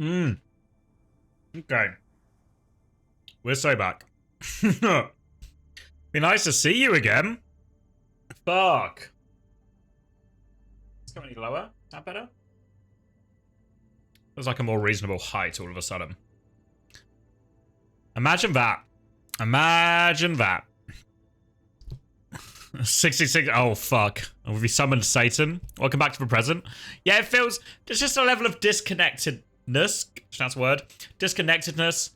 Okay. We're so back. Be nice to see you again. Fuck. Let's go any lower. Is that better? Feels like a more reasonable height all of a sudden. Imagine that. Imagine that. 66. Oh, fuck. Have we summoned Satan? Welcome back to the present. Yeah, it feels... There's just a level of disconnectedness. That's a word. Disconnectedness.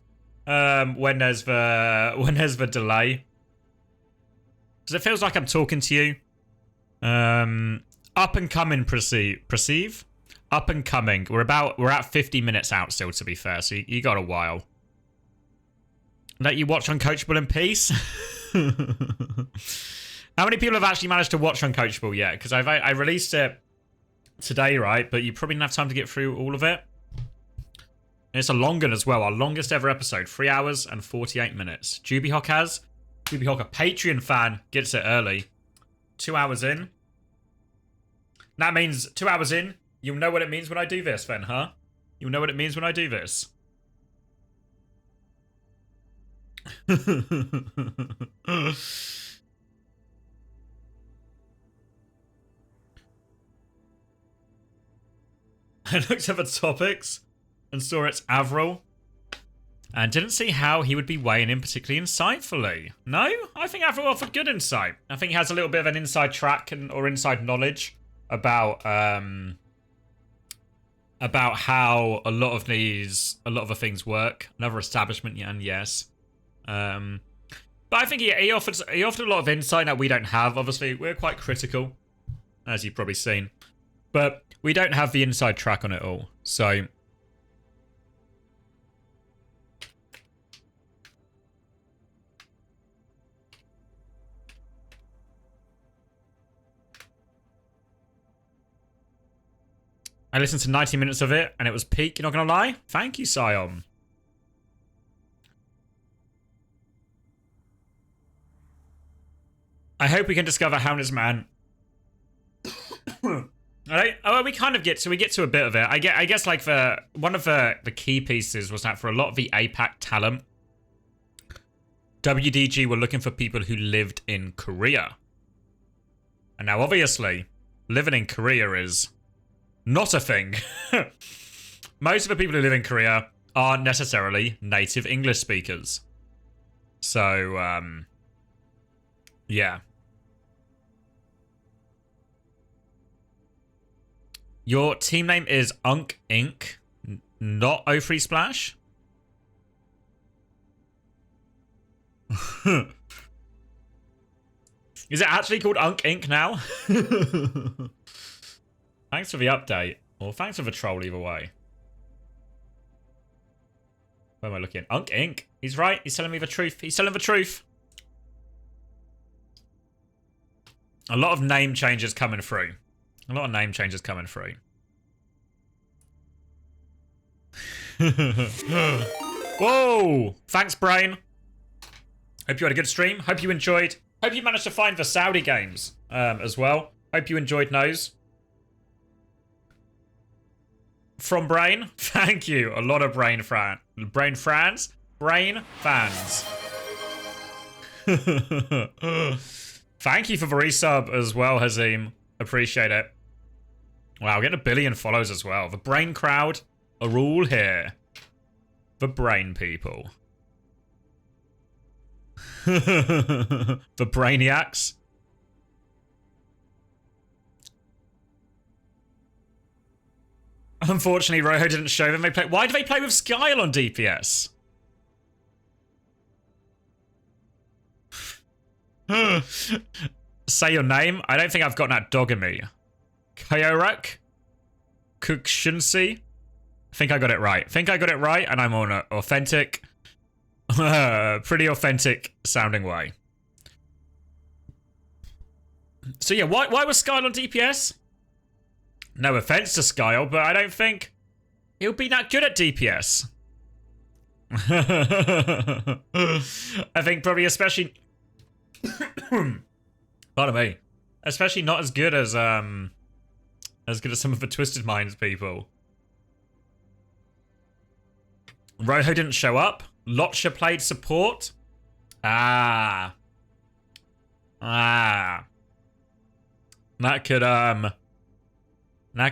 When there's the delay. Because it feels like I'm talking to you. Up and coming, perceive. Up and coming. We're at 50 minutes out still, to be fair. So you got a while. Let you watch Uncoachable in peace. How many people have actually managed to watch Uncoachable yet? Because I released it today, right? But you probably didn't have time to get through all of it. And it's a long one as well. Our longest ever episode. 3 hours and 48 minutes. Jubyhawk has. Jubyhawk, a Patreon fan, gets it early. 2 hours in. That means 2 hours in, you'll know what it means when I do this then, huh? You'll know what it means when I do this. I looked at the topics and saw it's Avril and didn't see how he would be weighing in particularly insightfully. No, I think Avril offered good insight. I think he has a little bit of an inside track or inside knowledge about how a lot of the things work. Another establishment, yeah, and yes. But I think he offered a lot of insight that we don't have. Obviously, we're quite critical, as you've probably seen. But we don't have the inside track on it all. So I listened to 90 minutes of it and it was peak, you're not gonna lie? Thank you, Sion. I hope we can discover how this man Alright, oh, we kind of get to a bit of it. I guess like one of the key pieces was that for a lot of the APAC talent, WDG were looking for people who lived in Korea. And now obviously, living in Korea is not a thing. Most of the people who live in Korea aren't necessarily native English speakers. So, yeah. Your team name is UNC INC, not O3 Splash? Is it actually called UNC INC now? Thanks for the update. Or thanks for the troll either way. Where am I looking? UNC INC. He's right. He's telling me the truth. He's telling the truth. A lot of name changes coming through. A lot of name changes coming through. Whoa! Thanks, Brain. Hope you had a good stream. Hope you enjoyed. Hope you managed to find the Saudi games as well. Hope you enjoyed those. From Brain. Thank you. A lot of Brain fans. Brain fans? Brain fans. Thank you for the resub as well, Hazim. Appreciate it. Wow, getting 1 billion follows as well. The Brain crowd are all here. The Brain people. The Brainiacs. Unfortunately, Rojo didn't show them. Why do they play with Skyle on DPS? Say your name. I don't think I've got that dog in me. Kyorak? Kukshinsi? I think I got it right. And I'm on an authentic, pretty authentic sounding way. So yeah, why was Skyle on DPS? No offense to Skyle, but I don't think he'll be that good at DPS. I think probably especially... Pardon me. Especially not as good as some of the Twisted Minds people. Rojo didn't show up. Lotcha played support. Ah. That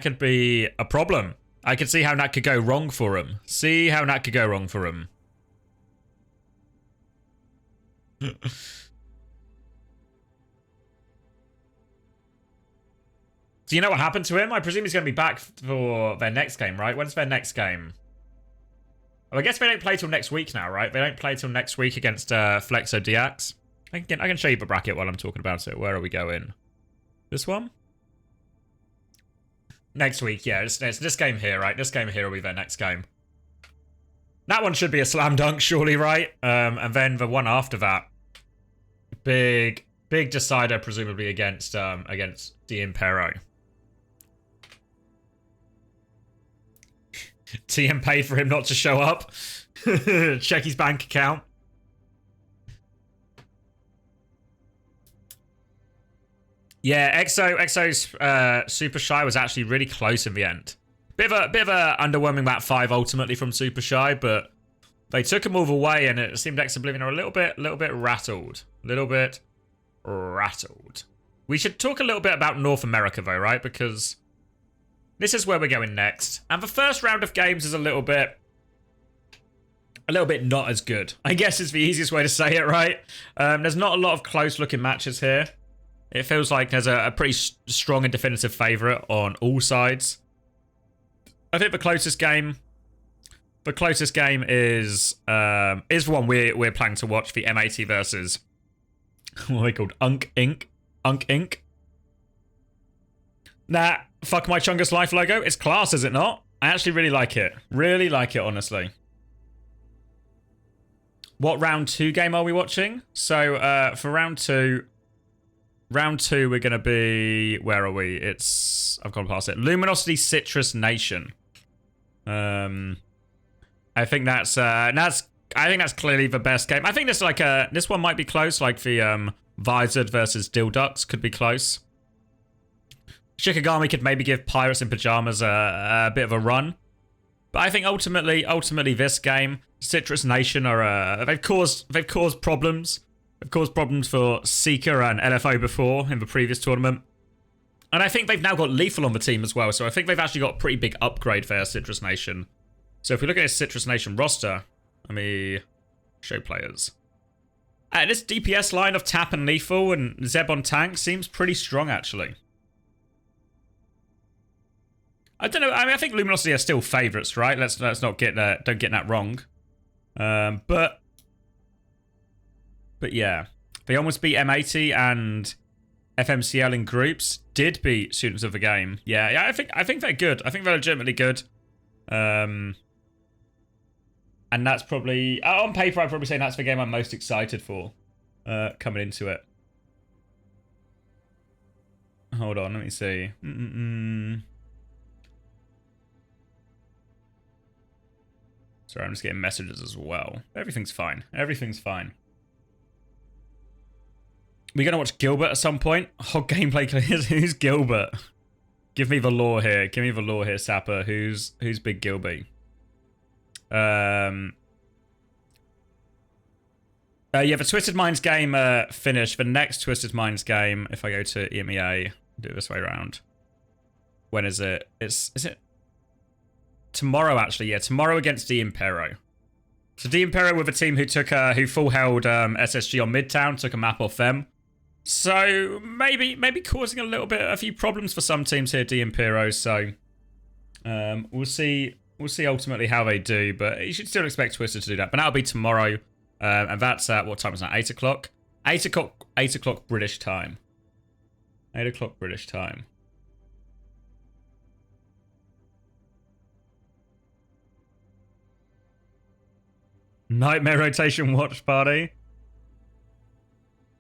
could be a problem. I could see how that could go wrong for him. Do you know what happened to him? I presume he's going to be back for their next game, right? When's their next game? Oh, I guess they don't play till next week now, right? They don't play till next week against Flexo Diax. I can show you the bracket while I'm talking about it. Where are we going? This one? Next week, yeah. It's this game here, right? This game here will be their next game. That one should be a slam dunk, surely, right? And then the one after that. Big decider, presumably against the Impero. TM paid for him not to show up. Check his bank account. Yeah, EXO's Super Shy was actually really close in the end. Bit of a underwhelming map 5 ultimately from Super Shy, but they took him all the way, and it seemed Ex Oblivion are a little bit rattled. We should talk a little bit about North America though, right? Because this is where we're going next. And the first round of games is a little bit not as good, I guess is the easiest way to say it, right? There's not a lot of close looking matches here. It feels like there's a pretty strong and definitive favourite on all sides. I think the closest game is the one we're planning to watch, the MAT versus what are they called? UNC INC. Nah, fuck my Chungus Life logo. It's class, is it not? I actually really like it. Really like it, honestly. What round 2 game are we watching? So for round 2 we're gonna be, where are we? I've gone past it. Luminosity Citrus Nation. I think that's clearly the best game. I think this one might be close, like the Visored versus Dilducks could be close. Shikigami could maybe give Pirates in Pajamas a bit of a run. But I think ultimately this game, Citrus Nation are they've caused problems. They've caused problems for Seeker and LFO before in the previous tournament. And I think they've now got Lethal on the team as well, so I think they've actually got a pretty big upgrade there, Citrus Nation. So if we look at his Citrus Nation roster, let me show players. This DPS line of Tap and Lethal and Zeb on tank seems pretty strong, actually. I don't know. I mean, I think Luminosity are still favourites, right? Let's not get that. Don't get that wrong. But yeah, they almost beat M80 and FMCL in groups. Did beat Students of the Game. Yeah. I think they're good. I think they're legitimately good. And that's probably on paper. I'd probably say that's the game I'm most excited for coming into it. Hold on, let me see. Sorry, I'm just getting messages as well. Everything's fine. Everything's fine. We're gonna watch Gilbert at some point. Hog gameplay. Who's Gilbert? Give me the lore here. Give me the lore here, Sapper. Who's Big Gilby? Yeah, the Twisted Minds game finished. The next Twisted Minds game, if I go to EMEA, do it this way around. When is it? Is it tomorrow? Actually, yeah, tomorrow against D Impero. So D Impero with a team who took who full held SSG on Midtown, took a map off them. So maybe causing a few problems for some teams here, D Impero. So we'll see. We'll see ultimately how they do, but you should still expect Twister to do that. But that'll be tomorrow, and that's at what time is that? 8 o'clock. 8 o'clock British time. 8 o'clock British time. Nightmare rotation watch party.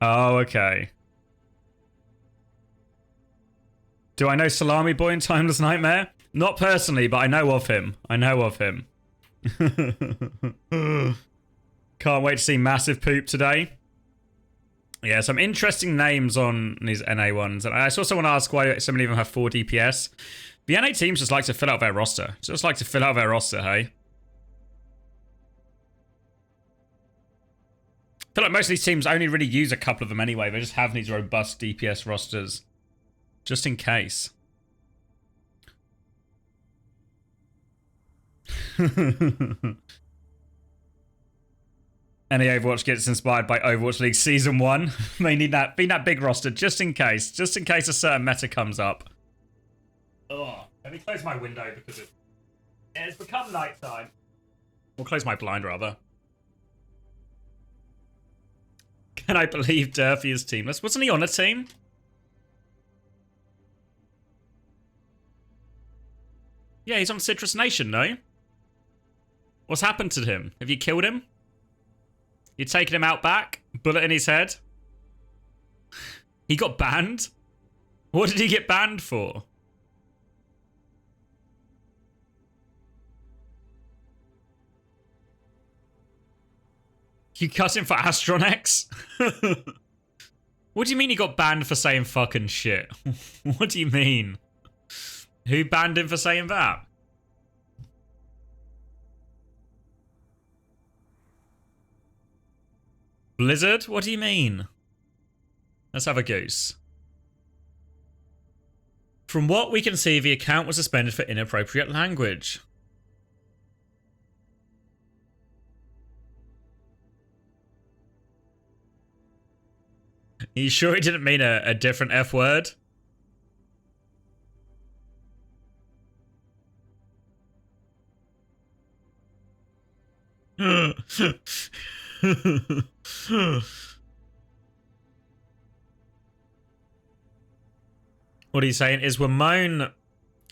Oh, okay. Do I know Salami Boy in Timeless Nightmare? Not personally, but I know of him. I know of him. Can't wait to see Massive Poop today. Yeah, some interesting names on these NA ones. And I saw someone ask why so many of them have 4 DPS. The NA teams just like to fill out their roster. Just like to fill out their roster, hey? feel like most of these teams only really use a couple of them anyway. They just have these robust DPS rosters. Just in case. Any Overwatch gets inspired by Overwatch League Season 1. They need that, be that big roster just in case. Just in case a certain meta comes up. Oh, let me close my window because it's become nighttime. Or close my blind, rather. Can I believe Durfee is teamless? Wasn't he on a team? Yeah, he's on Citrus Nation, no? What's happened to him? Have you killed him? You taking him out back? Bullet in his head? He got banned? What did he get banned for? You cut him for Astronex? What do you mean he got banned for saying fucking shit? What do you mean? Who banned him for saying that? Blizzard? What do you mean? Let's have a goose. From what we can see, the account was suspended for inappropriate language. Are you sure he didn't mean a different F word? What are you saying? Is Ramon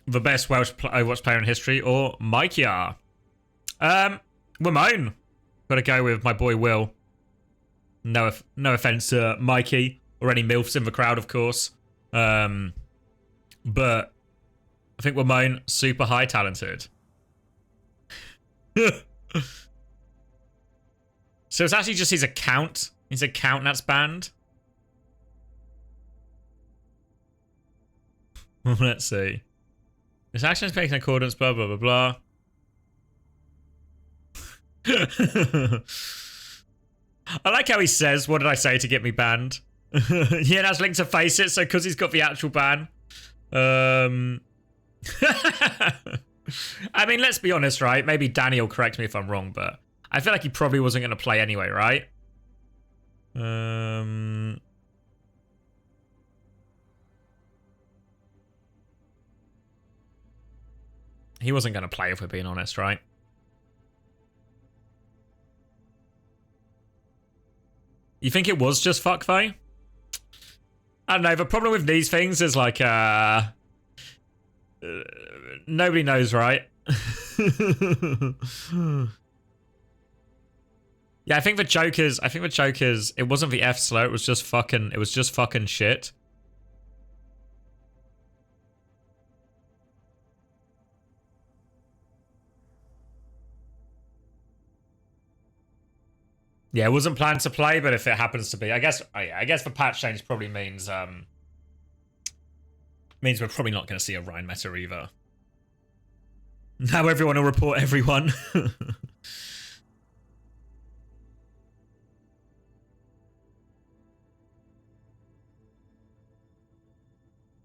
the best Welsh Overwatch player in history or Mikeya? Ramon. Gotta go with my boy Will. No offense to Mikey or any MILFs in the crowd, of course. But I think Ramon, super high talented. So it's actually just his account. His account that's banned. Let's see. His actions taken in accordance, blah, blah, blah, blah. I like how he says, what did I say to get me banned? Yeah, that's linked to Face It, so because he's got the actual ban. I mean, let's be honest, right? Maybe Danny will correct me if I'm wrong, but I feel like he probably wasn't going to play anyway, right? He wasn't going to play if we're being honest, right? You think it was just fuck, though? I don't know. The problem with these things is like, nobody knows, right? Yeah, I think the joke is, it wasn't the F slur, it was just fucking shit. Yeah, it wasn't planned to play, but if it happens to be, I guess the patch change probably means we're probably not going to see a Rhine meta either. Now everyone will report everyone.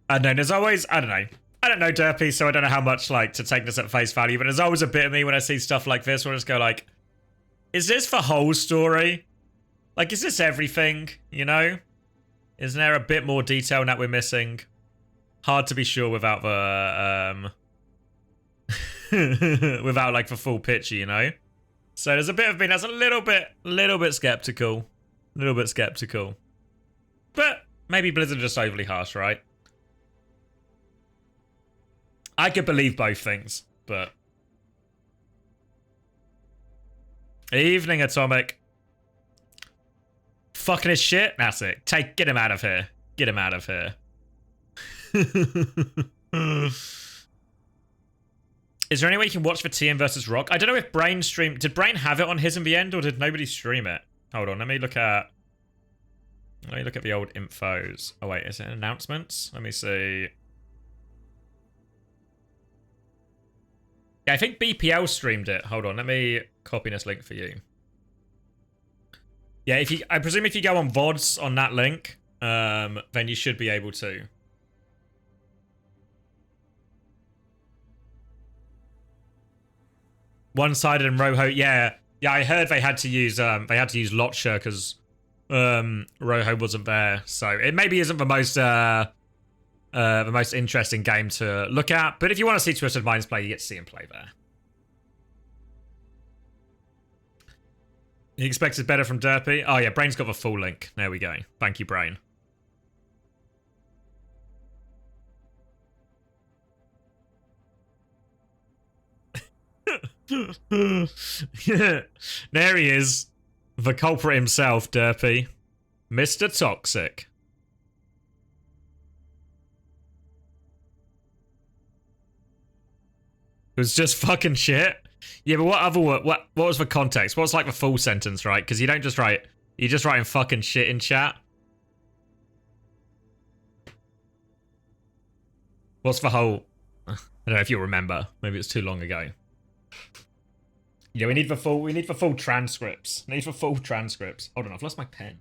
I don't know, there's always, I don't know Derpy, so I don't know how much like to take this at face value, but there's always a bit of me when I see stuff like this where I just go like, is this the whole story? Like, is this everything, you know? Is there a bit more detail that we're missing? Hard to be sure without the, without, like, the full picture, you know? So there's a bit of me that's a little bit skeptical. A little bit skeptical. But maybe Blizzard are just overly harsh, right? I could believe both things, but... Evening, Atomic. Fucking his shit? That's it. Get him out of here. Get him out of here. Is there any way you can watch for TM versus Rock? I don't know if Brain streamed... Did Brain have it on his in the end, or did nobody stream it? Hold on, let me look at the old infos. Oh wait, is it announcements? Let me see. Yeah, I think BPL streamed it. Hold on, let me copy this link for you. Yeah, I presume if you go on VODs on that link, then you should be able to. One-sided and Rojo, yeah, I heard they had to use Lotcha because Rojo wasn't there, so it maybe isn't the most interesting game to look at. But if you want to see Twisted Minds play, you get to see him play there. He expects better from Derpy. Oh yeah, Brain's got the full link. There we go. Thank you, Brain. Yeah. There he is. The culprit himself, Derpy. Mr. Toxic. It was just fucking shit. Yeah, but what was the context? What's like the full sentence, right? Because you don't just write, you're just writing fucking shit in chat. What's the whole, I don't know if you'll remember. Maybe it's too long ago. Yeah, we need the full transcripts. Need the full transcripts. Hold on, I've lost my pen.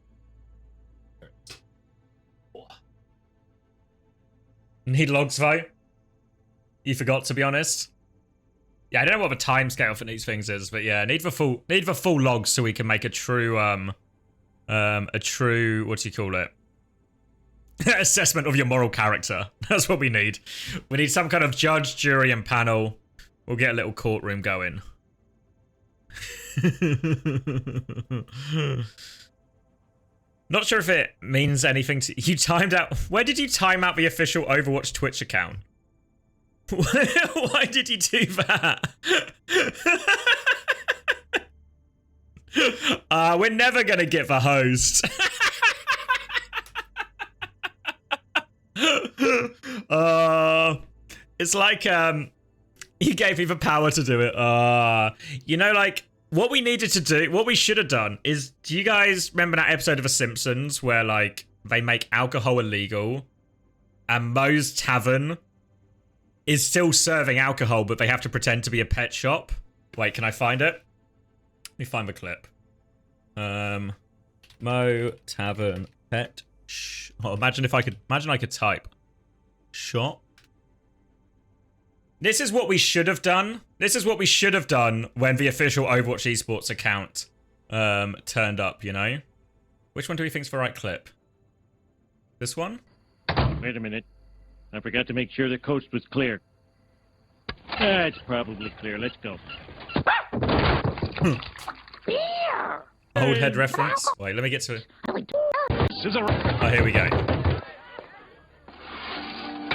Need logs though. You forgot, to be honest. Yeah, I don't know what the timescale for these things is, but yeah, need the full logs so we can make a true what do you call it? Assessment of your moral character. That's what we need. We need some kind of judge, jury, and panel. We'll get a little courtroom going. Not sure if it means anything to you. Timed out. Where did you time out the official Overwatch Twitch account? Why did you do that? We're never gonna get the host. It's like you gave me the power to do it. You know, like what we needed to do, what we should have done is, do you guys remember that episode of The Simpsons where like they make alcohol illegal and Moe's Tavern is still serving alcohol, but they have to pretend to be a pet shop? Wait, can I find it? Let me find the clip. Moe Tavern pet oh, imagine I could type shop. This is what we should have done. This is what we should have done when the official Overwatch Esports account turned up, you know? Which one do we think's the right clip? This one? Wait a minute. I forgot to make sure the coast was clear. It's probably clear. Let's go. Old head reference. Wait, let me get to it. Oh, here we go.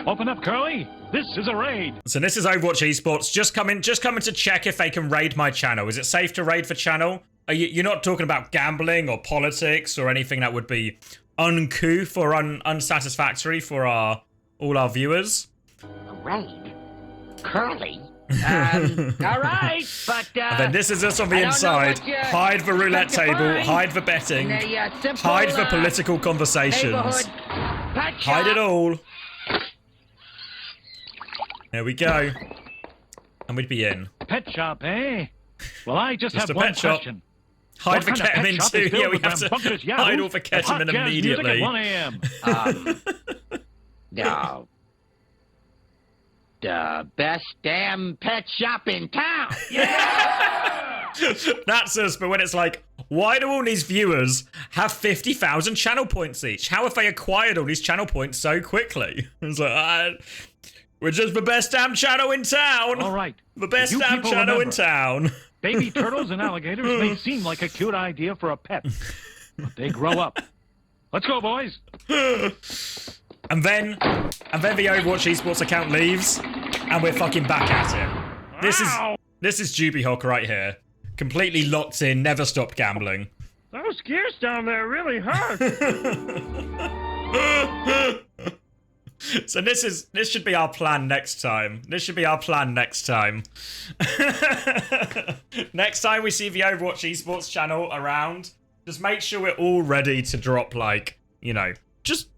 Open up, Curly. This is a raid. So this is Overwatch Esports. Just coming to check if they can raid my channel. Is it safe to raid for channel? You're not talking about gambling or politics or anything that would be uncouth or unsatisfactory for all our viewers? A raid? Curly? All right, but and then this is us on the inside. Hide the roulette table, hide the betting, hide the political conversations. Hide it all. There we go. And we'd be in. Pet shop, eh? Well, I just have a one pet shop. question. Hide the ketamine too. Yeah, we have to hide all the ketamine immediately. 1 a.m. No. The best damn pet shop in town. Yeah! That's us, but when it's like, why do all these viewers have 50,000 channel points each? How have they acquired all these channel points so quickly? It's like, we're just the best damn channel in town. All right. The best damn channel in town. Baby turtles and alligators may seem like a cute idea for a pet, but they grow up. Let's go, boys. And then the Overwatch Esports account leaves, and we're fucking back at it. This is Juby Hawk right here. Completely locked in, never stopped gambling. Those gears down there really hurt. So this should be our plan next time. This should be our plan next time. Next time we see the Overwatch Esports channel around, just make sure we're all ready to drop, like, you know, just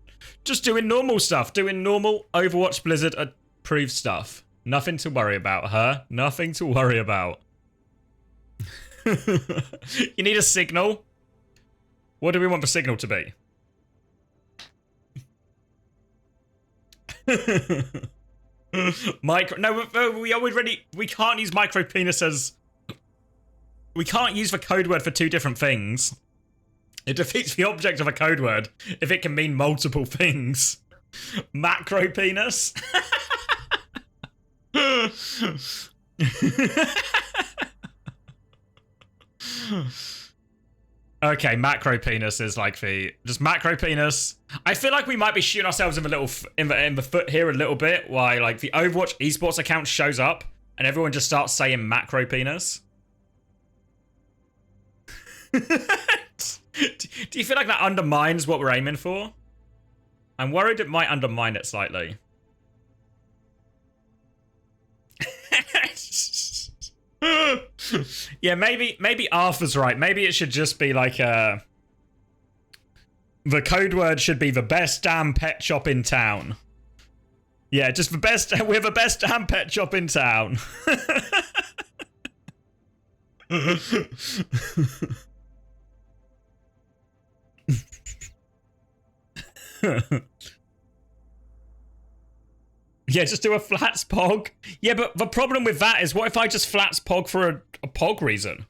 doing normal stuff, doing normal Overwatch Blizzard approved stuff. Nothing to worry about, huh? Nothing to worry about. You need a signal? What do we want the signal to be? We can't use micro penis as... We can't use the code word for two different things. It defeats the object of a code word if it can mean multiple things. Macro penis? Okay, macro penis is like the just macro penis. I feel like we might be shooting ourselves in the little in the foot here a little bit. Why like the Overwatch esports account shows up and everyone just starts saying macro penis. Do you feel like that undermines what we're aiming for? I'm worried it might undermine it slightly. Yeah, maybe Arthur's right. Maybe it should just be like the code word should be the best damn pet shop in town. Yeah, just the best. We're the best damn pet shop in town. Yeah, just do a flats pog. Yeah, but the problem with that is, what if I just flats pog for a pog reason?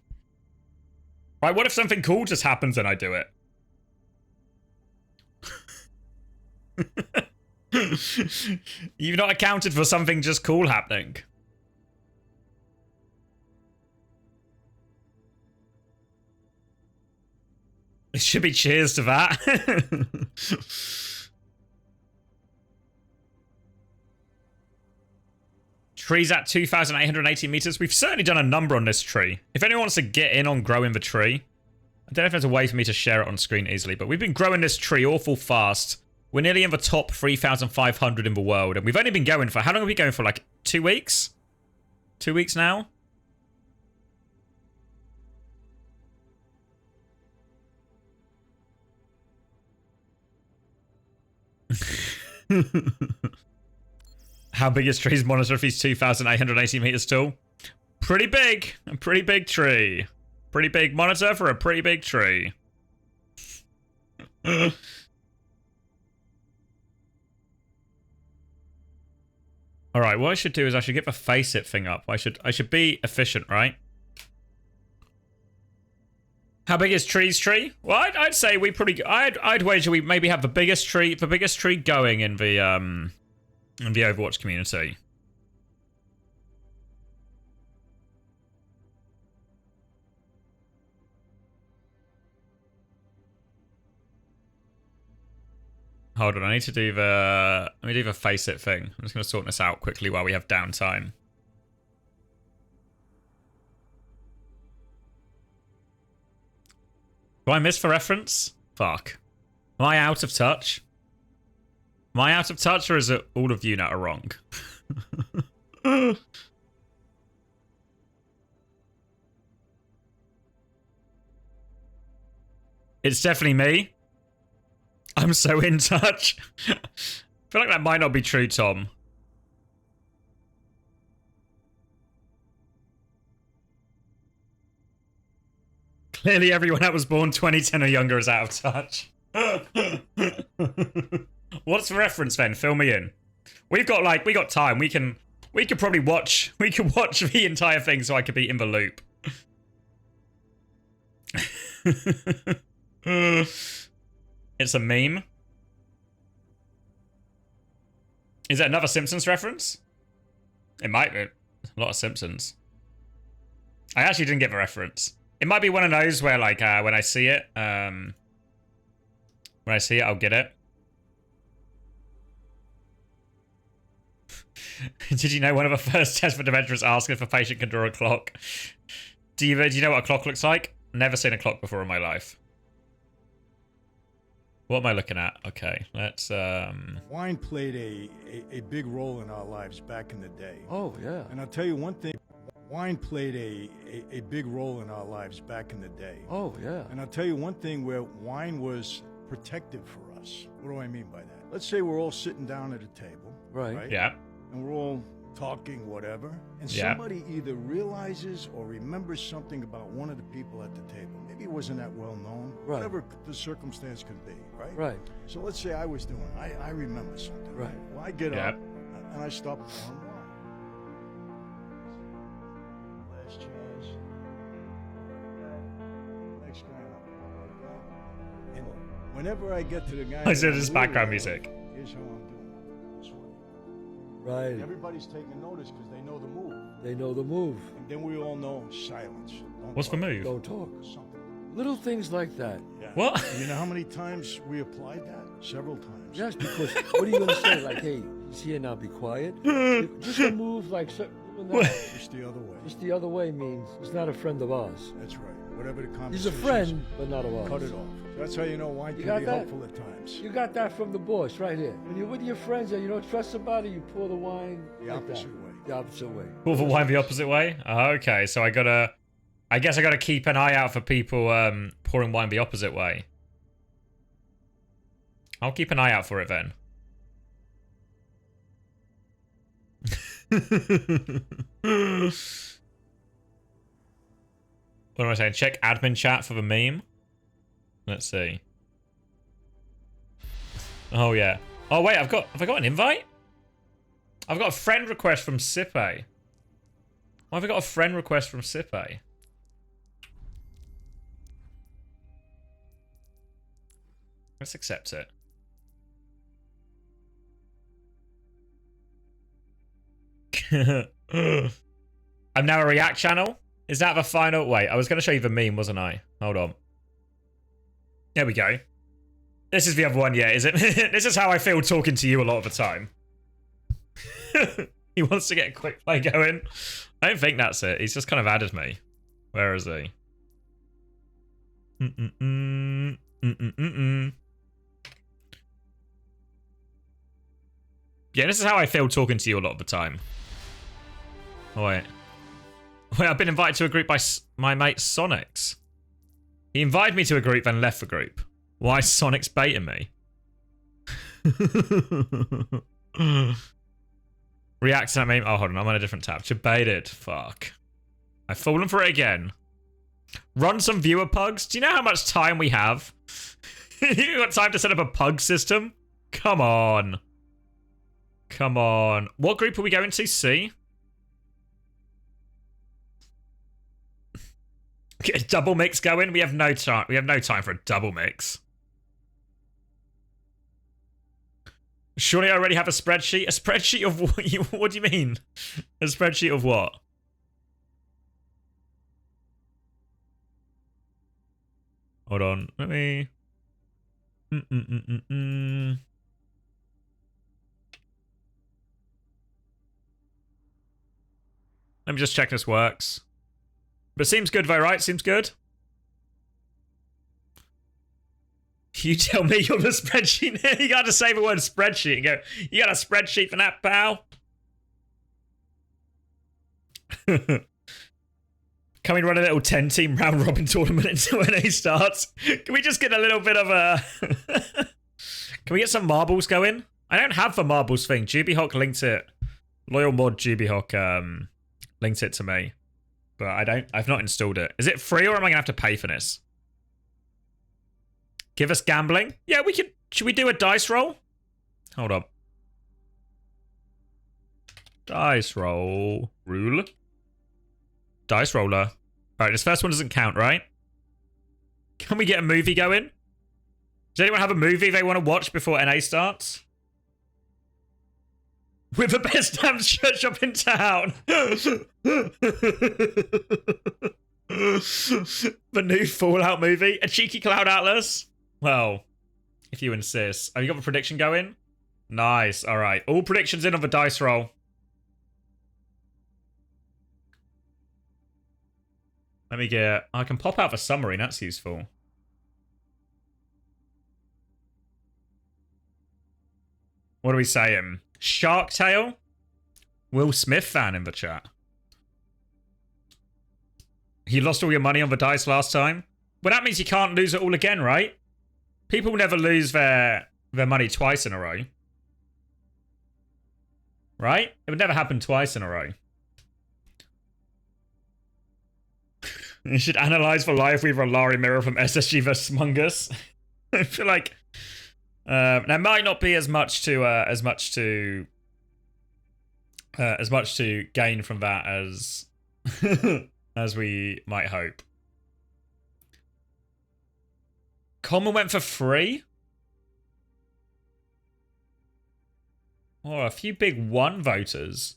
Right, what if something cool just happens and I do it? You've not accounted for something just cool happening. It should be cheers to that. Tree's at 2,880 meters. We've certainly done a number on this tree. If anyone wants to get in on growing the tree, I don't know if there's a way for me to share it on screen easily, but we've been growing this tree awful fast. We're nearly in the top 3,500 in the world, and we've only been going for, how long have we been going for, like 2 weeks? 2 weeks now? How big is tree's monitor if he's 2,880 meters tall? Pretty big. A pretty big tree. Pretty big monitor for a pretty big tree. Alright, what I should do is I should get the face it thing up. I should be efficient, right? How big is tree's tree? Well, I'd say we pretty... I'd wager we maybe have the biggest tree going in the Overwatch community. Hold on, I need to do the... Let me do the face it thing. I'm just going to sort this out quickly while we have downtime. Do I miss for reference? Fuck. Am I out of touch? Am I out of touch, or is it all of you now are wrong? It's definitely me. I'm so in touch. I feel like that might not be true, Tom. Clearly everyone that was born 2010 or younger is out of touch. What's the reference then? Fill me in. We got time. We could probably watch the entire thing so I could be in the loop. It's a meme. Is that another Simpsons reference? It might be. A lot of Simpsons. I actually didn't get the reference. It might be one of those where, like, when I see it, I'll get it. Did you know one of the first tests for dementia is asking if a patient can draw a clock? Do you know what a clock looks like? Never seen a clock before in my life. What am I looking at? Okay, let's Wine played a big role in our lives back in the day. Oh, yeah. And I'll tell you one thing, wine played a big role in our lives back in the day. Oh, yeah. And I'll tell you one thing where wine was protective for us. What do I mean by that? Let's say we're all sitting down at a table. Right. yeah. And we're all talking, whatever, and Yeah. somebody either realizes or remembers something about one of the people at the table. Maybe it wasn't that well known, Right. whatever the circumstance could be, right? Right. So let's say I was doing, I remember something. Right. Well, I get Yep. up and I stop pouring wine. Last chance. Next guy up. And whenever I get to the guy, I said that this I'm background moving music. with, here's how I'm doing it. This way. Right. Everybody's taking notice because they know the move. They know the move. And then we all know silence. Don't What's the talk. move? Don't talk. Something. Little things like that. Yeah. What? You know how many times we applied that? Several times. Yes, because what are you going to say? Like, hey, he's here now, be quiet. Just a move like doing that. Just the other way. Just the other way means he's not a friend of ours. That's right. Whatever the He's conversation a friend, but not of ours. cut it off. That's how you know wine You can got be that? helpful at times. You got that from the boss right here. When you're with your friends and you don't trust somebody, you pour the wine The like opposite that. way. The opposite way. Pull the wine the opposite way? Okay, so I guess I gotta keep an eye out for people pouring wine the opposite way. I'll keep an eye out for it then. What am I saying? Check admin chat for the meme. Let's see. Oh yeah. Oh wait, have I got an invite? I've got a friend request from Sipe. Why have I got a friend request from Sipe? Let's accept it. I'm now a React channel. Is that the final? Wait, I was going to show you the meme, wasn't I? Hold on. There we go. This is the other one, yeah, is it? This is how I feel talking to you a lot of the time. He wants to get a quick play going. I don't think that's it. He's just kind of added me. Where is he? Yeah, this is how I feel talking to you a lot of the time. Oh, wait. Wait, I've been invited to a group by my mate Sonics. He invited me to a group, then left the group. Why is Sonics baiting me? React to that meme. Oh, hold on. I'm on a different tab. Debated. Fuck. I've fallen for it again. Run some viewer pugs. Do you know how much time we have? You got time to set up a pug system? Come on. Come on. What group are we going to? C? Get a double mix going? We have no time. We have no time for a double mix. Surely I already have a spreadsheet. A spreadsheet of what? What do you mean? A spreadsheet of what? Hold on. Let me. Let me just check this works. But seems good though, right? Seems good. You tell me you're the spreadsheet. You got to say the word spreadsheet and go, you got a spreadsheet for that, pal? Can we run a little 10-team round robin tournament until NA starts? Can we just get a little bit of a... Can we get some marbles going? I don't have the marbles thing. Jubyhawk linked it. Loyal mod Jubyhawk linked it to me. But I've not installed it. Is it free or am I going to have to pay for this? Give us gambling? Yeah, we could... Should we do a dice roll? Hold up. Dice roll. Rule. Dice roller. Alright, this first one doesn't count, right? Can we get a movie going? Does anyone have a movie they want to watch before NA starts? We're the best damn shirt shop in town! The new Fallout movie? A cheeky Cloud Atlas? Well, if you insist. Have you got the prediction going? Nice, alright. All predictions in on the dice roll. Let me get... I can pop out the summary, that's useful. What are we saying? Shark Tale? Will Smith fan in the chat. You lost all your money on the dice last time? Well, that means you can't lose it all again, right? People never lose their money twice in a row. Right? It would never happen twice in a row. You should analyze for live Weaver and Laurie Mirror from SSG vs. Mungus. I feel like there might not be as much to gain from that as as we might hope. Coleman went for free. Oh, a few big 1 voters.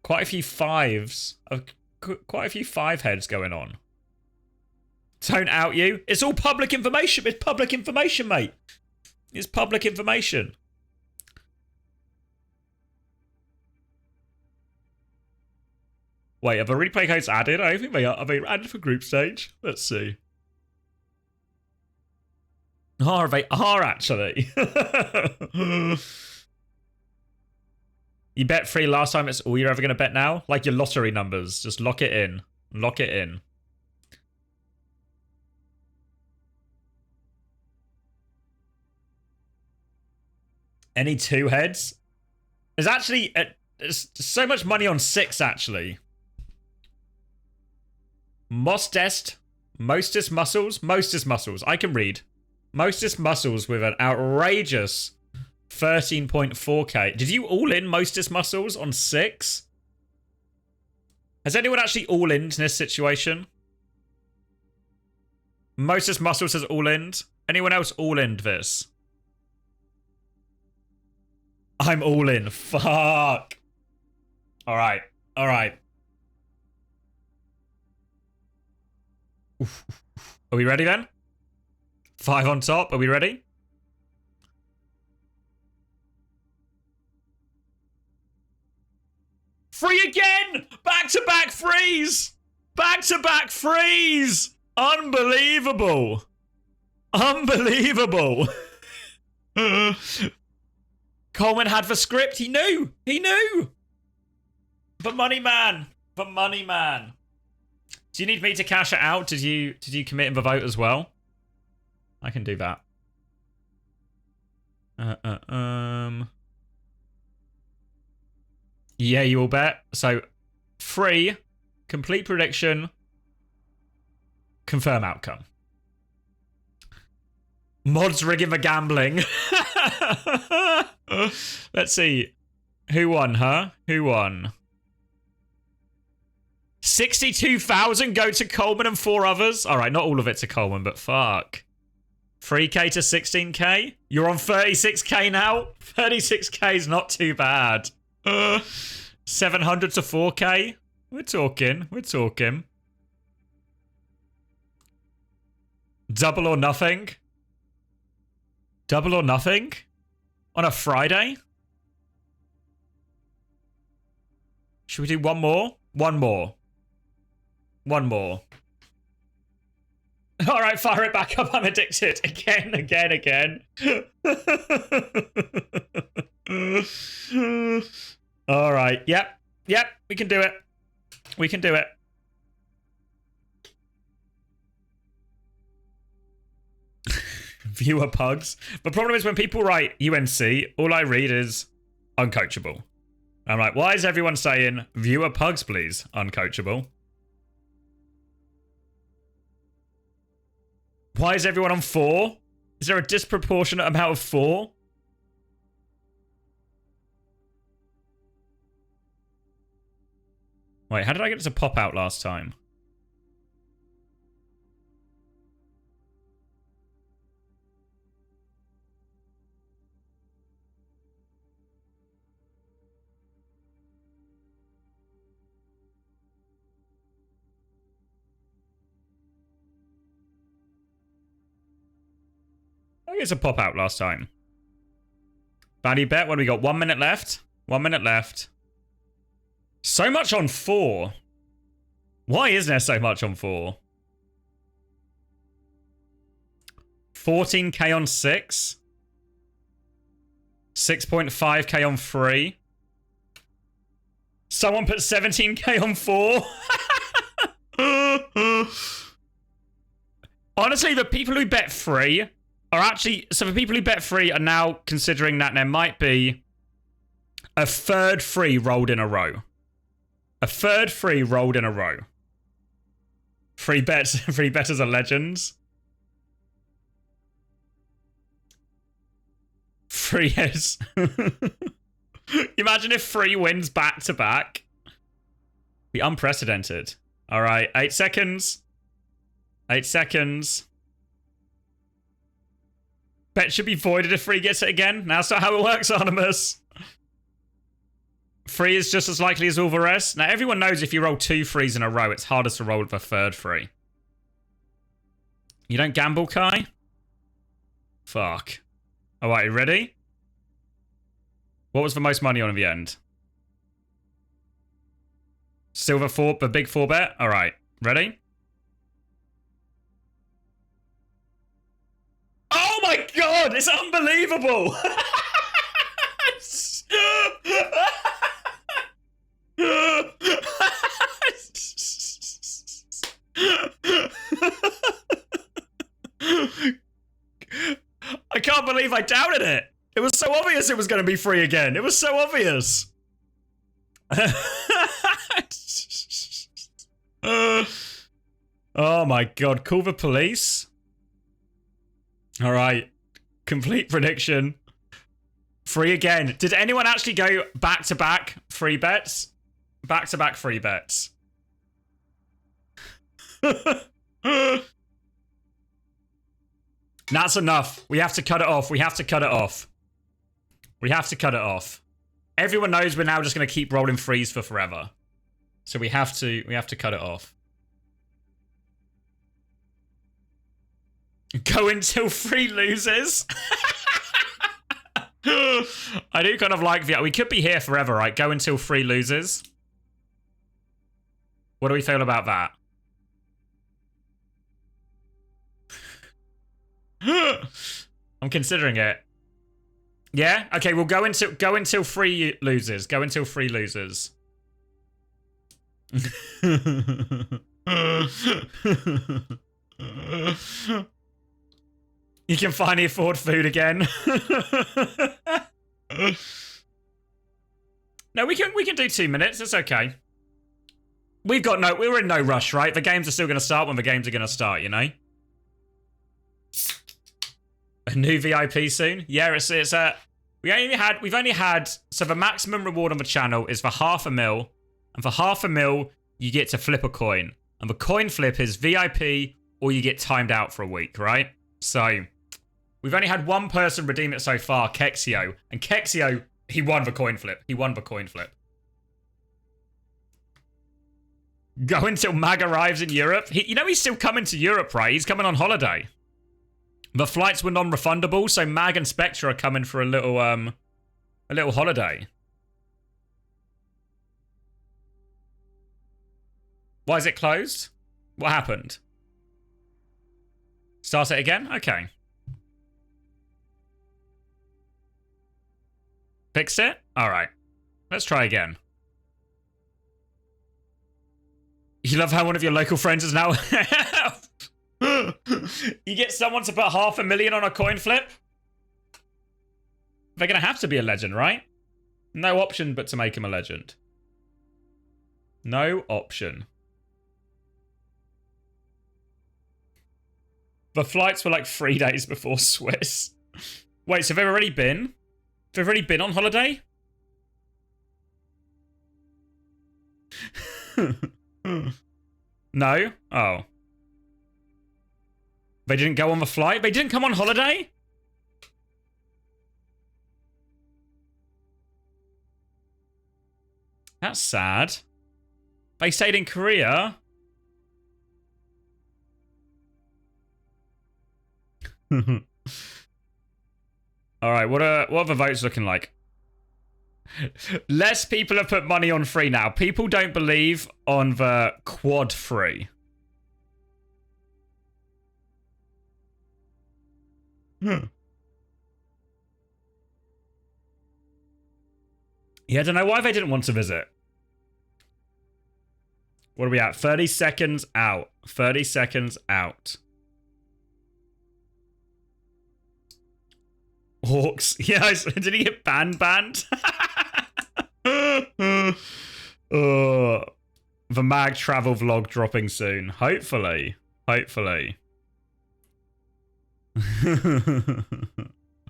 Quite a few 5s. Quite a few 5 heads going on. Don't out you. It's all public information. It's public information, mate. It's public information. Wait, have the replay codes added? I don't think they are. Are they added for group stage? Let's see. Oh, they are actually. You bet free last time, it's all you're ever going to bet now? Like your lottery numbers. Just lock it in. Lock it in. Any 2 heads? There's actually there's so much money on 6 actually. Mostes Muscles. I can read. Mostes Muscles with an outrageous 13.4k. Did you all in Mostes Muscles on 6? Has anyone actually all in this situation? Mostes Muscles has all in. Anyone else all in this? I'm all in. Fuck. Alright. Alright. Are we ready then? 5 on top. Are we ready? Free again! Back-to-back freeze! Back-to-back freeze! Unbelievable! Unbelievable! Coleman had the script. He knew. He knew. The money man. The money man. Do you need me to cash it out? Did you commit in the vote as well? I can do that. Yeah, you all bet. So, free, complete prediction, confirm outcome. Mods rigging the gambling. Let's see. Who won, huh? Who won? 62,000 go to Coleman and 4 others. All right, not all of it to Coleman, but fuck. 3k to 16k? You're on 36k now? 36k is not too bad. 700 to 4k? We're talking. We're talking. Double or nothing? Double or nothing? On a Friday? Should we do one more? One more. One more. All right, fire it back up. I'm addicted. Again, again, again. All right. Yep. Yep. We can do it. We can do it. Viewer pugs. The problem is when people write UNC, all I read is uncoachable. I'm like, why is everyone saying viewer pugs, please? Uncoachable. Why is everyone on 4? Is there a disproportionate amount of 4? Wait, how did I get it to pop out last time? I think it's a pop out last time. Value bet. What do we got? 1 minute left. 1 minute left. So much on 4. Why is there so much on 4? 14k on 6. 6.5k on 3. Someone put 17k on 4. Honestly, the people who bet 3 are actually... So the people who bet 3 are now considering that there might be A third free rolled in a row. A third free rolled in a row. Free bets are legends. Free is. Imagine if free wins back to back. Be unprecedented. All right, 8 seconds. 8 seconds. Bet should be voided if free gets it again. Now that's not how it works, Artemis. Free is just as likely as all the rest. Now everyone knows if you roll 2 frees in a row, it's harder to roll with a third free. You don't gamble, Kai? Fuck. All right, you ready? What was the most money on in the end? Silver 4, the big 4 bet? All right, ready? Oh my god, it's unbelievable! I can't believe I doubted it. It was so obvious it was going to be free again. It was so obvious. Oh my god, call the police. All right, complete prediction. Free again. Did anyone actually go back-to-back free bets? Back-to-back free bets. That's enough. We have to cut it off. We have to cut it off. We have to cut it off. Everyone knows we're now just going to keep rolling frees for forever. So we have to cut it off. Go until free loses. I do kind of like the... We could be here forever, right? Go until free loses. What do we feel about that? I'm considering it. Yeah? Okay, we'll go until free loses. Go until free loses. You can finally afford food again. No, we can do 2 minutes. It's okay. We're in no rush, right? The games are still going to start when the games are going to start, you know? A new VIP soon? Yeah, we've only had so the maximum reward on the channel is for $500,000, and for $500,000 you get to flip a coin, and the coin flip is VIP or you get timed out for a week, right? So we've only had one person redeem it so far, Kexio, and Kexio, he won the coin flip. He won the coin flip. Go until Mag arrives in Europe. You know he's still coming to Europe, right? He's coming on holiday. The flights were non-refundable, so Mag and Spectre are coming for a little holiday. Why is it closed? What happened? Start it again? Okay. Fix it? Alright. Let's try again. You love how one of your local friends is now... You get someone to put $500,000 on a coin flip? They're going to have to be a legend, right? No option but to make him a legend. No option. The flights were like 3 days before Swiss. Wait, so they've already been? They've already been on holiday? No? Oh. They didn't go on the flight? They didn't come on holiday? That's sad. They stayed in Korea. Alright, what are the votes looking like? Less people have put money on free now. People don't believe on the quad free. Yeah, I don't know why they didn't want to visit. What are we at? 30 seconds out. 30 seconds out. Hawks. Yeah, did he get banned? Oh, the mag travel vlog dropping soon. Hopefully. Hopefully.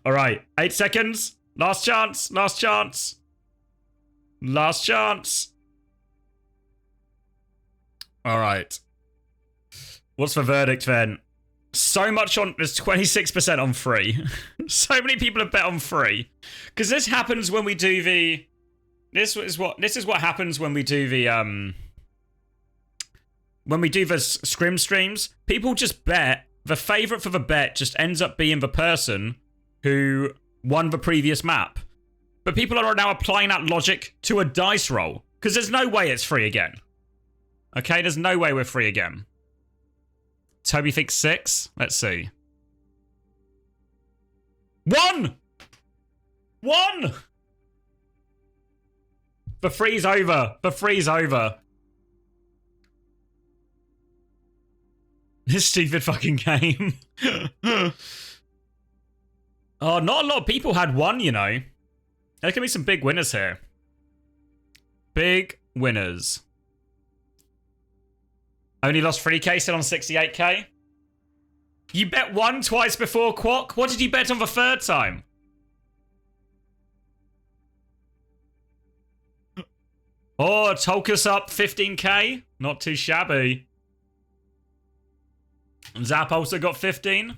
Alright, 8 seconds. Last chance. Last chance. Last chance. Alright. What's the verdict then? So much on... There's 26% on free. So many people have bet on free. Because this happens when we do the... This is what happens when we do the scrim streams. People just bet. The favourite for the bet just ends up being the person who won the previous map. But people are now applying that logic to a dice roll. Because there's no way it's free again. Okay, there's no way we're free again. Toby thinks 6. Let's see. 1! 1! The free's over. The free's over. This stupid fucking game. Oh, not a lot of people had 1, you know. There can be some big winners here. Big winners. Only lost 3k, still on 68k. You bet 1 twice before, Quack. What did you bet on the 3rd time? Oh, Tolkus up 15k. Not too shabby. Zap also got 15.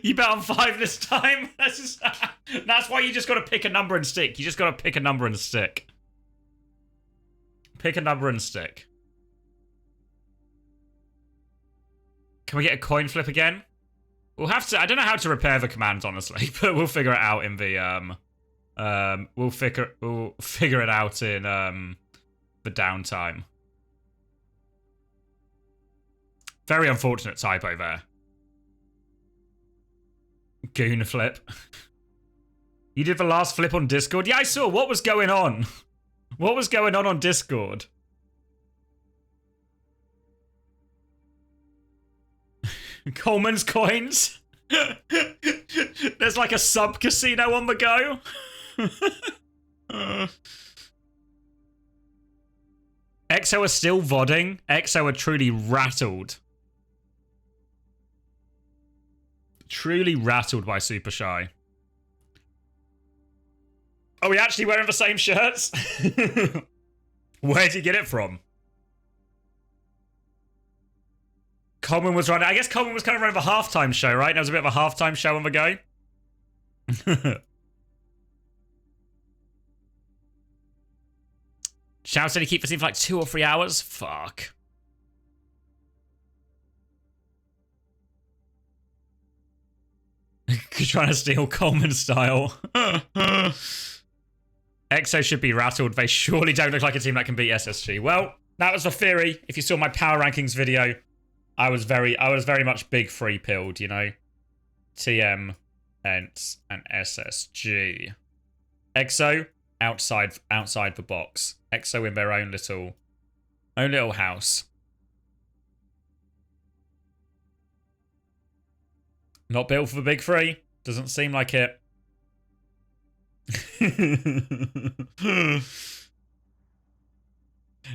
You bet on 5 this time. That's why you just got to pick a number and stick. You just got to pick a number and stick. Pick a number and stick. Can we get a coin flip again? We'll have to... I don't know how to repair the commands, honestly, but we'll figure it out in the... we'll figure it out in the downtime. Very unfortunate typo there. Goon flip. You did the last flip on Discord? Yeah, I saw. What was going on? What was going on Discord? Coleman's coins? There's like a sub-casino on the go? EXO are still vodding. EXO are truly rattled. Truly rattled by Super Shy. Are we actually wearing the same shirts? Where'd you get it from? Coleman was running... I guess Coleman was kind of running the halftime show, right? There was a bit of a halftime show on the go. Shao said he keep this in for like 2 or 3 hours? Fuck. Trying to steal Coleman style. EXO should be rattled. They surely don't look like a team that can beat SSG. Well, that was the theory. If you saw my power rankings video, I was very much big free pilled, you know. TM, ENCE, and SSG. EXO outside the box. EXO in their own little house. Not built for the big three. Doesn't seem like it.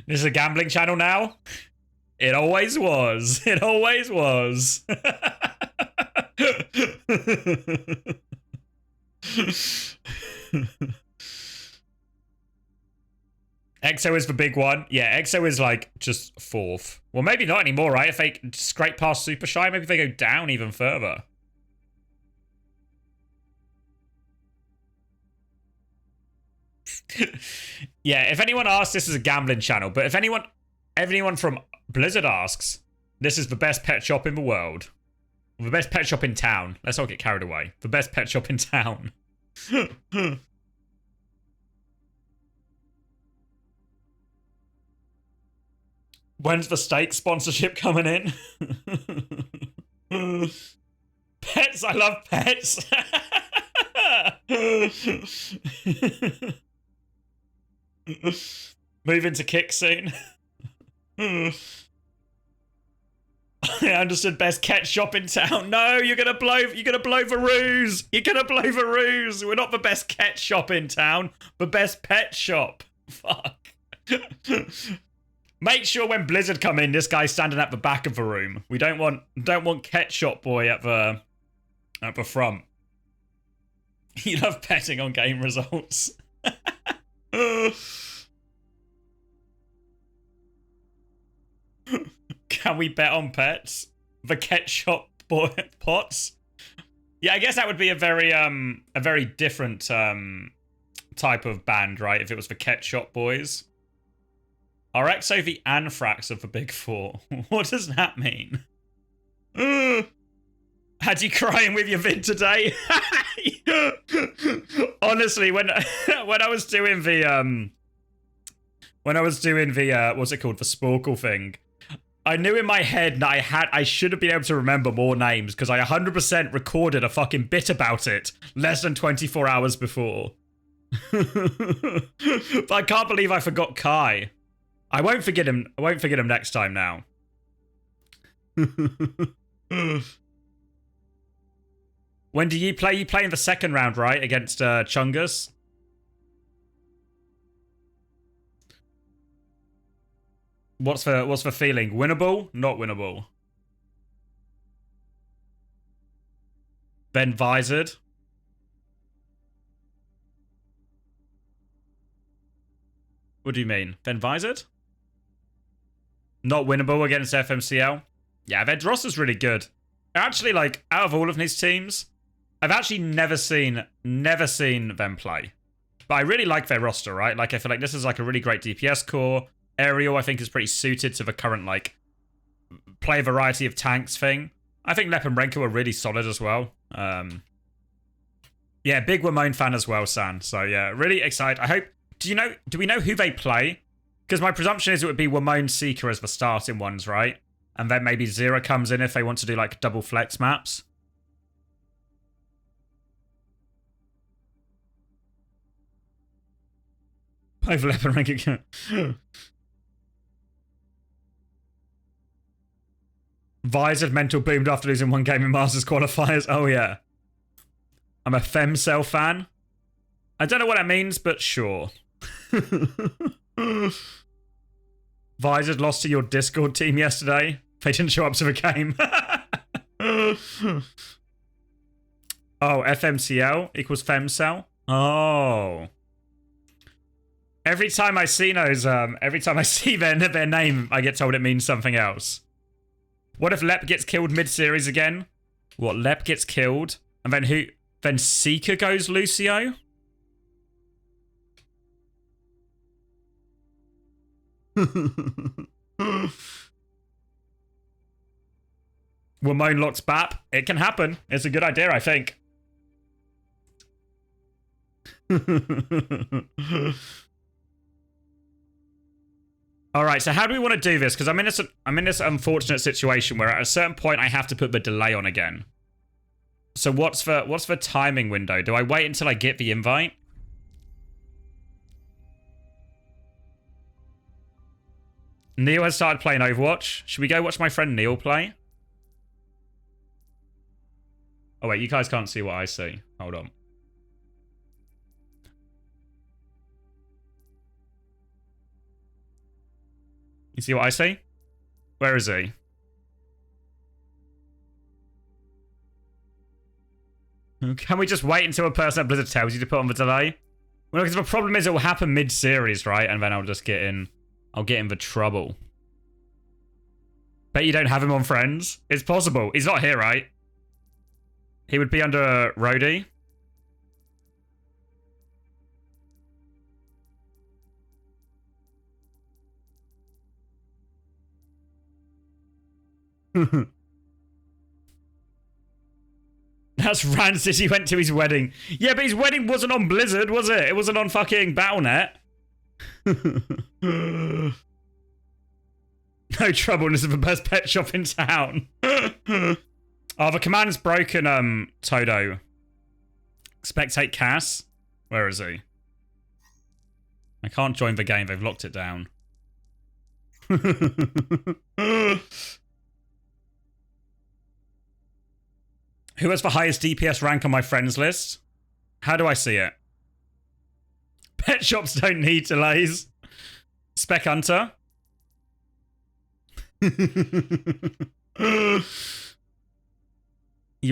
This is a gambling channel now? It always was. It always was. EXO is the big one. Yeah, EXO is like just 4th. Well, maybe not anymore, right? If they scrape past Super Shy, maybe they go down even further. Yeah, if anyone asks, this is a gambling channel. But if anyone from Blizzard asks, this is the best pet shop in the world. The best pet shop in town. Let's not get carried away. The best pet shop in town. When's the steak sponsorship coming in? Pets, I love pets. Moving to kick soon. I understood best cat shop in town. No, you're gonna blow Varoos. You're gonna blow Varoos. We're not the best cat shop in town, the best pet shop. Fuck. Make sure when Blizzard come in, this guy's standing at the back of the room. We don't want cat shop boy at the front. You love petting on game results. Can we bet on pets? The cat shop boy pots? Yeah, I guess that would be a very different type of band, right? If it was the cat shop boys. RXO the Anthrax of the Big Four. What does that mean? Had you crying with your vid today? Honestly, when I was doing the what's it called, the Sporkle thing, I knew in my head that I should have been able to remember more names because I 100% recorded a fucking bit about it less than 24 hours before. But I can't believe I forgot Kai. I won't forget him. I won't forget him next time now. When do you play? You play in the second round, right? Against Chungus? What's the feeling? Winnable? Not winnable. Ben Visored. What do you mean? Ben Visored? Not winnable against FMCL? Yeah, Vedros is really good. Actually, like, out of all of his teams, I've actually never seen them play. But I really like their roster, right? Like, I feel like this is like a really great DPS core. Aerial, I think, is pretty suited to the current, like, play a variety of tanks thing. I think Lep and Renko are really solid as well. Yeah, big Wamone fan as well, San. So, yeah, really excited. I hope... Do we know who they play? Because my presumption is it would be Wamone Seeker as the starting ones, right? And then maybe Zera comes in if they want to do, like, double flex maps. Both Lep and Renko... Visored mental boomed after losing one game in Masters qualifiers. Oh, yeah. I'm a Femcell fan. I don't know what that means, but sure. Visored lost to your Discord team yesterday. They didn't show up to the game. Oh, FMCL equals Femcell? Oh. Every time I see those, every time I see their name, I get told it means something else. What if Lep gets killed mid-series again? What, Lep gets killed? And then who? Then Seeker goes Lucio? Wamone locks BAP. It can happen. It's a good idea, I think. All right, so how do we want to do this? Because I'm in this unfortunate situation where at a certain point I have to put the delay on again. So what's the timing window? Do I wait until I get the invite? Neil has started playing Overwatch. Should we go watch my friend Neil play? Oh wait, you guys can't see what I see. Hold on. You see what I see? Where is he? Can we just wait until a person at Blizzard tells you to put on the delay? Well, because the problem is it will happen mid-series, right? And then I'll just get in... I'll get in the trouble. Bet you don't have him on Friends? It's possible. He's not here, right? He would be under Rhodey. That's Rancid. He went to his wedding. Yeah, but his wedding wasn't on Blizzard, was it? It wasn't on fucking Battle.net. No trouble. This is the best pet shop in town. Oh, the command's broken, Todo. Spectate Cass. Where is he? I can't join the game. They've locked it down. Who has the highest DPS rank on my friends list? How do I see it? Pet shops don't need delays. Spec Hunter. You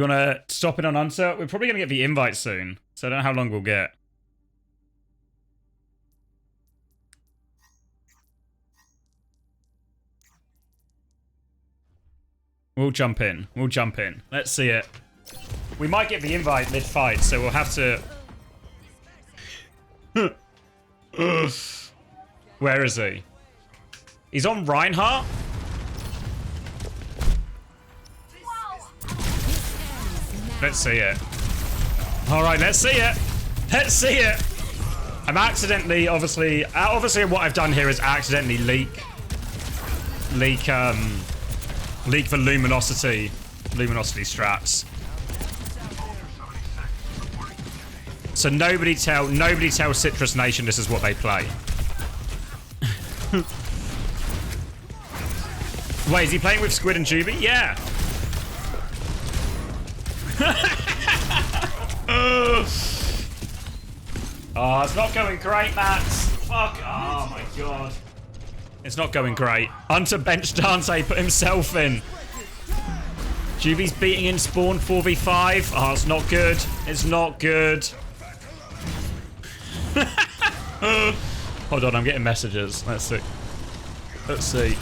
want to stop it on Hunter? We're probably going to get the invite soon, so I don't know how long we'll get. We'll jump in. We'll jump in. Let's see it. We might get the invite mid-fight, so we'll have to... Where is he? He's on Reinhardt? Let's see it. Alright, let's see it. Let's see it. I'm accidentally, obviously what I've done here is accidentally leak the Luminosity strats. So nobody tell Citrus Nation this is what they play. Wait, is he playing with Squid and Juby? Yeah. Oh, it's not going great, Max. Fuck. Oh my god. It's not going great. Hunter bench Dante put himself in. Juby's beating in spawn 4v5. Oh, it's not good. It's not good. Hold on, I'm getting messages. Let's see. Let's see.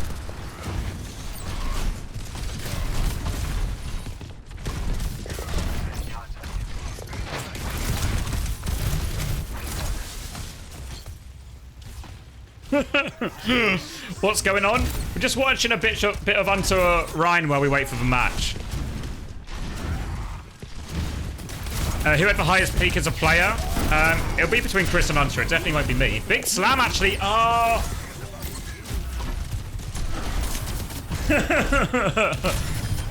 What's going on? We're just watching a bit of Hunter Ryan while we wait for the match. Who had the highest peak as a player? It'll be between Chris and Hunter. It definitely won't be me. Big slam, actually. Oh.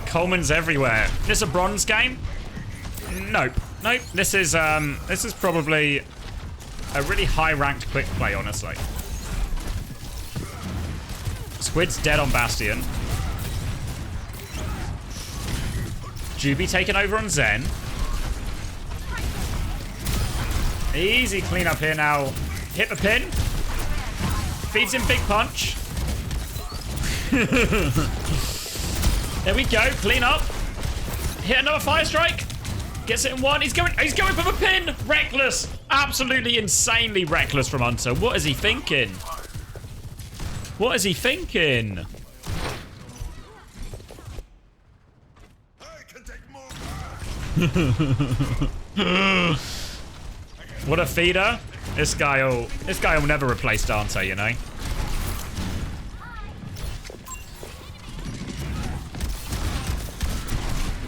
Coleman's everywhere. This a bronze game? Nope. Nope. This is probably a really high-ranked quick play, honestly. Squid's dead on Bastion. Juby taking over on Zen. Easy cleanup here now. Hit the pin. Feeds him big punch. There we go. Clean up. Hit another fire strike. Gets it in one. He's going for the pin. Reckless. Absolutely insanely reckless from Hunter. What is he thinking? What is he thinking? What a feeder. This guy will never replace Dante, you know.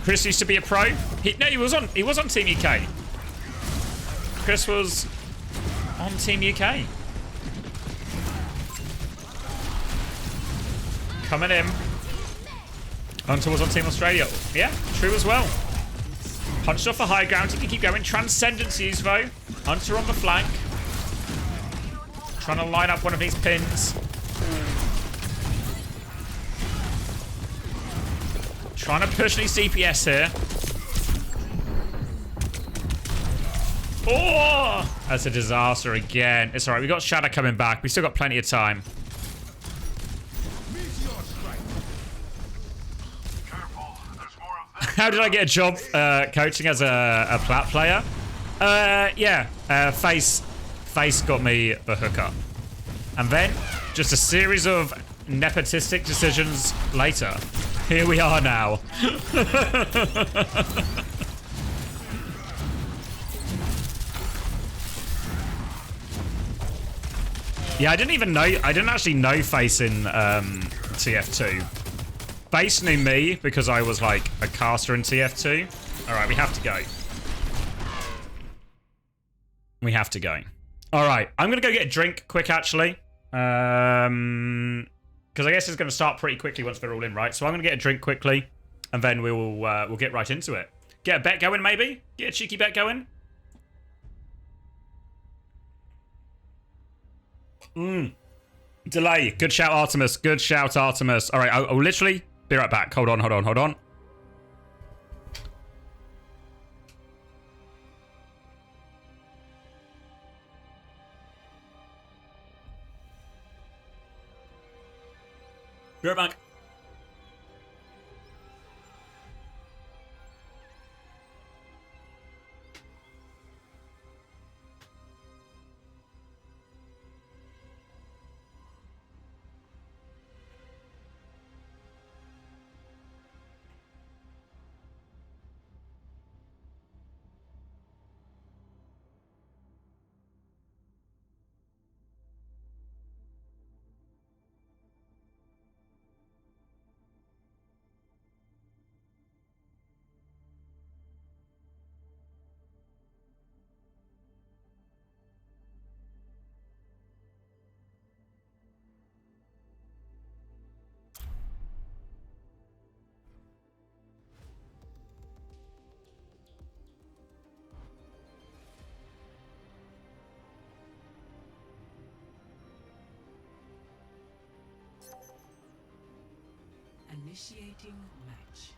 Chris used to be a pro. He was on Team UK. Chris was on Team UK. Coming in. Hunter was on Team Australia. Yeah, true as well. Punched off a high ground. He can keep going. Transcendencies, though. Hunter on the flank. Trying to line up one of these pins. Trying to push these DPS here. Oh! That's a disaster again. It's alright. We got Shadow coming back. We still got plenty of time. How did I get a job coaching as a plat player? Yeah, Face got me the hookup. And then, just a series of nepotistic decisions later, here we are now. Yeah, I didn't actually know Face in TF2. Face knew me because I was like a caster in TF2. Alright, we have to go. We have to go. Alright, I'm gonna go get a drink quick actually. Because I guess it's gonna start pretty quickly once they're all in, right? So I'm gonna get a drink quickly, and then we'll get right into it. Get a bet going, maybe? Get a cheeky bet going? Delay. Good shout, Artemis. Good shout, Artemis. Alright, I'll literally be right back. Hold on. Be right back. Initiating match.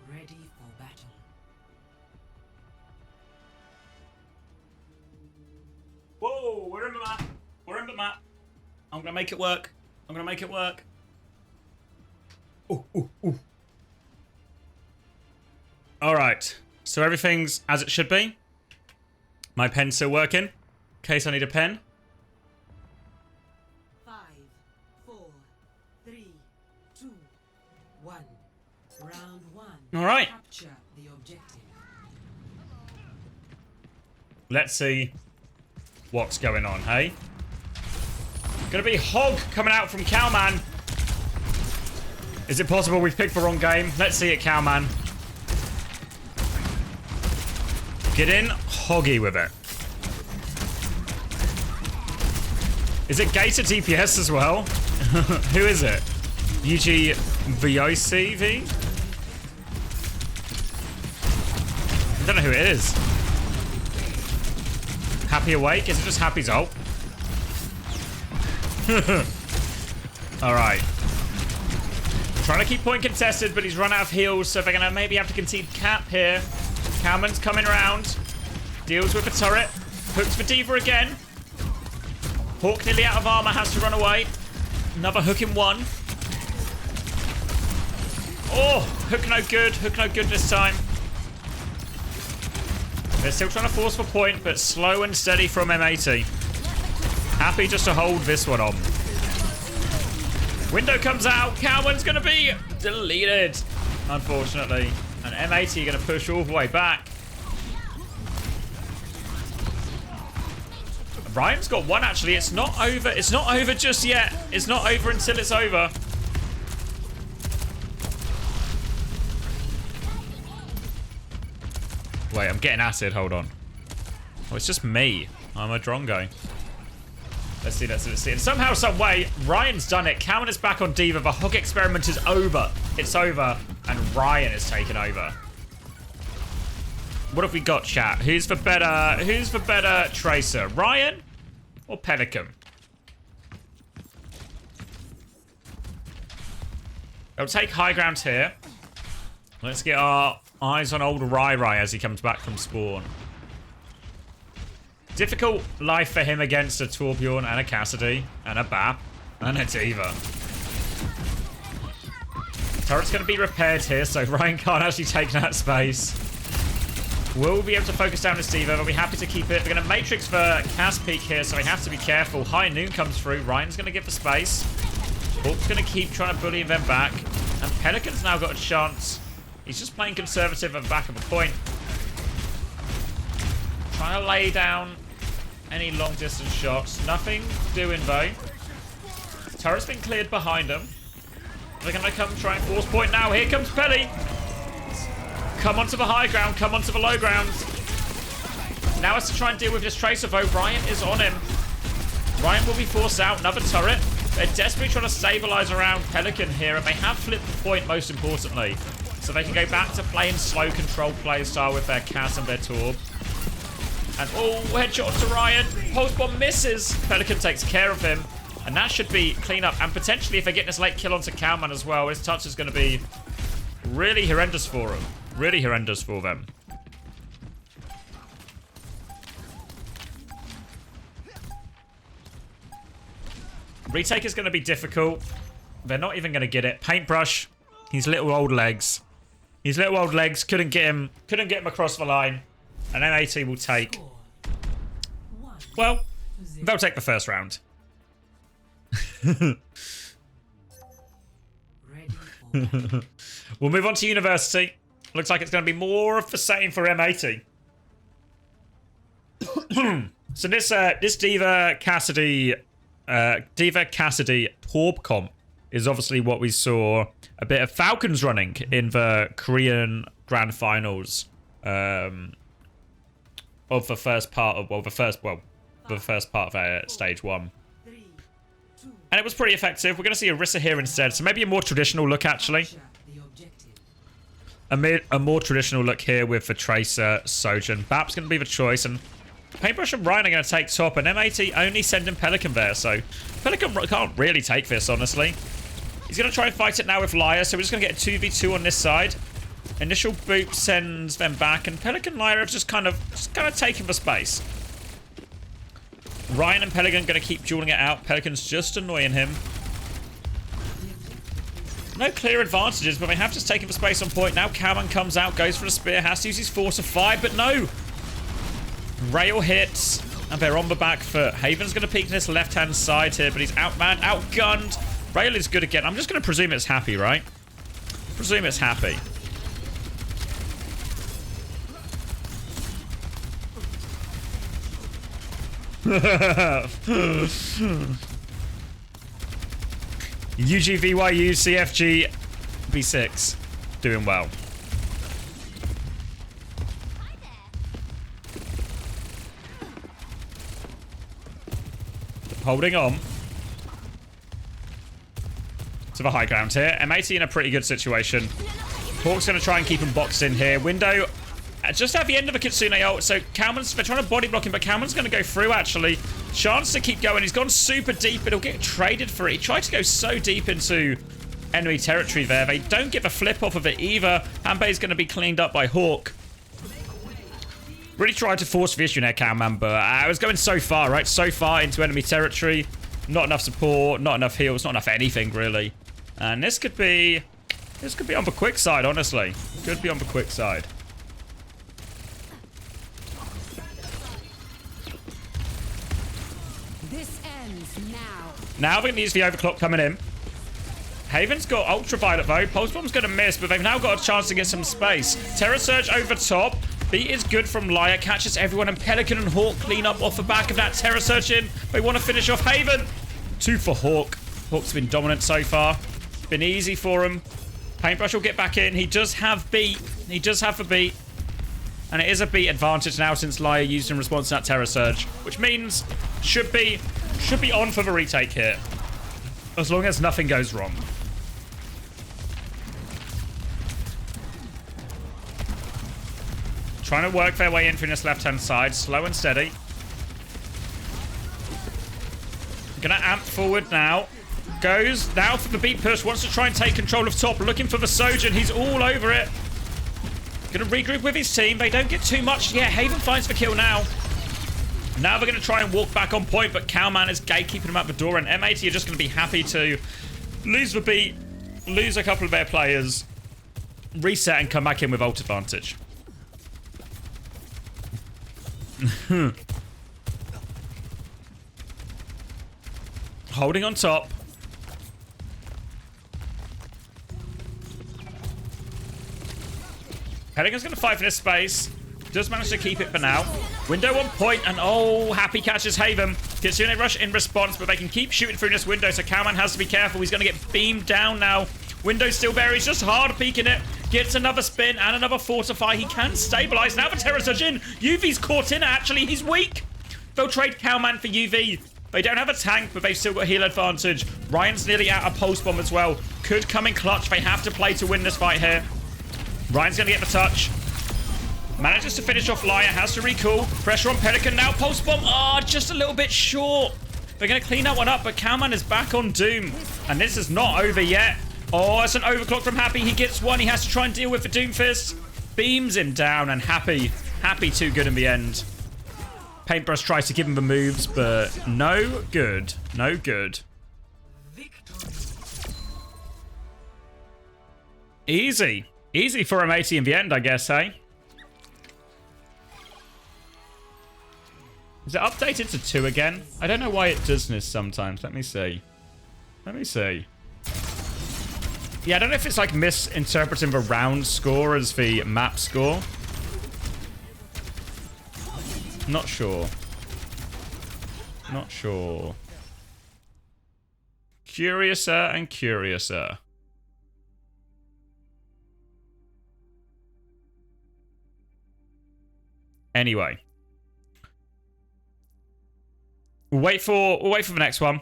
Ready for battle. Whoa, we're in the map. We're in the map. I'm gonna make it work. I'm gonna make it work. Ooh, ooh, ooh. Alright. So everything's as it should be. My pen's still working. In case I need a pen. 5, 4, 3, 2, 1. Round 1. Alright. Capture the objective. Let's see what's going on, hey? Gonna be Hog coming out from Cowman. Is it possible we've picked the wrong game? Let's see it, Cowman. Get in Hoggy with it. Is it gated DPS as well? Who is it? UG VOCV? I don't know who it is. Happy Awake? Is it just Happy's ult? Alright. Trying to keep point contested, but he's run out of heals, so they're going to maybe have to concede cap here. Cowman's coming around. Deals with the turret. Hooks for D.Va again. Hawk nearly out of armor, has to run away. Another hook in one. Oh, hook no good. Hook no good this time. They're still trying to force for point, but slow and steady from M80. Happy just to hold this one on. Window comes out. Cowman's going to be deleted, unfortunately. And M80 are going to push all the way back. Ryan's got one, actually. It's not over. It's not over just yet. It's not over until it's over. Wait, I'm getting acid. Hold on. Oh, it's just me. I'm a drongo. Let's see, let's see, let's see. And somehow, some way, Ryan's done it. Cowman is back on D.Va. The Hog experiment is over. It's over. And Ryan is taken over. What have we got, chat? Who's for better Tracer? Ryan or Pelican? I'll take high ground here. Let's get our eyes on old Rai as he comes back from spawn. Difficult life for him against a Torbjorn and a Cassidy and a Bap and a D.Va. Turret's going to be repaired here, so Ryan can't actually take that space. We'll be able to focus down his D.Va, but we're happy to keep it. They're going to Matrix for Cass Peak here, so we have to be careful. High Noon comes through. Ryan's going to give the space. Hawk's going to keep trying to bully them back. And Pelican's now got a chance. He's just playing conservative at the back of a point. Trying to lay down any long distance shots. Nothing doing though. Turret's been cleared behind him. They're going to come try and force point now. Here comes Pelly. Come onto the high ground. Come onto the low ground. Now has to try and deal with this Tracer though. Ryan is on him. Ryan will be forced out. Another turret. They're desperately trying to stabilize around Pelican here, and they have flipped the point most importantly. So they can go back to playing slow control play style with their Cass and their Torb. And oh, headshot to Ryan. Pulse bomb misses. Pelican takes care of him. And that should be clean up. And potentially if they get this late kill onto Cowman as well, his touch is going to be really horrendous for him. Really horrendous for them. Retake is going to be difficult. They're not even going to get it. Paintbrush. His little old legs. His little old legs couldn't get him across the line. And MAT will take. Well, they'll take the first round. We'll move on to University. Looks like it's going to be more of the same for MAT. So this Diva Cassidy Torb comp is obviously what we saw a bit of Falcons running in the Korean Grand Finals of the first part of the first part of stage 1. And it was pretty effective. We're going to see Orisa here instead, so maybe a more traditional look actually. A more traditional look here with the Tracer, Sojourn. Bap's going to be the choice, and Paintbrush and Ryan are going to take top, and MAT only sending Pelican there, so Pelican can't really take this, honestly. He's going to try and fight it now with Lyre, so we're just going to get a 2v2 on this side. Initial boot sends them back, and Pelican and Lyre have just kind of taken the space. Ryan and Pelican going to keep dueling it out. Pelican's just annoying him. No clear advantages, but they have just taken the space on point. Now Cowman comes out, goes for the spear, has to use his force of 5, but no! Rail hits, and they're on the back foot. Haven's going to peek to this left-hand side here, but he's outmanned, outgunned. Rail is good again. I'm just going to presume it's happy, right? Presume it's happy. UGVYU CFG B6 doing well. Holding on to the high ground here. MAT in a pretty good situation. Hawk's going to try and keep him boxed in here. Window just at the end of a Kitsune ult, so they're trying to body block him, but Cowman's going to go through, actually. Chance to keep going. He's gone super deep, but he'll get traded for it. He tried to go so deep into enemy territory there. They don't get the flip off of it either. Hanbei's going to be cleaned up by Hawk. Really tried to force the issue there, Cowman, but I was going so far, right? So far into enemy territory. Not enough support, not enough heals, not enough anything, really. And this could be on the quick side, honestly. Could be on the quick side. Now we're going to use the overclock coming in. Haven's got ultraviolet though. Pulse bomb's going to miss, but they've now got a chance to get some space. Terror Surge over top. Beat is good from Lyre. Catches everyone, and Pelican and Hawk clean up off the back of that Terror Surge in. They want to finish off Haven. 2 for Hawk. Hawk's been dominant so far. Been easy for him. Paintbrush will get back in. He does have beat. He does have the beat. And it is a beat advantage now since Lyre used in response to that Terror Surge, which means should be on for the retake here, as long as nothing goes wrong. Trying to work their way in from this left-hand side, slow and steady. Gonna amp forward now. Goes now for the beat push, wants to try and take control of top, looking for the Sojourn. He's all over it. Gonna regroup with his team. They don't get too much. Yeah, Haven finds the kill now. Now they're going to try and walk back on point, but Cowman is gatekeeping him at the door, and MAT are just going to be happy to lose the beat, lose a couple of their players, reset, and come back in with ult advantage. Holding on top. Pelican's going to fight for this space. Does manage to keep it for now. Window on point, and oh, Happy catches Haven. Kitsune rush in response, but they can keep shooting through this window, so Cowman has to be careful. He's going to get beamed down now. Window's still there. He's just hard peeking it. Gets another spin and another fortify. He can stabilize. Now the Terror Surge in. UV's caught in, actually. He's weak. They'll trade Cowman for UV. They don't have a tank, but they've still got heal advantage. Ryan's nearly out of pulse bomb as well. Could come in clutch. They have to play to win this fight here. Ryan's going to get the touch. Manages to finish off Liar, has to recall. Pressure on Pelican now. Pulse Bomb. Oh, just a little bit short. They're going to clean that one up, but Cowman is back on Doom. And this is not over yet. Oh, it's an overclock from Happy. He gets one. He has to try and deal with the Doom Fist. Beams him down, and Happy too good in the end. Paintbrush tries to give him the moves, but no good. No good. Easy. Easy for M80 in the end, I guess, hey? Is it updated to 2 again? I don't know why it does this sometimes. Let me see. Let me see. Yeah, I don't know if it's like misinterpreting the round score as the map score. Not sure. Not sure. Curiouser and curiouser. Anyway. We'll wait for the next one.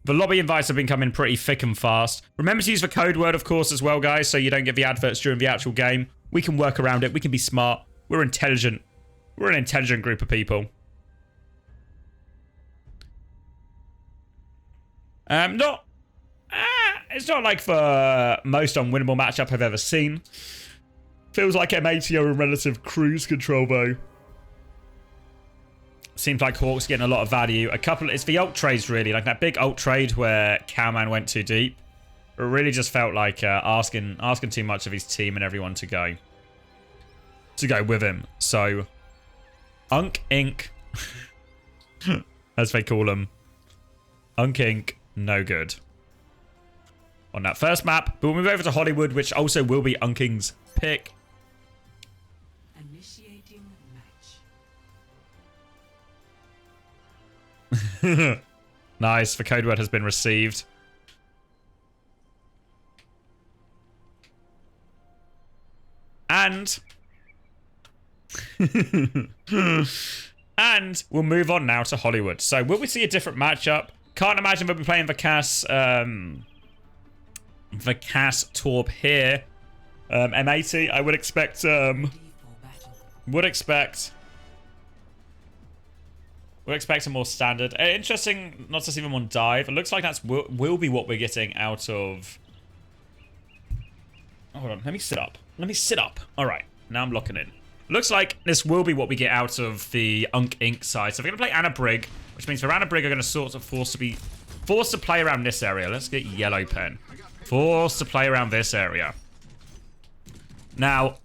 The lobby invites have been coming pretty thick and fast. Remember to use the code word, of course, as well, guys, so you don't get the adverts during the actual game. We can work around it. We can be smart. We're intelligent. We're an intelligent group of people. It's not like the most unwinnable matchup I've ever seen. Feels like M80 are in relative cruise control, though. Seems like Hawk's getting a lot of value. It's the ult trades, really. Like that big ult trade where Cowman went too deep. It really just felt like asking too much of his team and everyone to go with him. So, UNC INC, as they call them. UNC INC, no good. On that first map, but we'll move over to Hollywood, which also will be UNC INC's pick. Initiating match. Nice, the code word has been received. And and we'll move on now to Hollywood. So will we see a different matchup? Can't imagine we'll be playing the Cass Torp here. M80, I would expect would expect a more standard. Interesting not to see them on dive. It looks like that's will be what we're getting out of. Oh, hold on, let me sit up. Let me sit up. All right, now I'm locking in. Looks like this will be what we get out of the UNC INC side. So we're going to play Anna Brig, which means for Anna Brig are going to sort of forced to play around this area. Let's get yellow pen. Forced to play around this area. Now,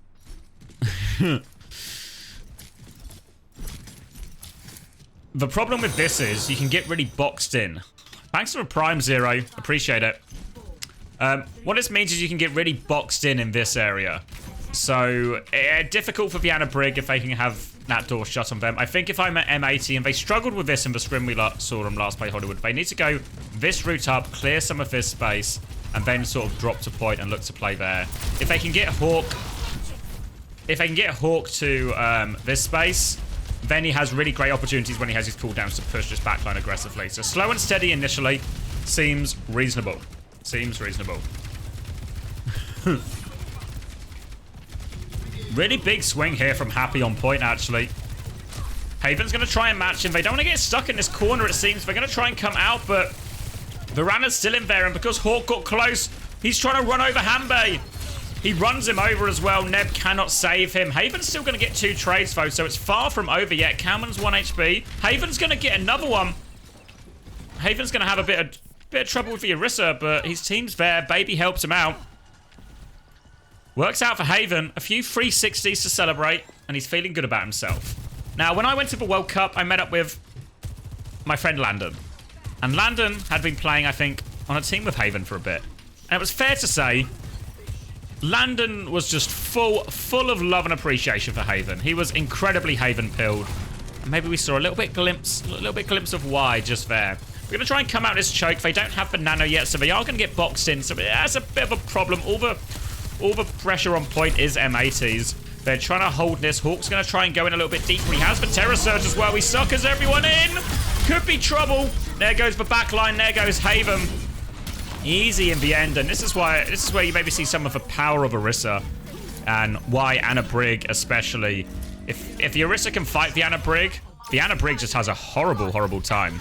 the problem with this is you can get really boxed in. Thanks for a Prime Zero. Appreciate it. What this means is you can get really boxed in this area. So, difficult for Vienna Brig if they can have that door shut on them. I think if I'm at M80, and they struggled with this in the scrim we saw them last play Hollywood, they need to go this route up, clear some of this space, and then sort of drop to point and look to play there. If they can get Hawk to this space, then he has really great opportunities when he has his cooldowns to push this backline aggressively. So slow and steady initially seems reasonable. Seems reasonable. Really big swing here from Happy on point, actually. Haven's going to try and match him. They don't want to get stuck in this corner, it seems. They're going to try and come out, but Varana's still in there, and because Hawk got close, he's trying to run over Hanbei. He runs him over as well. Neb cannot save him. Haven's still going to get 2 trades, though, so it's far from over yet. Calman's 1 HP. Haven's going to get another one. Haven's going to have a bit of trouble with the Orisa, but his team's there. Baby helps him out. Works out for Haven. A few 360s to celebrate, and he's feeling good about himself. Now, when I went to the World Cup, I met up with my friend Landon. And Landon had been playing, I think, on a team with Haven for a bit. And it was fair to say, Landon was just full of love and appreciation for Haven. He was incredibly Haven-pilled. And maybe we saw a little bit glimpse of why just there. We're going to try and come out this choke. They don't have the nano yet, so they are going to get boxed in. So that's a bit of a problem. All the pressure on point is M80's. They're trying to hold this. Hawk's going to try and go in a little bit deeper. He has the Terror Surge as well. He suckers everyone in. Could be trouble. There goes the backline. There goes Haven. Easy in the end, and this is where you maybe see some of the power of Orisa, and why Anna Brig especially. If the Orisa can fight the Anna Brig just has a horrible, horrible time.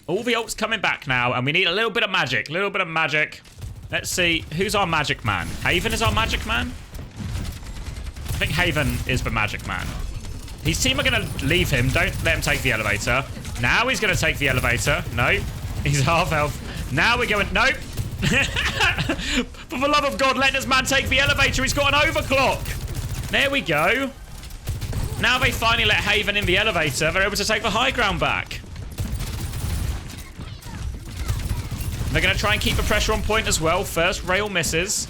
All the ults coming back now, and we need a little bit of magic. Let's see, who's our magic man? Haven is our magic man? I think Haven is the magic man. His team are going to leave him. Don't let him take the elevator. Now he's going to take the elevator. No. He's half health. Now we're going... Nope. For the love of God, let this man take the elevator. He's got an overclock. There we go. Now they finally let Haven in the elevator. They're able to take the high ground back. They're going to try and keep the pressure on point as well. First rail misses.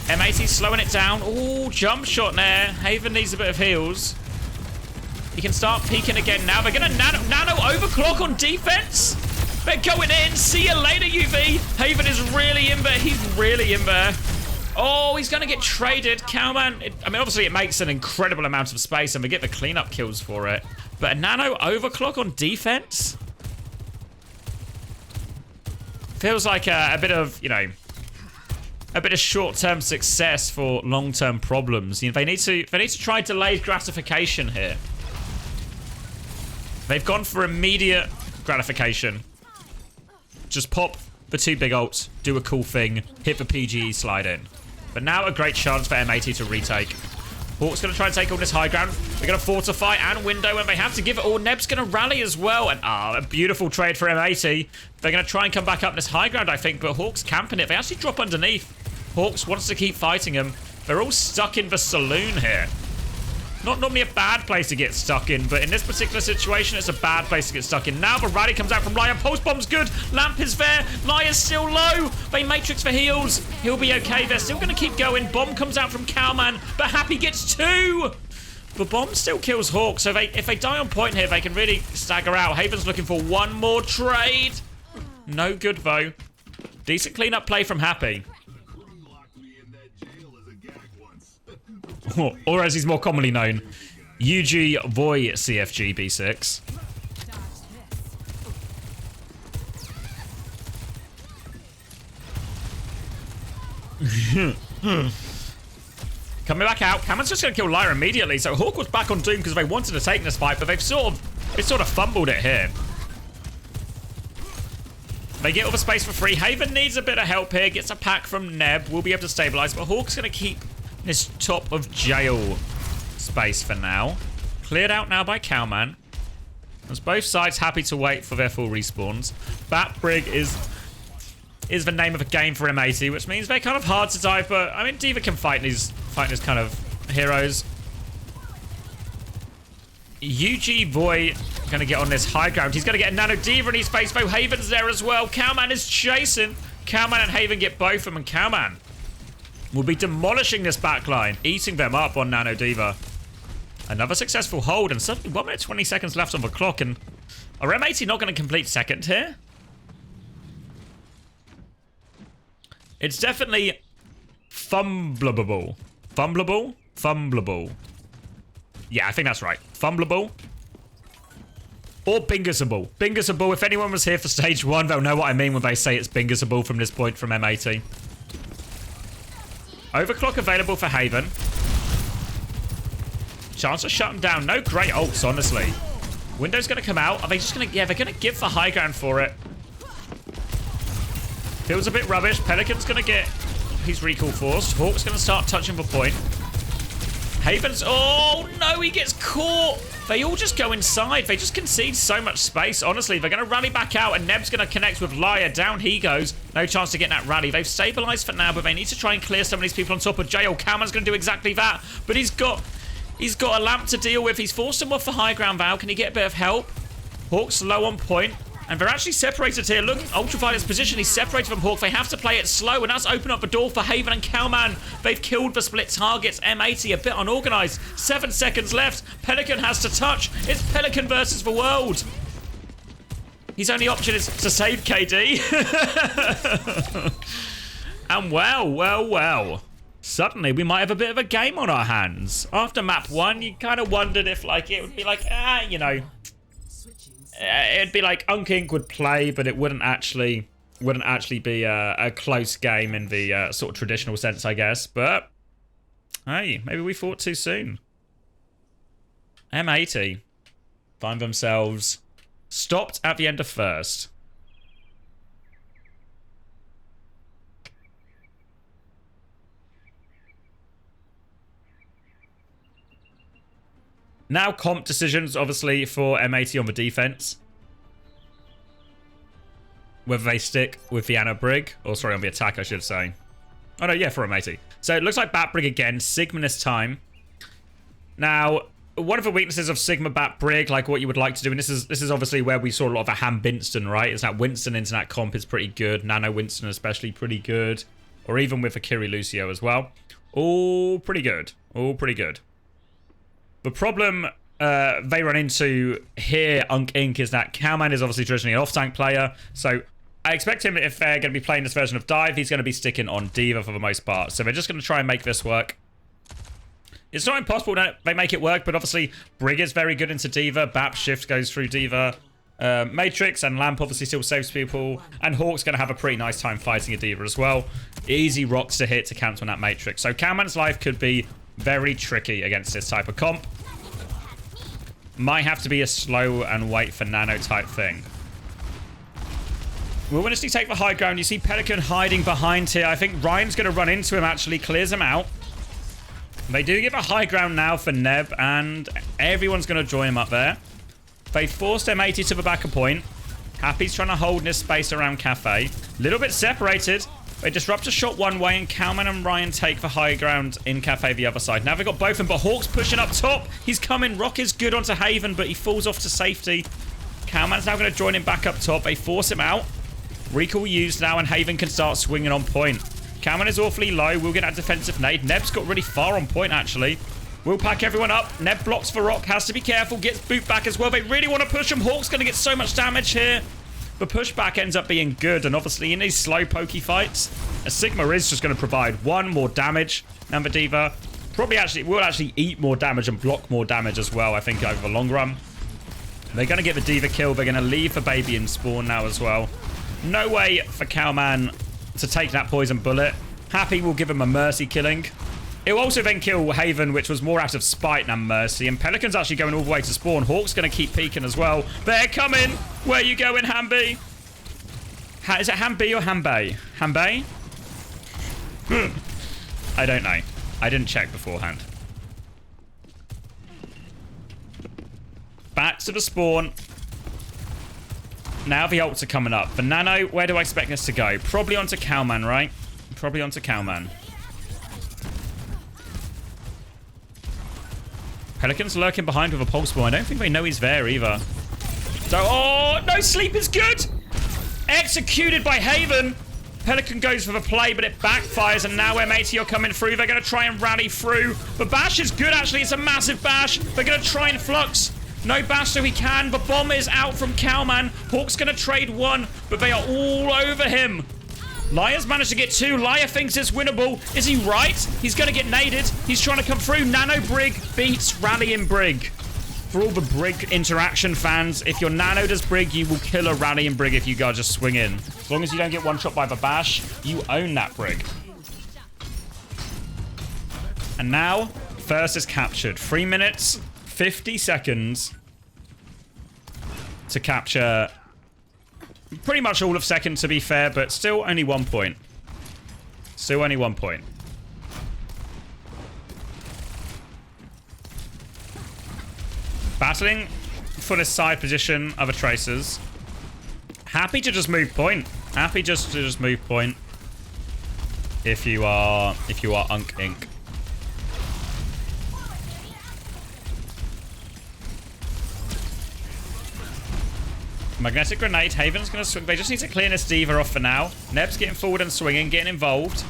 M80 slowing it down. Ooh, jump shot there. Haven needs a bit of heals. He can start peeking again now. They're going to nano overclock on defense. They're going in. See you later, UV. Haven is really in there. He's really in there. Oh, he's going to get traded. Cowman. I mean, obviously, it makes an incredible amount of space, and we get the cleanup kills for it. But a nano overclock on defense? Feels like a bit of, you know, a bit of short-term success for long-term problems. You know, they need to try delayed gratification here. They've gone for immediate gratification. Just pop the 2 big ults, do a cool thing, hit the PGE slide in. But now a great chance for M80 to retake. Hawk's going to try and take on this high ground. They're going to fortify and window, and they have to give it all. Neb's going to rally as well. And a beautiful trade for M80. They're going to try and come back up this high ground, I think, but Hawk's camping it. They actually drop underneath. Hawks wants to keep fighting him. They're all stuck in the saloon here. Not normally a bad place to get stuck in, but in this particular situation, it's a bad place to get stuck in. Now the rally comes out from Liar. Pulse bomb's good. Lamp is there. Liar's still low. They matrix for heals. He'll be okay. They're still going to keep going. Bomb comes out from Cowman, but Happy gets 2. The bomb still kills Hawk, so if they die on point here, they can really stagger out. Haven's looking for one more trade. No good, though. Decent cleanup play from Happy. Or as he's more commonly known, UG Voy CFG B6. Coming back out. Cameron's just going to kill Lyra immediately. So Hawk was back on Doom because they wanted to take this fight, but they've sort of fumbled it here. They get all the space for free. Haven needs a bit of help here. Gets a pack from Neb. We'll be able to stabilize, but Hawk's going to keep this top of jail space for now. Cleared out now by Cowman. As both sides happy to wait for their full respawns. Bat Brig is the name of the game for M80, which means they're kind of hard to die, but I mean D.Va can fight these kind of heroes. UG Voy gonna get on this high ground. He's gonna get a nano D.Va in his face, though Haven's there as well. Cowman is chasing. Cowman and Haven get both of them, and Cowman will be demolishing this backline, eating them up on Nano D.Va. Another successful hold, and suddenly 1 minute 20 seconds left on the clock, and are M80 not going to complete second here? It's definitely fumbleable. Fumbleable? Fumbleable. Yeah, I think that's right. Fumbleable. Or bingersable. Bingersable. If anyone was here for stage 1, they'll know what I mean when they say it's bingersable from this point from M80. Overclock available for Haven. Chance of shutting down. No great ults, honestly. Window's going to come out. Are they just going to... Yeah, they're going to give the high ground for it. Feels a bit rubbish. Pelican's going to get his recall forced. Hawk's going to start touching the point. Haven's... Oh, no, he gets caught. They all just go inside. They just concede so much space. Honestly, they're going to rally back out, and Neb's going to connect with Liar. Down he goes. No chance to get that rally. They've stabilized for now, but they need to try and clear some of these people on top of jail. Cowman's going to do exactly that, but he's got a lamp to deal with. He's forced him off the high ground valve. Can he get a bit of help? Hawk's low on point. And they're actually separated here. Look, Ultraviolet's position. He's separated from Hawk. They have to play it slow, and that's opened up the door for Haven and Cowman. They've killed the split targets. M80 a bit unorganized. 7 seconds left. Pelican has to touch. It's Pelican versus the world. His only option is to save KD. And well. suddenly we might have a bit of a game on our hands. After map 1, you kind of wondered if like it would be like, you know, it'd be like UNC INC would play, but it wouldn't actually be a close game in the sort of traditional sense, I guess. But hey, maybe we fought too soon. M80 find themselves stopped at the end of first. Now comp decisions, obviously, for M80 on the defense. Whether they stick with the Anna Brig, or sorry, on the attack, I should say. Oh no, yeah, for M80. So it looks like Bat Brig again, Sigma this time. Now, one of the weaknesses of Sigma Bat Brig, like what you would like to do, and this is obviously where we saw a lot of a Ham Winston, right? Is that Winston into that comp is pretty good. Nano Winston especially pretty good. Or even with Akiri Lucio as well. All pretty good. All pretty good. The problem they run into here, UNC INC, is that Cowman is obviously traditionally an off-tank player. So I expect him, if they're going to be playing this version of Dive, he's going to be sticking on D.Va for the most part. So they're just going to try and make this work. It's not impossible that they make it work, but obviously Brig is very good into D.Va. Bap Shift goes through D.Va. Matrix and Lamp obviously still saves people. And Hawk's going to have a pretty nice time fighting a D.Va as well. Easy rocks to hit to cancel on that Matrix. So Cowman's life could be very tricky against this type of comp. Might have to be a slow and wait for Nano type thing. We'll honestly take the high ground. You see Pelican hiding behind here. I think Ryan's going to run into him, actually clears him out. They do give a high ground now for Neb, and everyone's going to join him up there. They forced M80 to the backer point. Happy's trying to hold this space around Cafe. Little bit separated. They disrupt a shot one way, and Cowman and Ryan take the high ground in Cafe the other side. Now they've got both of them, but Hawk's pushing up top. He's coming. Rock is good onto Haven, but he falls off to safety. Cowman's now going to join him back up top. They force him out. Recall used now, and Haven can start swinging on point. Cowman is awfully low. We'll get that defensive nade. Neb's got really far on point, actually. We'll pack everyone up. Neb blocks for Rock. Has to be careful. Gets boot back as well. They really want to push him. Hawk's going to get so much damage here. The pushback ends up being good, and obviously in these slow pokey fights, a Sigma is just going to provide one more damage. And the D.Va probably will actually eat more damage and block more damage as well, I think, over the long run. They're going to get the D.Va kill. They're going to leave the baby in spawn now as well. No way for Cowman to take that poison bullet. Happy will give him a mercy killing. It will also then kill Haven, which was more out of spite than mercy. And Pelican's actually going all the way to spawn. Hawk's going to keep peeking as well. They're coming. Where you going, Hamby? Is it Hamby or Hambay? Hambay? I don't know. I didn't check beforehand. Back to the spawn. Now the ults are coming up. For Nano, where do I expect this to go? Probably onto Cowman, right? Probably onto Cowman. Pelican's lurking behind with a pulse ball. I don't think they know he's there either. So, oh, no, sleep is good. Executed by Haven. Pelican goes for the play, but it backfires, and now M80 are coming through. They're going to try and rally through. The bash is good, actually. It's a massive bash. They're going to try and flux. No bash, so he can. The bomb is out from Cowman. Hawk's going to trade one, but they are all over him. Liar's managed to get two. Liar thinks it's winnable. Is he right? He's going to get naded. He's trying to come through. Nano Brig beats Rallying Brig. For all the Brig interaction fans, if your Nano does Brig, you will kill a Rallying Brig if you guys just swing in. As long as you don't get one shot by the bash, you own that Brig. And now, first is captured. 3 minutes, 50 seconds to capture pretty much all of second, to be fair, but still only 1 point. Still only 1 point. Battling for this side position of a Tracers. Happy to just move point. Happy just to just move point. If you are UNC INC. Magnetic Grenade. Haven's going to swing. They just need to clear this D.Va off for now. Neb's getting forward and swinging, getting involved.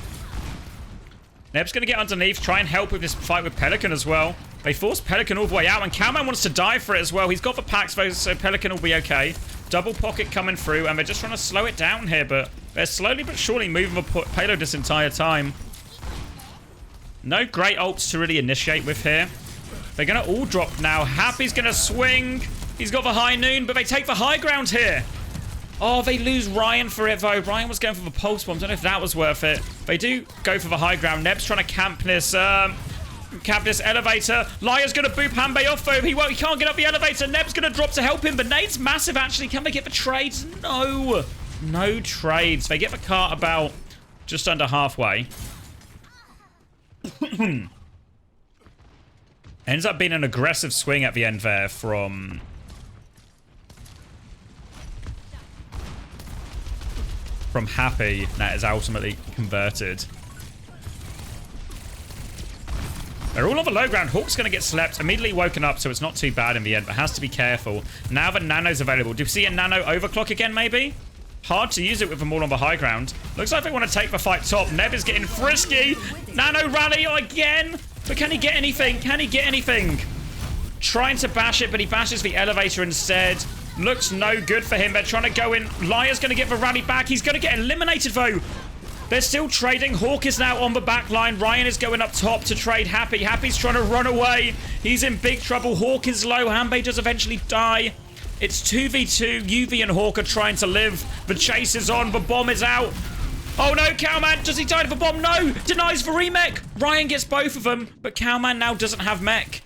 Neb's going to get underneath, try and help with this fight with Pelican as well. They force Pelican all the way out, and Cowman wants to die for it as well. He's got the packs, though, so Pelican will be okay. Double pocket coming through, and they're just trying to slow it down here, but they're slowly but surely moving the payload this entire time. No great ults to really initiate with here. They're going to all drop now. Happy's going to swing. He's got the high noon, but they take the high ground here. Oh, they lose Ryan for it, though. Ryan was going for the pulse bomb. Don't know if that was worth it. They do go for the high ground. Neb's trying to camp this elevator. Liar's going to boop Hanbei off, though. He can't get up the elevator. Neb's going to drop to help him. The nade's massive, actually. Can they get the trades? No. No trades. They get the cart about just under halfway. Ends up being an aggressive swing at the end there from Happy. That is ultimately converted. They're all on the low ground. Hawk's going to get slept. Immediately woken up, so it's not too bad in the end, but has to be careful. Now that Nano's available. Do we see a Nano overclock again, maybe? Hard to use it with them all on the high ground. Looks like they want to take the fight top. Neb is getting frisky. Nano rally again. But can he get anything? Can he get anything? Trying to bash it, but he bashes the elevator instead. Looks no good for him. They're trying to go in. Liar's going to get the rally back. He's going to get eliminated, though. They're still trading. Hawk is now on the back line. Ryan is going up top to trade Happy. Happy's trying to run away. He's in big trouble. Hawk is low. Hanbei does eventually die. It's 2v2. UV and Hawk are trying to live. The chase is on. The bomb is out. Oh no, Cowman. Does he die to the bomb? No. Denies the remech. Ryan gets both of them, but Cowman now doesn't have mech.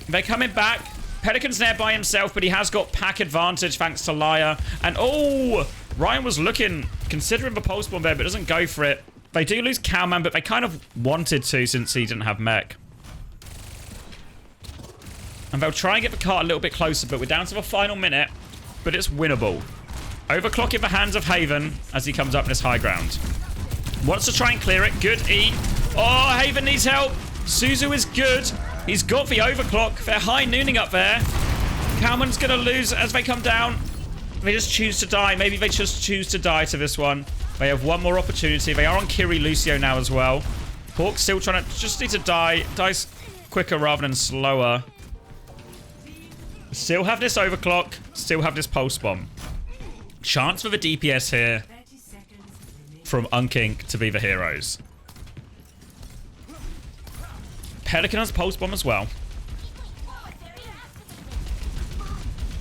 They're coming back. Pelican's there by himself, but he has got pack advantage thanks to Liar. And oh, Ryan was looking, considering the pulse bomb there, but doesn't go for it. They do lose Cowman, but they kind of wanted to since he didn't have mech. And they'll try and get the cart a little bit closer, but we're down to the final minute. But it's winnable. Overclock in the hands of Haven as he comes up this high ground. Wants to try and clear it. Good E. Oh, Haven needs help. Suzu is good. He's got the overclock. They're high nooning up there. Cowman's going to lose as they come down. They just choose to die. Maybe they just choose to die to this one. They have one more opportunity. They are on Kiri Lucio now as well. Hawk's still trying to just need to die. Dies quicker rather than slower. Still have this overclock. Still have this pulse bomb. Chance for the DPS here from UNC INC to be the heroes. Pelican has pulse bomb as well.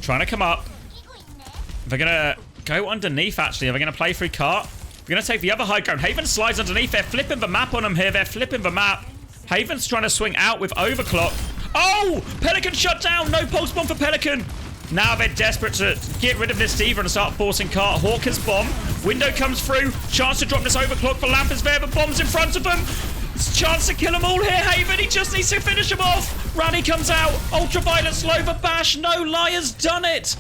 Trying to come up. They're going to go underneath, actually. Are they going to play through cart? We're going to take the other high ground. Haven slides underneath. They're flipping the map on them here. They're flipping the map. Haven's trying to swing out with overclock. Oh! Pelican shut down. No pulse bomb for Pelican. Now they're desperate to get rid of this Diva and start forcing cart. Hawker's bomb. Window comes through. Chance to drop this overclock. The lamp is there. The bomb's in front of them. It's a chance to kill them all here. Haven, he just needs to finish them off. Rally comes out. Ultraviolet slow, but bash. No, Liar's done it.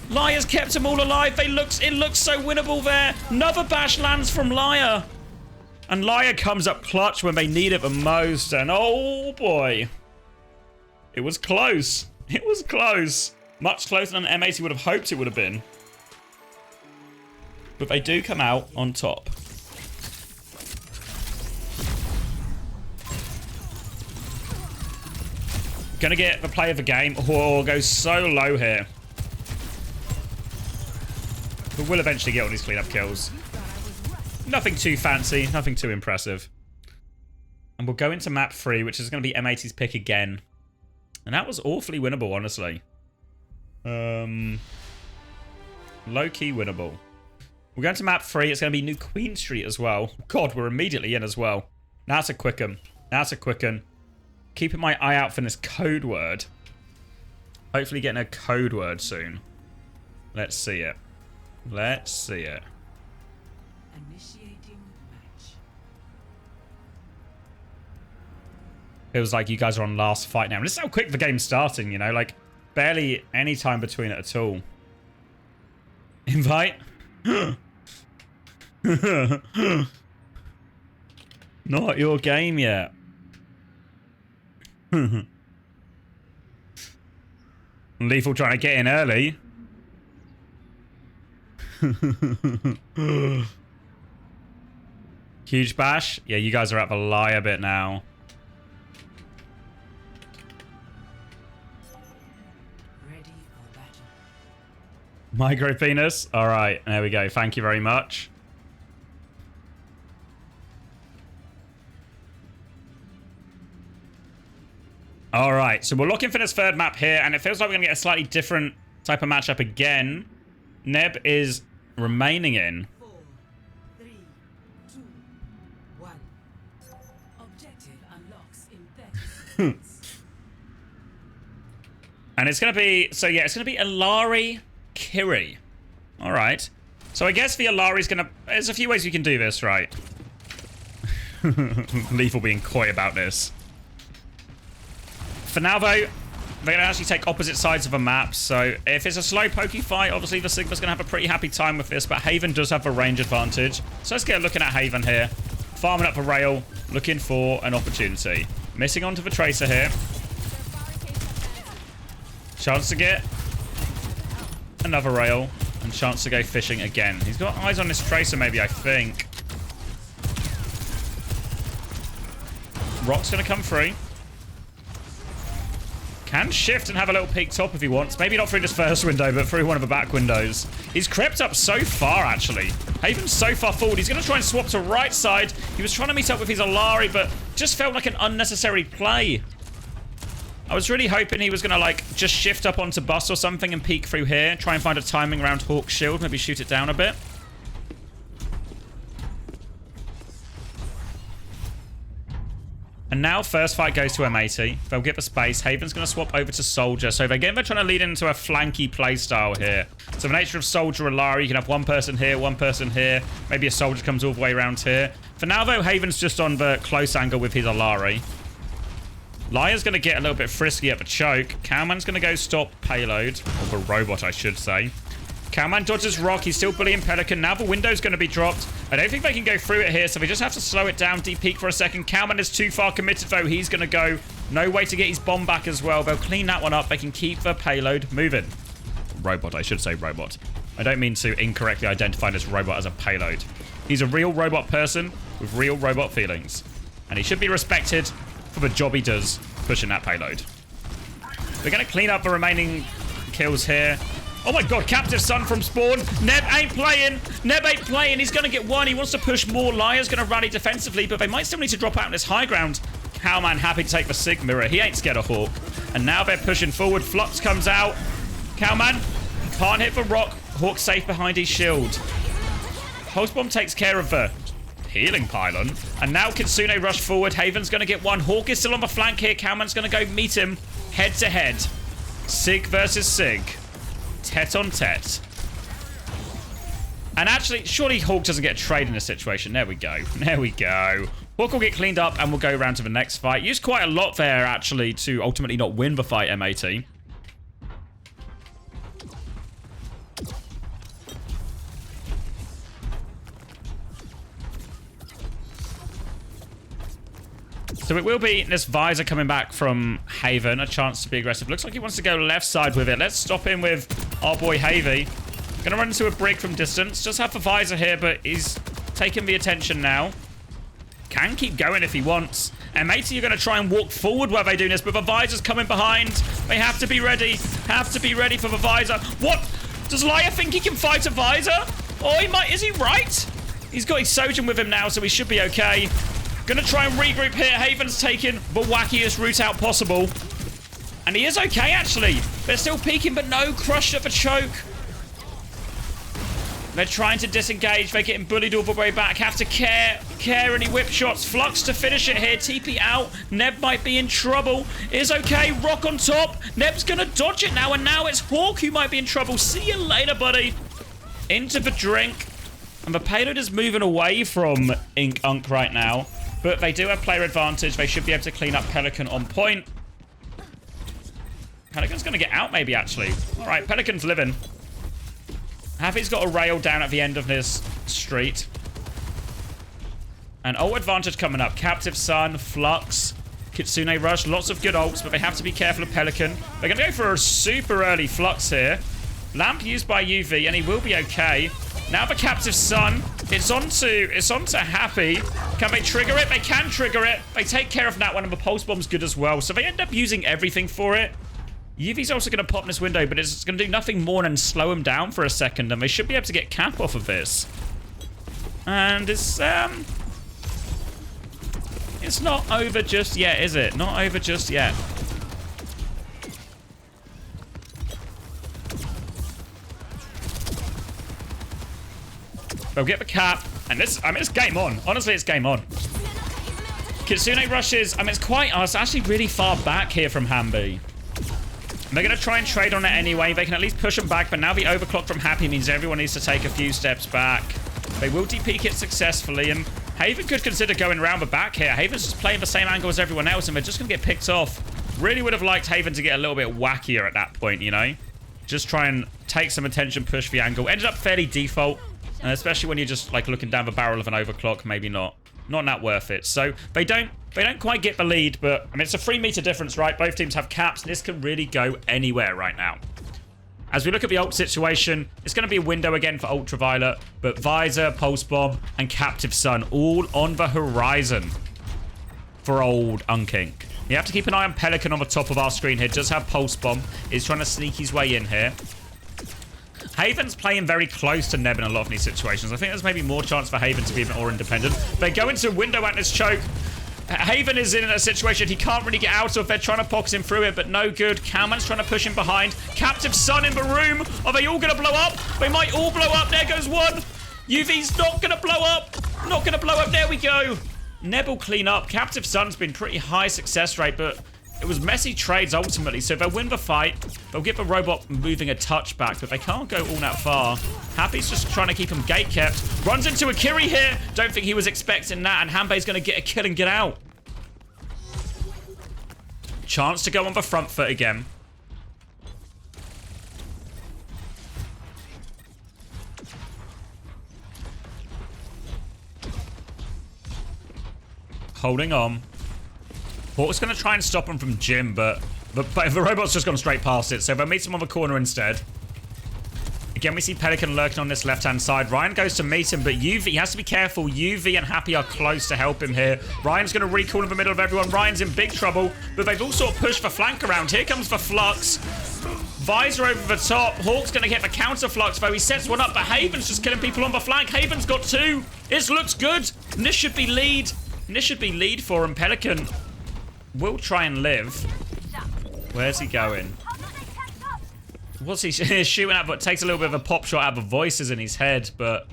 Liar's kept them all alive. It looks so winnable there. Another bash lands from Liar. And Liar comes up clutch when they need it the most. And oh boy. It was close. It was close. Much closer than M80 would have hoped it would have been. But they do come out on top. Gonna get the play of the game. Oh, goes so low here. But will eventually get all these cleanup kills. Nothing too fancy, nothing too impressive. And we'll go into map 3, which is going to be M80's pick again. And that was awfully winnable, honestly. Low-key winnable. We're going to map 3. It's going to be New Queen Street as well. God, we're immediately in as well. That's a quicken. That's a quicken. Keeping my eye out for this code word. Hopefully getting a code word soon. Let's see it. Let's see it. Initiating match. Feels like you guys are on last fight now. And this is how quick the game's starting, you know? Like, barely any time between it at all. Invite? Not your game yet. Lethal trying to get in early. Huge bash. Yeah, you guys are at the Liar bit now. Ready for battle. Micro penis. All right, there we go. Thank you very much. All right, so we're looking for this third map here, and it feels like we're going to get a slightly different type of matchup again. Neb is remaining in. 4, 3, 2, 1. Objective unlocks in 30 seconds. And it's going to be, so yeah, it's going to be Alari Kiri. All right. So I guess the Alari's going to, there's a few ways you can do this, right? Lethal being coy about this. For now, though, they're going to actually take opposite sides of a map. So if it's a slow pokey fight, obviously the Sigma's going to have a pretty happy time with this. But Haven does have a range advantage. So let's get looking at Haven here. Farming up a rail, looking for an opportunity. Missing onto the Tracer here. Chance to get another rail. And chance to go fishing again. He's got eyes on this Tracer maybe, I think. Rock's going to come through. Can shift and have a little peek top if he wants. Maybe not through this first window, but through one of the back windows. He's crept up so far, actually. Haven's so far forward. He's going to try and swap to right side. He was trying to meet up with his Alari, but just felt like an unnecessary play. I was really hoping he was going to, like, just shift up onto bus or something and peek through here. Try and find a timing around Hawk's shield. Maybe shoot it down a bit. And now first fight goes to M80. They'll get the space. Haven's going to swap over to Soldier. So again, they're trying to lead into a flanky playstyle here. So the nature of Soldier or Lara, you can have one person here, one person here. Maybe a Soldier comes all the way around here. For now, though, Haven's just on the close angle with his Alari. Liar's going to get a little bit frisky at the choke. Cowman's going to go stop payload. Or the robot, I should say. Cowman dodges Rock. He's still bullying Pelican. Now the window's going to be dropped. I don't think they can go through it here, so they just have to slow it down. Deep peek for a second. Cowman is too far committed, though. He's going to go. No way to get his bomb back as well. They'll clean that one up. They can keep the payload moving. Robot. I should say robot. I don't mean to incorrectly identify this robot as a payload. He's a real robot person with real robot feelings. And he should be respected for the job he does pushing that payload. We're going to clean up the remaining kills here. Oh my god, Captive Sun from spawn. Neb ain't playing. Neb ain't playing. He's going to get one. He wants to push more. Liar's going to rally defensively, but they might still need to drop out on this high ground. Cowman happy to take the Sig Mirror. He ain't scared of Hawk. And now they're pushing forward. Flux comes out. Cowman can't hit for Rock. Hawk safe behind his shield. Pulse Bomb takes care of the healing pylon. And now Kitsune rush forward. Haven's going to get one. Hawk is still on the flank here. Cowman's going to go meet him head to head. Sig versus Sig. Tet on tet. And actually, surely Hawk doesn't get a trade in this situation. There we go. There we go. Hawk will get cleaned up and we'll go around to the next fight. Used quite a lot there, actually, to ultimately not win the fight, M80. So it will be this Visor coming back from Haven. A chance to be aggressive. Looks like he wants to go left side with it. Let's stop him with our boy Havy. Gonna run into a break from distance. Just have the Visor here, but he's taking the attention now. Can keep going if he wants. M80 are going to try and walk forward while they're doing this, but the Visor's coming behind. They have to be ready. Have to be ready for the Visor. What? Does Liar think he can fight a Visor? Oh, he might. Is he right? He's got his Sojourn with him now, so he should be okay. Gonna try and regroup here. Haven's taking the wackiest route out possible. And he is okay, actually. They're still peeking, but no. Crushed at the choke. They're trying to disengage. They're getting bullied all the way back. Have to care any whip shots. Flux to finish it here. TP out. Neb might be in trouble. Is okay. Rock on top. Neb's gonna dodge it now, and now it's Hawk who might be in trouble. See you later, buddy. Into the drink. And the payload is moving away from INC right now. But they do have player advantage. They should be able to clean up Pelican on point. Pelican's going to get out maybe, actually. All right, Pelican's living. Happy's got a rail down at the end of this street. And ult advantage coming up. Captive Sun, Flux, Kitsune Rush. Lots of good ults, but they have to be careful of Pelican. They're going to go for a super early Flux here. Lamp used by UV, and he will be okay. Now the Captive Sun. It's onto Happy. Can they trigger it? They can trigger it. They take care of that one, and the Pulse Bomb's good as well. So they end up using everything for it. UV's also going to pop in this window, but it's going to do nothing more than slow him down for a second, and they should be able to get cap off of this. And it's not over just yet, is it? Not over just yet. They'll get the cap. And this, I mean, it's game on. Honestly, it's game on. Kitsune rushes. I mean, it's actually really far back here from Hamby. They're going to try and trade on it anyway. They can at least push them back, but now the overclock from Happy means everyone needs to take a few steps back. They will DP it successfully, and Haven could consider going around the back here. Haven's just playing the same angle as everyone else, and they're just going to get picked off. Really would have liked Haven to get a little bit wackier at that point, you know? Just try and take some attention, push the angle. Ended up fairly default, especially when you're just like looking down the barrel of an overclock. Maybe not that worth it. So they don't quite get the lead, but I mean, it's a 3 meter difference, right? Both teams have caps, and this can really go anywhere right now. As we look at the ult situation, it's going to be a window again for Ultraviolet, but Visor, Pulse Bomb, and Captive Sun all on the horizon for old UNC INC. You have to keep an eye on Pelican on the top of our screen here. Does have Pulse Bomb. Is trying to sneak his way in here. Haven's playing very close to Neb in a lot of these situations. I think there's maybe more chance for Haven to be a bit more independent. They go into window at this choke. Haven is in a situation he can't really get out of. They're trying to pox him through it, but no good. Cowman's trying to push him behind. Captive Sun in the room. Are they all going to blow up? They might all blow up. There goes one. UV's not going to blow up. Not going to blow up. There we go. Neb will clean up. Captive Sun's been pretty high success rate, but it was messy trades ultimately. So if they win the fight, they'll get the robot moving a touch back, but they can't go all that far. Happy's just trying to keep him gate kept. Runs into Akiri here. Don't think he was expecting that, and Hanbei's going to get a kill and get out. Chance to go on the front foot again. Holding on. Hawk's going to try and stop him from Jim, but the robot's just gone straight past it, so they'll meet him on the corner instead. Again, we see Pelican lurking on this left-hand side. Ryan goes to meet him, but UV has to be careful. UV and Happy are close to help him here. Ryan's going to recall in the middle of everyone. Ryan's in big trouble, but they've all sort of pushed the flank around. Here comes the Flux. Visor over the top. Hawk's going to get the counter Flux, though. He sets one up, but Haven's just killing people on the flank. Haven's got 2. This looks good. And this should be lead. And this should be lead for him. Pelican will try and live. Where's he going? What's he shooting at? But takes a little bit of a pop shot out of the voices in his head. But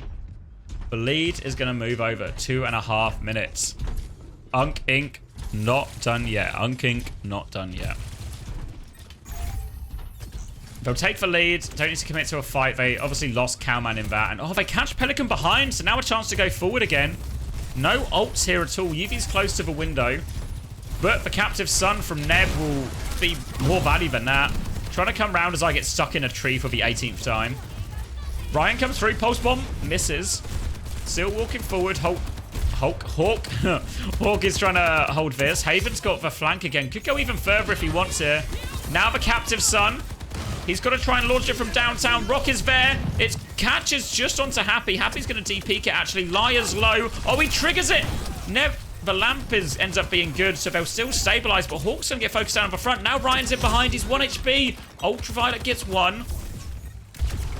the lead is going to move over. 2.5 minutes. UNC INC not done yet. UNC INC not done yet. They'll take the lead. Don't need to commit to a fight. They obviously lost Cowman in that. And oh, they catch Pelican behind. So now a chance to go forward again. No ults here at all. UV's close to the window. But the Captive Sun from Neb will be more value than that. Trying to come round as I get stuck in a tree for the 18th time. Ryan comes through. Pulse Bomb misses. Still walking forward. Hawk is trying to hold this. Haven's got the flank again. Could go even further if he wants here. Now the Captive Sun. He's got to try and launch it from downtown. Rock is there. It catches just onto Happy. Happy's going to DP it, actually. Liar's low. Oh, he triggers it. Neb. The lamp ends up being good, so they'll still stabilize, but Hawk's going to get focused down on the front. Now Ryan's in behind. He's 1 HP. Ultraviolet gets 1.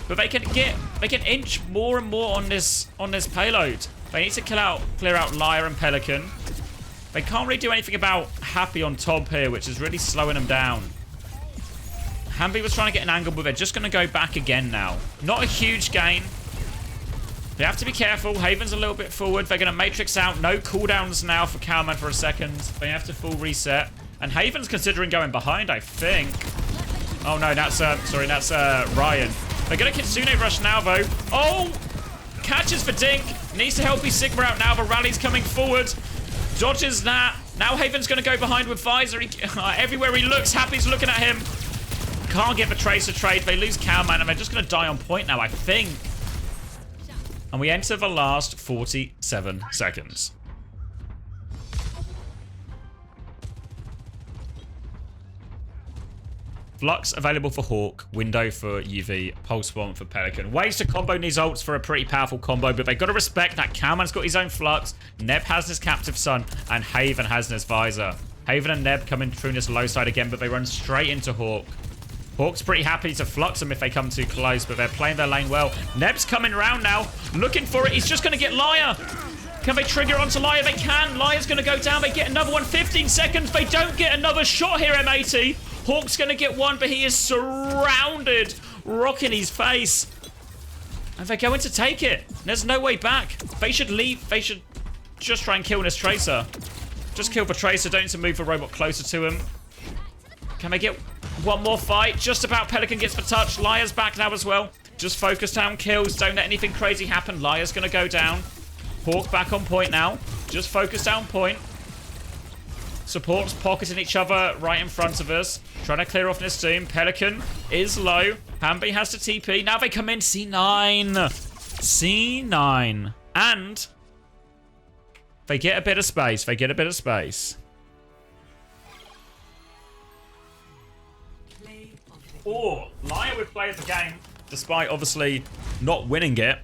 But they can inch more and more on this payload. They need to clear out Liar and Pelican. They can't really do anything about Happy on top here, which is really slowing them down. Hamby was trying to get an angle, but they're just going to go back again now. Not a huge gain. They have to be careful. Haven's a little bit forward. They're going to matrix out. No cooldowns now for Cowman for a second. They have to full reset. And Haven's considering going behind, I think. Oh, no, that's Ryan. They're going to Kitsune rush now, though. Oh! Catches for Dink. Needs to help his Sigma out now. The rally's coming forward. Dodges that. Now Haven's going to go behind with Visor. Everywhere he looks, Happy's looking at him. Can't get the Tracer trade. They lose Cowman, and they're just going to die on point now, I think. And we enter the last 47 seconds. Flux available for Hawk, window for UV, Pulse Bomb for Pelican. Ways to combo these ults for a pretty powerful combo, but they've got to respect that Cowman's got his own Flux, Neb has his Captive Sun, and Haven has his Visor. Haven and Neb coming through this low side again, but they run straight into Hawk. Hawk's pretty happy to Flux them if they come too close, but they're playing their lane well. Neb's coming around now, looking for it. He's just going to get Liar. Can they trigger onto Liar? They can. Liar's going to go down. They get another one. 15 seconds. They don't get another shot here, M80. Hawk's going to get one, but he is surrounded. Rock in his face. And they're going to take it. There's no way back. They should leave. They should just try and kill this Tracer. Just kill the Tracer. Don't need to move the robot closer to him. Can they get one more fight? Just about. Pelican gets the touch. Liar's back now as well. Just focus down kills. Don't let anything crazy happen. Liar's going to go down. Hawk back on point now. Just focus down point. Supports pocketing each other right in front of us. Trying to clear off this team. Pelican is low. Hamby has to TP. Now they come in. C9. C9. And they get a bit of space. They get a bit of space. Or Liar would play the game, despite obviously not winning it.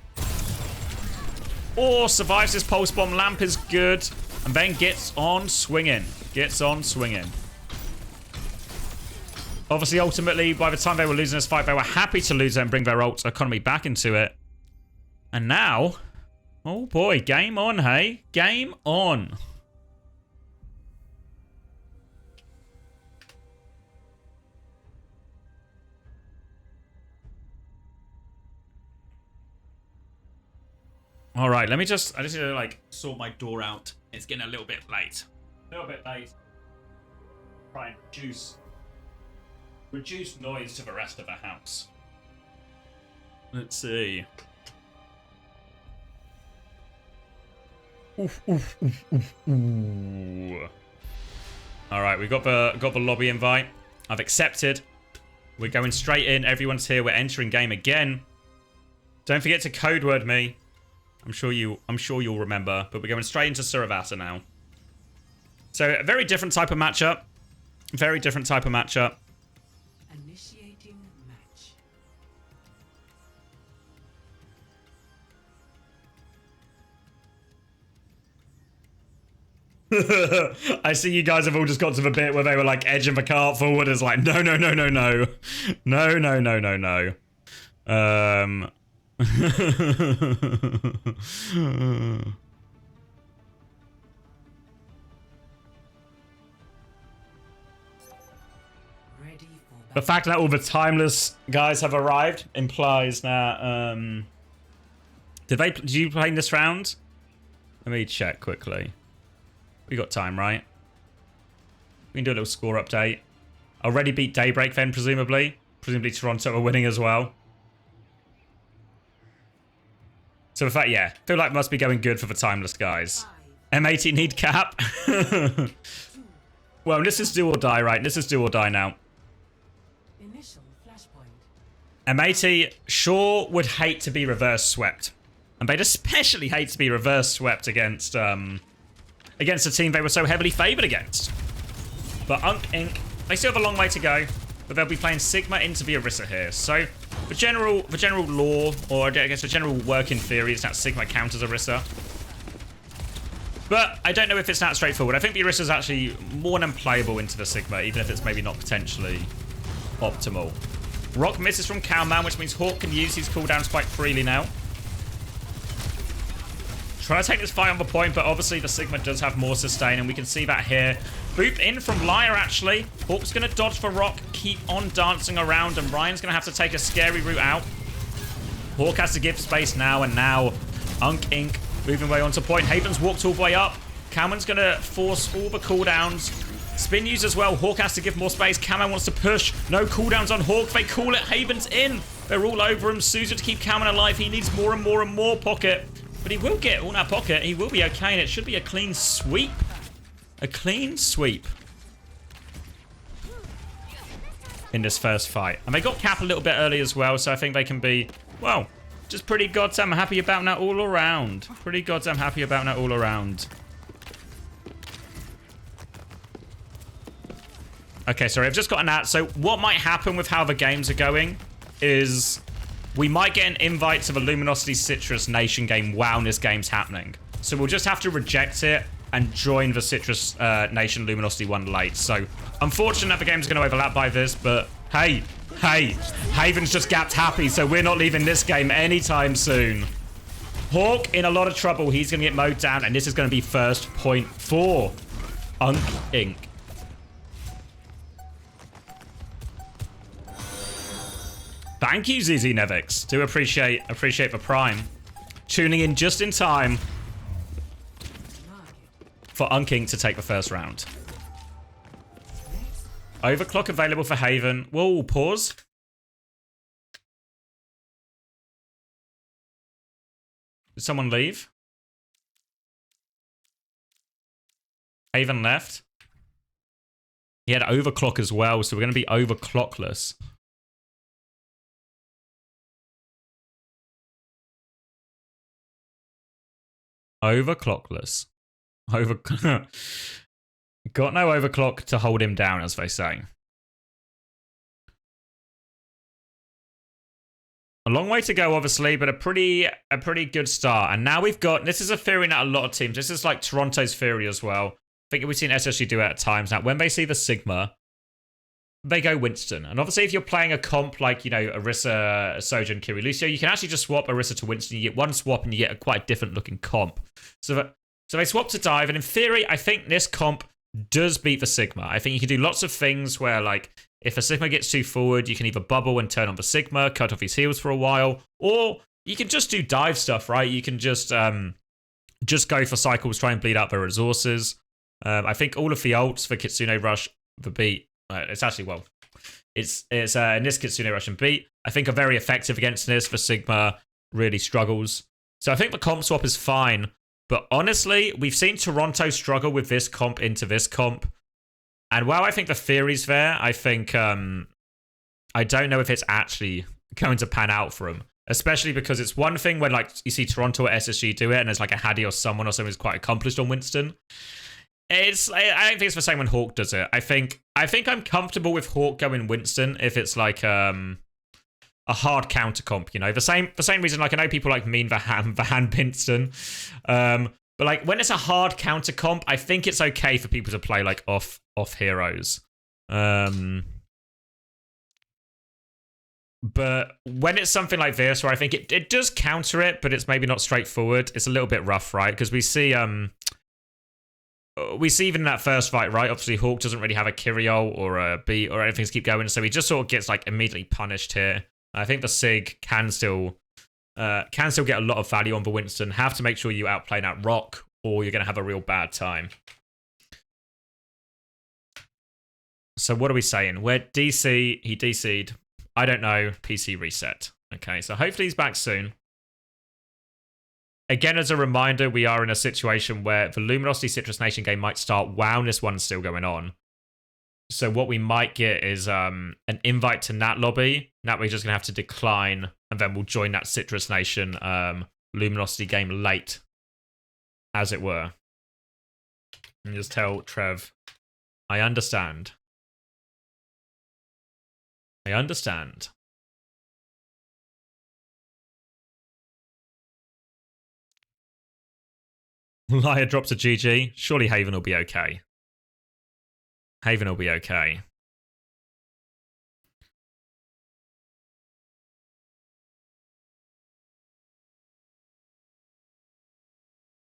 Or survives this pulse bomb. Lamp is good. And then gets on swinging. Gets on swinging. Obviously, ultimately, by the time they were losing this fight, they were happy to lose it and bring their ult economy back into it. And now, oh boy, game on, hey? Game on. All right, I just need to like sort my door out. It's getting a little bit late. A little bit late. Try and reduce noise to the rest of the house. Let's see. Oof, oof, oof, oof, ooh. All right, we got the lobby invite. I've accepted. We're going straight in. Everyone's here. We're entering game again. Don't forget to code word me. I'm sure you'll remember, but we're going straight into Suravata now. So a very different type of matchup. Very different type of matchup. Initiating match. I see you guys have all just got to the bit where they were like edging the cart forward. It's like, no, no, no, no, no. No, no, no, no, no. The fact that all the timeless guys have arrived implies that did you play this round? Let me check quickly. We got time, right? We can do a little score update. Already beat Daybreak then, presumably. Presumably Toronto are winning as well. So in fact, yeah, feel like it must be going good for the timeless guys. M80 need cap. Well, this is do or die, right? This is do or die now. Initial flashpoint. M80 sure would hate to be reverse swept. And they'd especially hate to be reverse swept against a team they were so heavily favored against. But UNC INC, they still have a long way to go. But they'll be playing Sigma into the Orisa here. So the general law, or I guess the general working theory is that Sigma counters Orisa. But I don't know if it's that straightforward. I think the Orisa is actually more than playable into the Sigma, even if it's maybe not potentially optimal. Rock misses from Cowman, which means Hawk can use his cooldowns quite freely now. Trying to take this fight on the point, but obviously the Sigma does have more sustain, and we can see that here. Boop in from Liar, actually. Hawk's going to dodge for Rock, keep on dancing around, and Ryan's going to have to take a scary route out. Hawk has to give space now, and now UNC INC moving way onto point. Haven's walked all the way up. Cowman's going to force all the cooldowns. Spin use as well. Hawk has to give more space. Cowman wants to push. No cooldowns on Hawk. They call it. Haven's in. They're all over him. Souza to keep Cowman alive. He needs more and more and more pocket. But he will get all that pocket. He will be okay, and it should be a clean sweep. A clean sweep in this first fight. And they got Cap a little bit early as well, so I think they can be, well, just pretty goddamn happy about that all around. Pretty goddamn happy about that all around. Okay, sorry, I've just gotten that. So what might happen with how the games are going is we might get an invite to the Luminosity Citrus Nation game while this game's happening. So we'll just have to reject it and join the Citrus Nation Luminosity one late. So unfortunate the game's going to overlap by this, but hey, Haven's just gapped happy, so we're not leaving this game anytime soon. Hawk in a lot of trouble. He's going to get mowed down, and this is going to be first point for UNC INC. Thank you, ZZ Nevix. Do appreciate the prime. Tuning in just in time for UNC INC to take the first round. Overclock available for Haven. Whoa, pause. Did someone leave? Haven left. He had overclock as well, so we're going to be overclockless. Overclockless. Got no overclock to hold him down, as they say. A long way to go, obviously, but a pretty good start. And now we've got, this is a theory that a lot of teams, this is like Toronto's theory as well. I think we've seen SSG do it at times. Now, when they see the Sigma, they go Winston. And obviously, if you're playing a comp like, you know, Orisa, Sojourn, Kiri, Lucio, you can actually just swap Orisa to Winston. You get one swap and you get a quite different looking comp. So they swap to Dive. And in theory, I think this comp does beat the Sigma. I think you can do lots of things where, like, if a Sigma gets too forward, you can either bubble and turn on the Sigma, cut off his heals for a while, or you can just do dive stuff, right? You can just go for cycles, try and bleed out their resources. I think all of the ults for Kitsune Rush, the beat, it's actually, well, it's in this Kitsune Rush and beat, I think are very effective against this. The Sigma really struggles. So I think the comp swap is fine. But honestly, we've seen Toronto struggle with this comp into this comp. And while I think the theory's there, I think I don't know if it's actually going to pan out for him. Especially because it's one thing when, like, you see Toronto or SSG do it and there's like a Haddy or someone who's quite accomplished on Winston. I don't think it's the same when Hawk does it. I think I'm comfortable with Hawk going Winston if it's like a hard counter comp, you know. The same reason, like, I know people like mean the hand Winston. But like when it's a hard counter comp, I think it's okay for people to play like off heroes. But when it's something like this, where I think it does counter it, but it's maybe not straightforward, it's a little bit rough, right? Because we see even in that first fight, right? Obviously, Hawk doesn't really have a Kyriol or a beat or anything to keep going, so he just sort of gets like immediately punished here. I think the Sig can still get a lot of value on the Winston. Have to make sure you outplay that Rock, or you're going to have a real bad time. So what are we saying? We're DC. He DC'd. I don't know. PC reset. Okay, so hopefully he's back soon. Again, as a reminder, we are in a situation where the Luminosity Citrus Nation game might start while this one's still going on. So what we might get is an invite to Nat Lobby. Nat, we're just going to have to decline, and then we'll join that Citrus Nation Luminosity game late, as it were. And just tell Trev, I understand. I understand. Liar drops a GG. Surely Haven will be okay. Haven will be okay.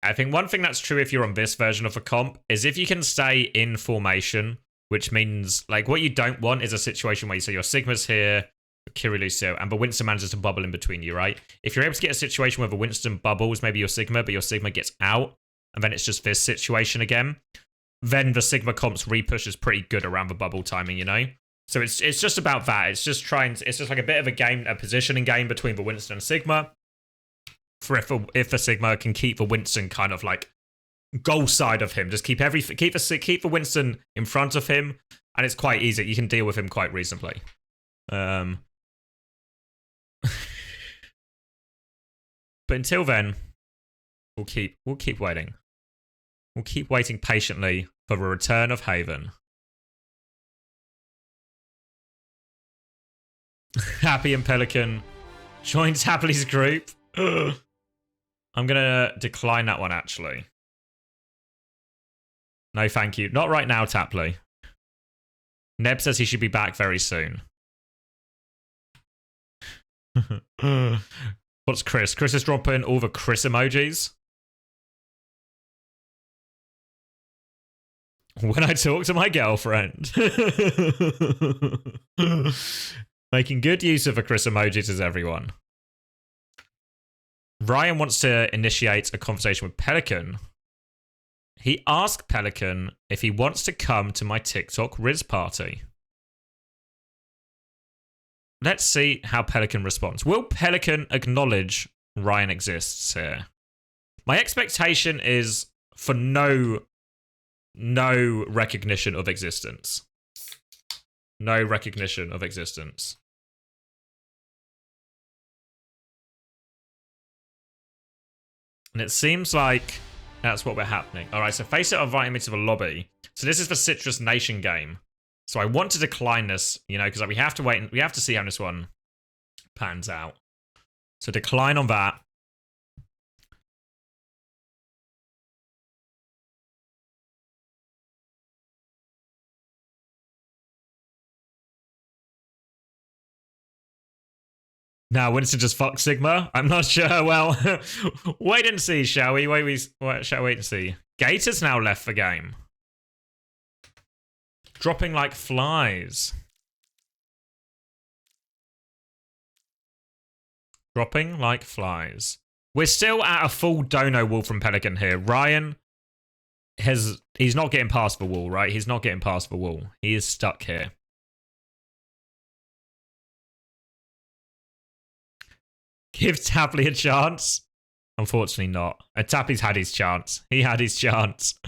I think one thing that's true if you're on this version of a comp is if you can stay in formation, which means, like, what you don't want is a situation where you say your Sigma's here, Kirilucio, and the Winston manages to bubble in between you, right? If you're able to get a situation where the Winston bubbles maybe your Sigma, but your Sigma gets out, and then it's just this situation again, then the Sigma comp's repush is pretty good around the bubble timing, you know? So it's just about that. It's just like a bit of a game, a positioning game between the Winston and Sigma. For if the Sigma can keep the Winston kind of like goal side of him, just keep the Winston in front of him, and it's quite easy. You can deal with him quite reasonably. But until then, we'll keep waiting. We'll keep waiting patiently for the return of Haven. Happy and Pelican joins Happy's group. I'm gonna decline that one, actually. No, thank you. Not right now, Tapley. Neb says he should be back very soon. What's Chris? Chris is dropping all the Chris emojis. When I talk to my girlfriend. Making good use of a Chris emojis is everyone. Ryan wants to initiate a conversation with Pelican. He asked Pelican if he wants to come to my TikTok Riz party. Let's see how Pelican responds. Will Pelican acknowledge Ryan exists here? My expectation is for no recognition of existence. No recognition of existence. And it seems like that's what we're happening. All right, so Face It inviting me to the lobby. So this is the Citrus Nation game. So I want to decline this, you know, because we have to wait and we have to see how this one pans out. So decline on that. Now, Winston just fuck Sigma? I'm not sure. Well, wait and see, shall we? Shall we wait and see? Gator's now left the game. Dropping like flies. Dropping like flies. We're still at a full dono wall from Pelican here. Ryan he's not getting past the wall, right? He's not getting past the wall. He is stuck here. Give Tapley a chance? Unfortunately not. And Tapley's had his chance. He had his chance.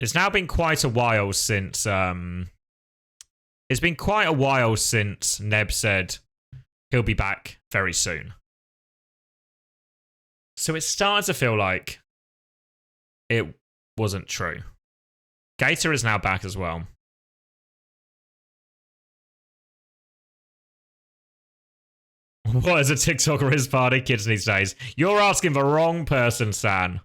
It's now been quite a while since Neb said he'll be back very soon. So it's starting to feel like it wasn't true. Gator is now back as well. What is a TikTok Riz party kids these days? You're asking the wrong person, San.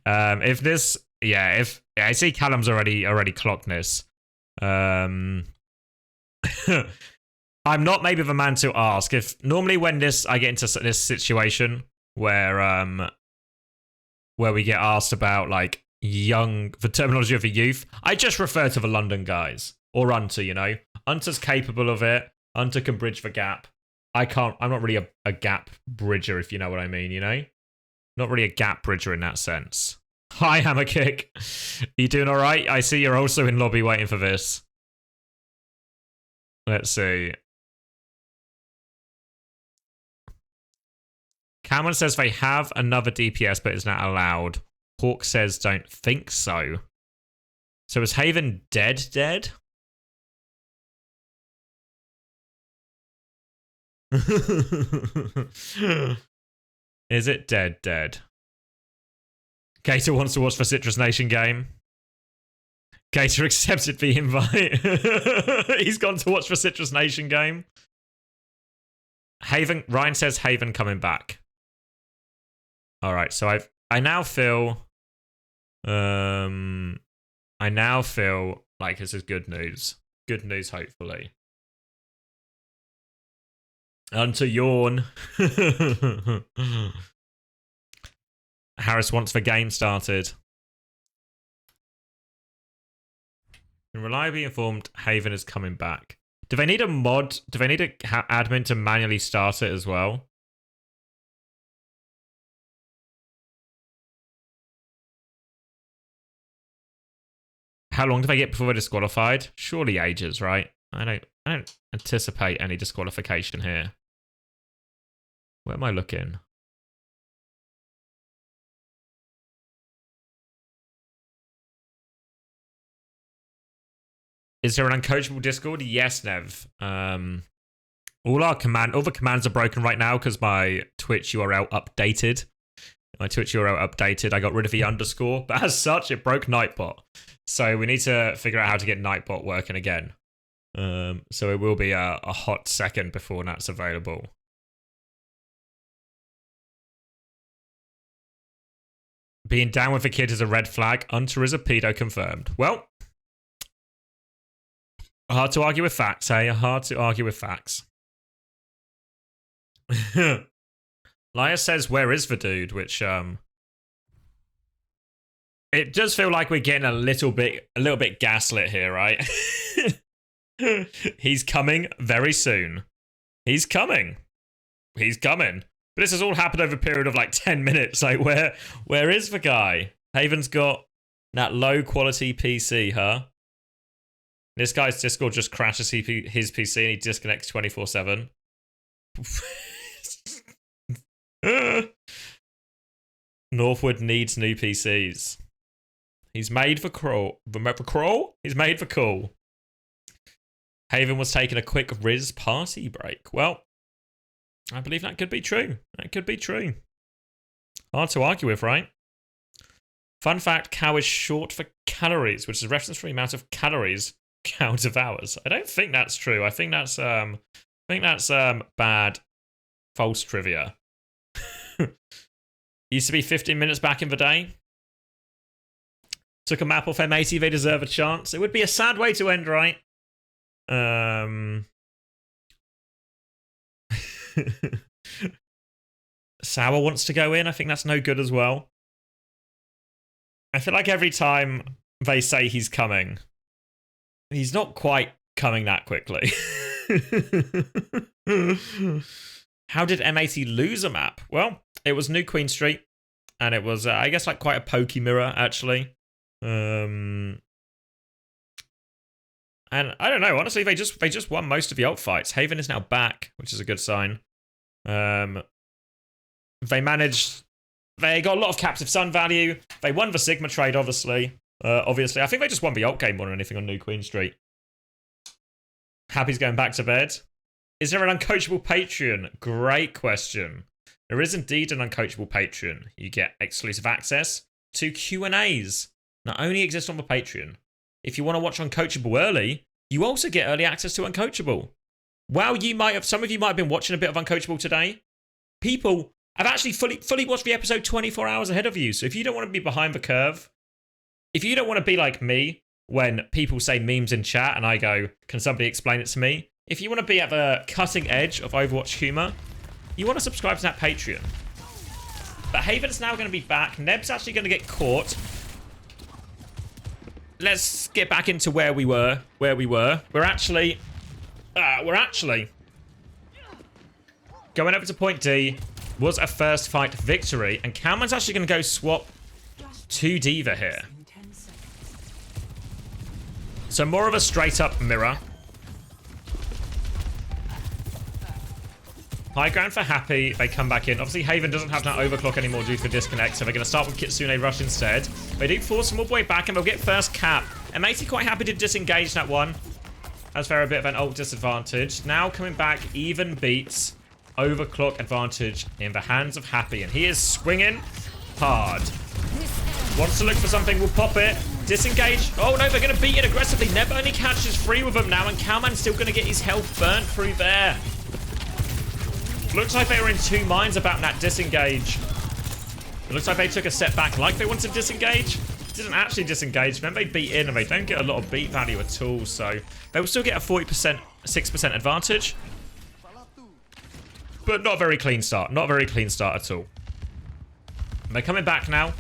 If I see Callum's already clocked this. I'm not maybe the man to ask. If normally when I get into this situation where we get asked about like the terminology of the youth, I just refer to the London guys or Unter. You know, Unter's capable of it. Unter can bridge the gap. I'm not really a gap bridger, if you know what I mean, you know? Not really a gap bridger in that sense. Hi, Hammer Kick. You doing all right? I see you're also in lobby waiting for this. Let's see. Cameron says they have another DPS, but it's not allowed. Hawk says don't think so. So is Haven dead? Is it dead? Gator wants to watch the Citrus Nation game. Gator accepted the invite. He's gone to watch the Citrus Nation game. Ryan says Haven coming back. All right, so I now feel like this is good news. Good news, hopefully. Unto yawn. Harris wants the game started. Been reliably informed Haven is coming back. Do they need a mod? Do they need an admin to manually start it as well? How long do they get before they're disqualified? Surely ages, right? I don't anticipate any disqualification here. Where am I looking? Is there an uncoachable Discord? Yes, Nev. All the commands are broken right now because my Twitch URL updated. I got rid of the underscore, but as such, it broke Nightbot. So we need to figure out how to get Nightbot working again. So it will be a hot second before that's available. Being down with the kid is a red flag. Unter is a pedo confirmed. Well, hard to argue with facts, eh? Hard to argue with facts. Liar says, where is the dude? Which, It does feel like we're getting a little bit gaslit here, right? He's coming very soon. He's coming. He's coming. But this has all happened over a period of like 10 minutes. Like, where is the guy? Haven's got that low quality PC, huh? This guy's Discord just crashes his PC and he disconnects 24/7. Northwood needs new PCs. He's made for crawl. He's made for cool. Haven was taking a quick Riz party break. Well, I believe that could be true. That could be true. Hard to argue with, right? Fun fact, cow is short for calories, which is a reference for the amount of calories cow devours. I don't think that's true. I think that's bad false trivia. Used to be 15 minutes back in the day. Took a map off M80, they deserve a chance. It would be a sad way to end, right? Sour wants to go in. I think that's no good as well. I feel like every time they say he's coming, he's not quite coming that quickly. How did M80 lose a map? Well, it was New Queen Street, and it was, I guess, like quite a pokey mirror, actually. And I don't know, honestly, they just won most of the alt fights. Haven is now back, which is a good sign. They got a lot of captive sun value. They won the Sigma trade, obviously. I think they just won the alt game more than anything on New Queen Street. Happy's going back to bed. Is there an uncoachable Patreon? Great question. There is indeed an uncoachable Patreon. You get exclusive access to Q&As. Not only exist on the Patreon. If you want to watch Uncoachable early, you also get early access to Uncoachable. Wow, some of you might have been watching a bit of Uncoachable today. People have actually fully watched the episode 24 hours ahead of you. So if you don't want to be behind the curve, if you don't want to be like me when people say memes in chat and I go, can somebody explain it to me? If you want to be at the cutting edge of Overwatch humor, you want to subscribe to that Patreon. But Haven's now going to be back. Neb's actually going to get caught. Let's get back into where we were. We're actually going over to point D. Was a first fight victory, and Cowman's actually going to go swap to D.Va here. So more of a straight up mirror. High ground for Happy. They come back in. Obviously, Haven doesn't have that overclock anymore due to the disconnect, so they're going to start with Kitsune Rush instead. They do force them all the way back, and they'll get first cap. And Matey quite happy to disengage that one, as they're a bit of an ult disadvantage. Now coming back, even beats overclock advantage in the hands of Happy, and he is swinging hard. Wants to look for something, will pop it. Disengage. Oh no, they're going to beat it aggressively. Neb only catches free with them now, and Cowman's still going to get his health burnt through there. Looks like they were in two minds about that disengage. It looks like they took a step back like they wanted to disengage. Didn't actually disengage. Then they beat in and they don't get a lot of beat value at all. So they will still get a 40%, 6% advantage. But not a very clean start. Not a very clean start at all. And they're coming back now.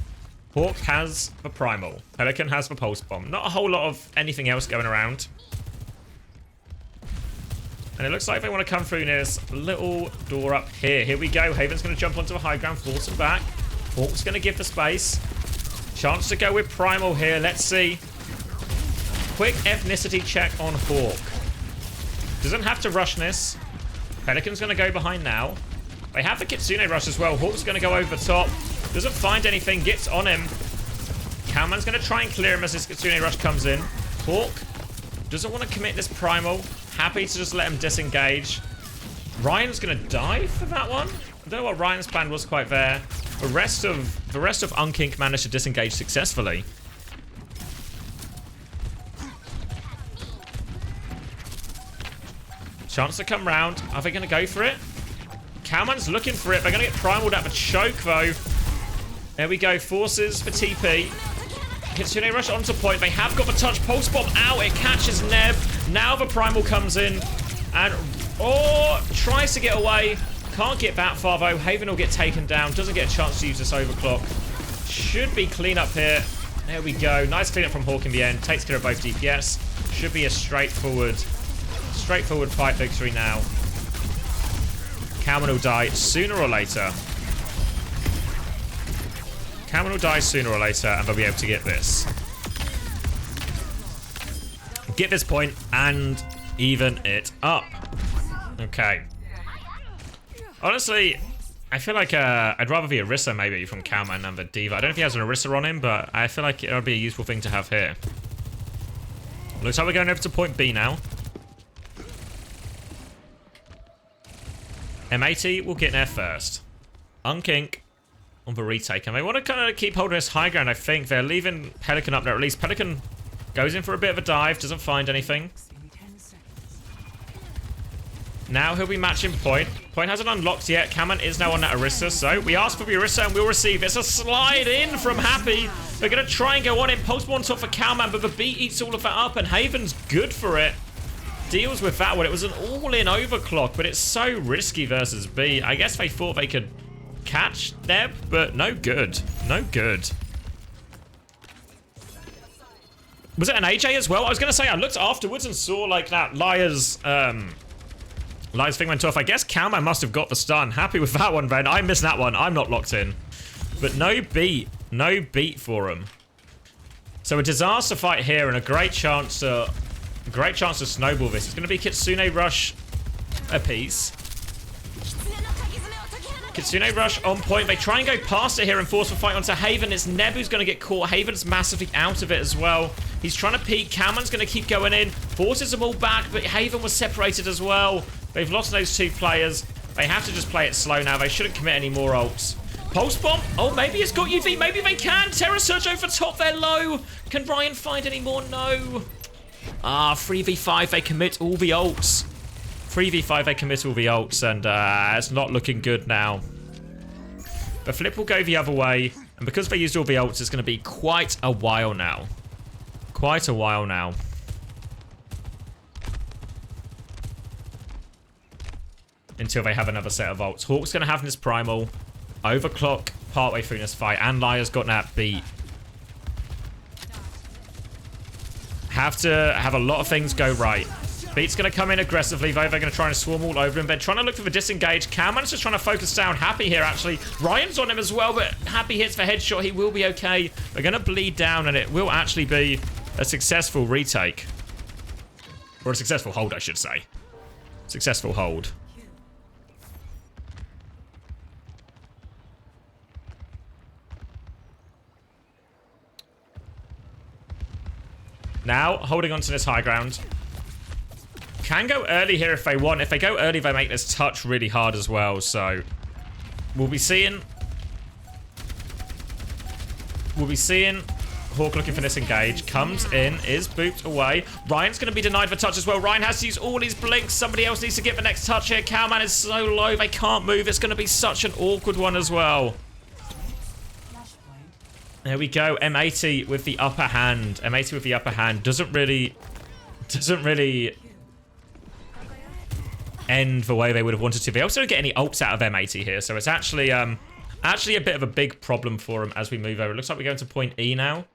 Hawk has the Primal. Pelican has the Pulse Bomb. Not a whole lot of anything else going around. And it looks like they want to come through near this little door up here. Here we go. Haven's going to jump onto the high ground, force him back. Hawk's going to give the space. Chance to go with Primal here. Let's see. Quick ethnicity check on Hawk. Doesn't have to rush this. Pelican's going to go behind now. They have the Kitsune rush as well. Hawk's going to go over the top. Doesn't find anything. Gets on him. Cowman's going to try and clear him as his Kitsune rush comes in. Hawk doesn't want to commit this Primal. Happy to just let him disengage. Ryan's going to die for that one. I don't know what Ryan's plan was quite there. The rest of UNC INC managed to disengage successfully. Chance to come round. Are they going to go for it? Cowman's looking for it. They're going to get primaled out of a choke, though. There we go. Forces for TP. Kitsune rush onto point. They have got the touch. Pulse bomb out. It catches Neb. Now the primal comes in. And, tries to get away. Can't get that far, though. Haven will get taken down. Doesn't get a chance to use this overclock. Should be clean up here. There we go. Nice cleanup from Hawk in the end. Takes care of both DPS. Should be a straightforward fight victory now. Calman will die sooner or later. Calman will die sooner or later, and they'll be able to get this. Get this point and even it up. Okay. Honestly, I feel like I'd rather be Orisa maybe from Calman than the Diva. I don't know if he has an Orisa on him, but I feel like it would be a useful thing to have here. Looks like we're going over to point B now. M80 will get there first. UNC INC on the retake. And they want to kind of keep holding this high ground, I think. They're leaving Pelican up there. At least Pelican goes in for a bit of a dive, doesn't find anything. In 10 seconds. Now he'll be matching point. Point hasn't unlocked yet. Calman is now on that Orisa, so we ask for the Orisa and we'll receive. It's a slide in from Happy. They're going to try and go on in. Pulse one top for Calman, but the beat eats all of that up, and Haven's good for it. Deals with that one. It was an all-in overclock, but it's so risky versus B. I guess they thought they could catch Neb, but no good. No good. Was it an AJ as well? I was going to say, I looked afterwards and saw, like, that Liar's thing went off. I guess Calman must have got the stun. Happy with that one, then. I missed that one. I'm not locked in. But no beat. No beat for him. So a disaster fight here and a great chance to snowball this. It's going to be Kitsune Rush apiece. Kitsune Rush on point. They try and go past it here and force a fight onto Haven. It's Neb who's going to get caught. Haven's massively out of it as well. He's trying to peek. Calman's going to keep going in. Forces them all back, but Haven was separated as well. They've lost those two players. They have to just play it slow now. They shouldn't commit any more ults. Pulse Bomb. Oh, maybe it's got UV. Maybe they can. Terra Surge over top. They're low. Can Ryan find any more? No. 3v5. They commit all the ults. 3v5. They commit all the ults. And it's not looking good now. The flip will go the other way. And because they used all the ults, it's going to be quite a while now. Quite a while now. Until they have another set of ults. Hawk's going to have this primal. Overclock partway through this fight. And Liar's got that beat. Have to have a lot of things go right. Beat's going to come in aggressively, though. They're going to try and swarm all over him. They're trying to look for the disengage. Calman's just trying to focus down Happy here, actually. Ryan's on him as well, but Happy hits the headshot. He will be okay. They're going to bleed down, and it will actually be a successful retake. Or a successful hold, I should say. Successful hold. Now, holding on to this high ground. Can go early here if they want. If they go early, they make this touch really hard as well. So, we'll be seeing Hawk looking for this engage. Comes in, is booped away. Ryan's going to be denied the touch as well. Ryan has to use all his blinks. Somebody else needs to get the next touch here. Calman is so low, they can't move. It's going to be such an awkward one as well. There we go. M80 with the upper hand. M80 with the upper hand doesn't really end the way they would have wanted to. They also don't get any ults out of M80 here, so it's actually a bit of a big problem for them as we move over. It looks like we're going to point E now.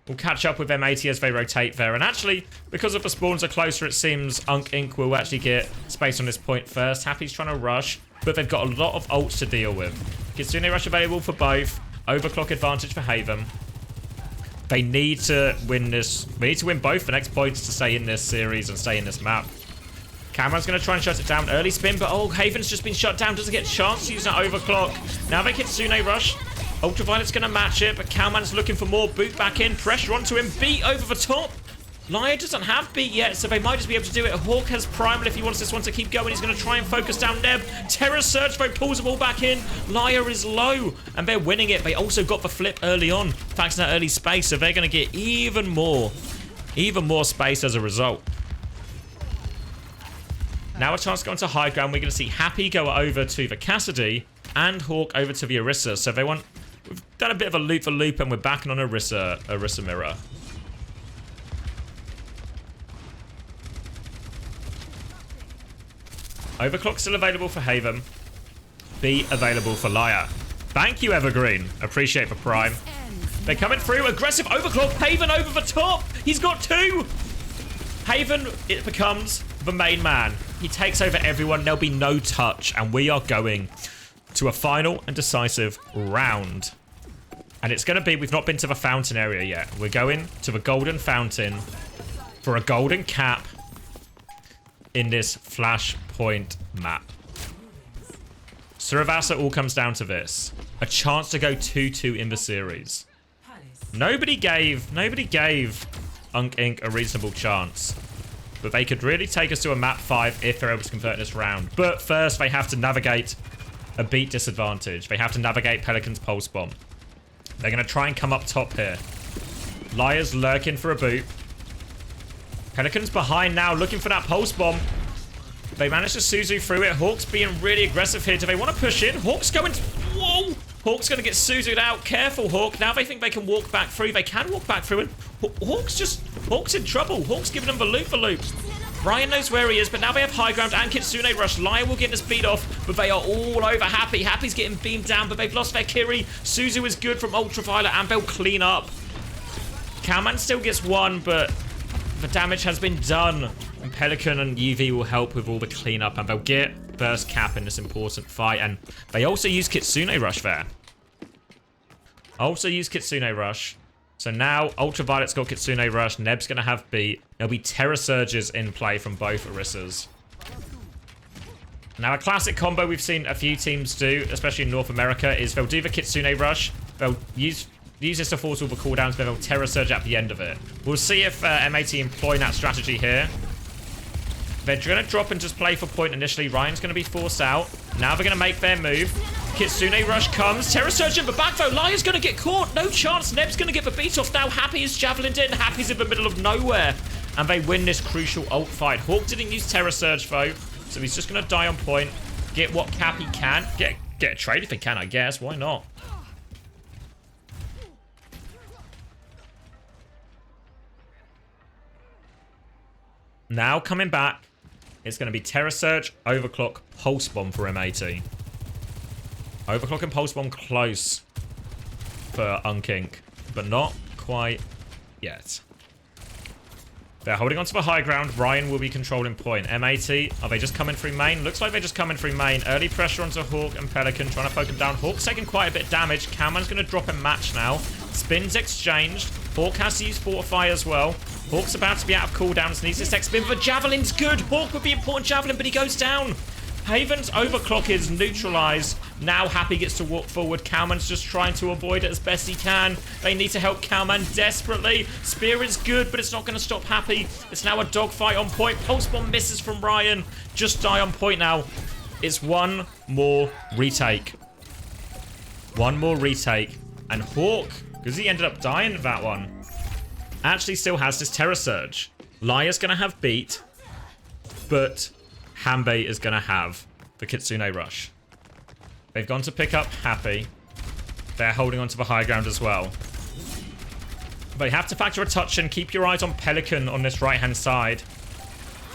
We'll catch up with M80 as they rotate there. And actually, because of the spawns are closer, it seems UNC INC will actually get space on this point first. Happy's trying to rush, but they've got a lot of ults to deal with. Kitsune Rush available for both. Overclock advantage for Haven. They need to win this. They need to win both the next points to stay in this series and stay in this map. Cameron's going to try and shut it down. Early spin, but oh, Haven's just been shut down. Doesn't get a chance to use that overclock. Now they Kitsune Rush. Ultraviolet's going to match it, but Calman's looking for more. Boot back in. Pressure onto him. Beat over the top. Liar doesn't have beat yet, so they might just be able to do it. Hawk has primal if he wants this one to keep going. He's going to try and focus down Neb. Terra Surge, though, pulls them all back in. Liar is low, and they're winning it. They also got the flip early on, thanks to that early space, so they're going to get even more space as a result. Now a chance to go into high ground. We're going to see Happy go over to the Cassidy and Hawk over to the Orisa. So they want... We've done a bit of a loop for loop, and we're backing on Orisa mirror. Overclock still available for Haven. B available for Liar. Thank you, Evergreen. Appreciate the prime. They're coming through. Aggressive overclock. Haven over the top. He's got 2. Haven, it becomes the main man. He takes over everyone. There'll be no touch. And we are going to a final and decisive round. And it's going to be, we've not been to the fountain area yet. We're going to the golden fountain for a golden cap in this flashpoint map. Suravasa all comes down to this. A chance to go 2-2 in the series. Nobody gave UNC INC a reasonable chance. But they could really take us to a map 5 if they're able to convert this round. But first, they have to navigate a beat disadvantage. They have to navigate Pelican's Pulse Bomb. They're going to try and come up top here. Liar's lurking for a boot. Pelican's behind now, looking for that Pulse Bomb. They managed to Suzu through it. Hawk's being really aggressive here. Do they want to push in? Hawk's going to... Whoa! Hawk's going to get Suzu'd out. Careful, Hawk. Now they think they can walk back through. They can walk back through. And Hawk's in trouble. Hawk's giving them the loop. Ryan knows where he is, but now they have high ground and Kitsune Rush. Liar will get this beat off, but they are all over Happy. Happy's getting beamed down, but they've lost their Kiri. Suzu is good from Ultraviolet, and they'll clean up. Cowman still gets 1, but the damage has been done. And Pelican and UV will help with all the cleanup, and they'll get first cap in this important fight. And they also use Kitsune Rush there. So now Ultraviolet's got Kitsune Rush. Neb's going to have beat. There'll be Terror Surges in play from both Orissas. Now a classic combo we've seen a few teams do, especially in North America, is they'll do the Kitsune Rush. They'll use this to force all the cooldowns, but they'll Terror Surge at the end of it. We'll see if MAT employ that strategy here. They're going to drop and just play for point initially. Ryan's going to be forced out. Now they're going to make their move. Kitsune Rush comes. Terror Surge in the back though. Liar's going to get caught. No chance. Neb's going to get the beat off now. Happy is javelined in. Happy's in the middle of nowhere. And they win this crucial ult fight. Hawk didn't use Terror Surge though. So he's just going to die on point. Get what cap he can. Get a trade if he can, I guess. Why not? Now coming back. It's going to be Terror Surge, Overclock, Pulse Bomb for MAT. Overclock and Pulse Bomb close for UNC INC, but not quite yet. They're holding onto the high ground. Ryan will be controlling point. MAT, are they just coming through main? Looks like they're just coming through main. Early pressure onto Hawk and Pelican, trying to poke him down. Hawk's taking quite a bit of damage. Cowman's going to drop and match now. Spins exchanged. Hawk has to use Fortify as well. Hawk's about to be out of cooldowns. Needs this next spin. The Javelin's good. Hawk would be important Javelin, but he goes down. Haven's overclock is neutralized. Now Happy gets to walk forward. Cowman's just trying to avoid it as best he can. They need to help Cowman desperately. Spear is good, but it's not going to stop Happy. It's now a dogfight on point. Pulse Bomb misses from Ryan. Just die on point now. It's one more retake. One more retake. And Hawk, because he ended up dying at that one, actually still has this Terror Surge. Liar's going to have beat, but Hanbei is going to have the Kitsune Rush. They've gone to pick up Happy. They're holding onto the high ground as well. They have to factor a touch in. Keep your eyes on Pelican on this right-hand side.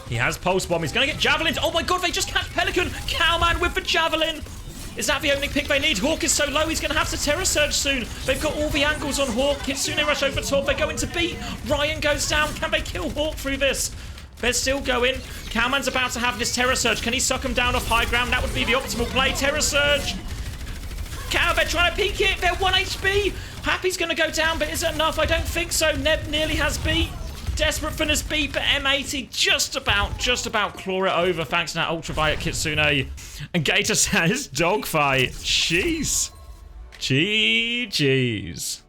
He has Pulse Bomb. He's going to get Javelin. Oh my god, they just catch Pelican. Cowman with the Javelin. Is that the only pick they need? Hawk is so low, he's going to have to Terror Surge soon. They've got all the angles on Hawk. Kitsune Rush over top. They're going to beat. Ryan goes down. Can they kill Hawk through this? They're still going. Cowman's about to have this Terror Surge. Can he suck him down off high ground? That would be the optimal play. Terror Surge. Cow, they're trying to peek it. They're 1 HP. Happy's going to go down, but is it enough? I don't think so. Neb nearly has beat. Desperate for this beat, but M80 just about claw it over thanks to that Ultraviolet Kitsune. And Gator says dogfight. Jeez. GG's.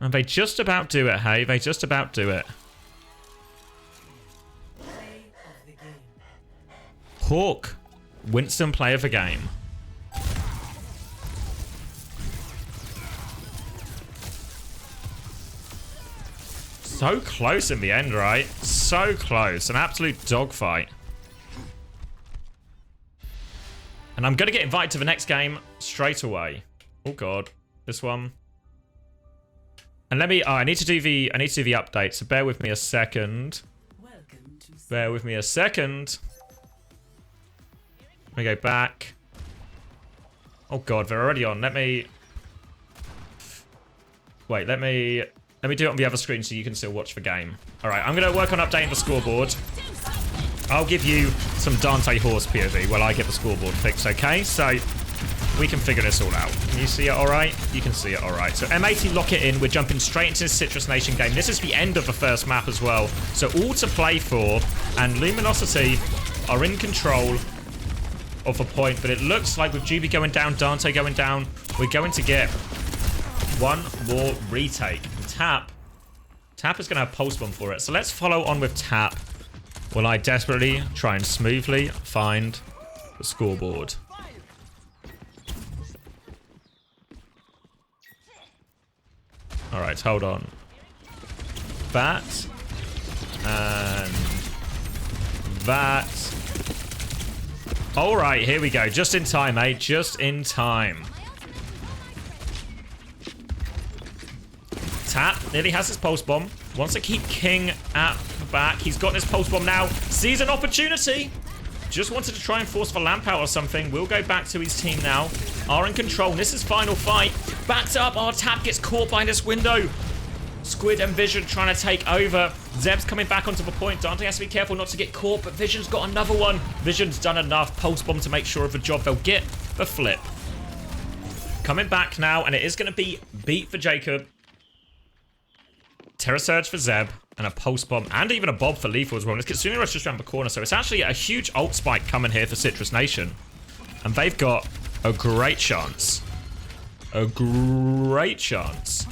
And they just about do it, hey? They just about do it. Hawk, Winston play of the game. So close in the end, right? So close. An absolute dogfight. And I'm going to get invited to the next game straight away. Oh god. This one. And let me... Oh, I need to do the update, so bear with me a second. Bear with me a second. Let me go back. Oh god, they're already on. Let me... Wait, let me do it on the other screen so you can still watch the game. All right, I'm going to work on updating the scoreboard. I'll give you some Dante Horse POV while I get the scoreboard fixed, okay? So we can figure this all out. Can you see it all right? You can see it all right. So M80, lock it in. We're jumping straight into this Citrus Nation game. This is the end of the first map as well. So all to play for. And Luminosity are in control of a point. But it looks like with Juby going down, Dante going down, we're going to get one more retake. And Tap is going to have Pulse Bomb for it. So let's follow on with Tap while I desperately try and smoothly find the scoreboard. All right, hold on. That and that. All right, here we go. Just in time, eh? Just in time. Tap nearly has his pulse bomb. Wants to keep King at the back. He's got his pulse bomb now. Sees an opportunity. Just wanted to try and force the lamp out or something. We'll go back to his team now. Are in control. This is final fight. Backed up. Our Tap gets caught by this window. Squid and Vision trying to take over. Zeb's coming back onto the point. Dante has to be careful not to get caught, but Vision's got another one. Vision's done enough. Pulse bomb to make sure of the job. They'll get the flip. Coming back now, and it is going to be beat for Jacob. Terror Surge for Zeb, and a Pulse Bomb, and even a Bob for Lethal as well. Let's get Kitsune Rush just around the corner, so it's actually a huge ult spike coming here for Citrus Nation. And they've got a great chance. A great chance.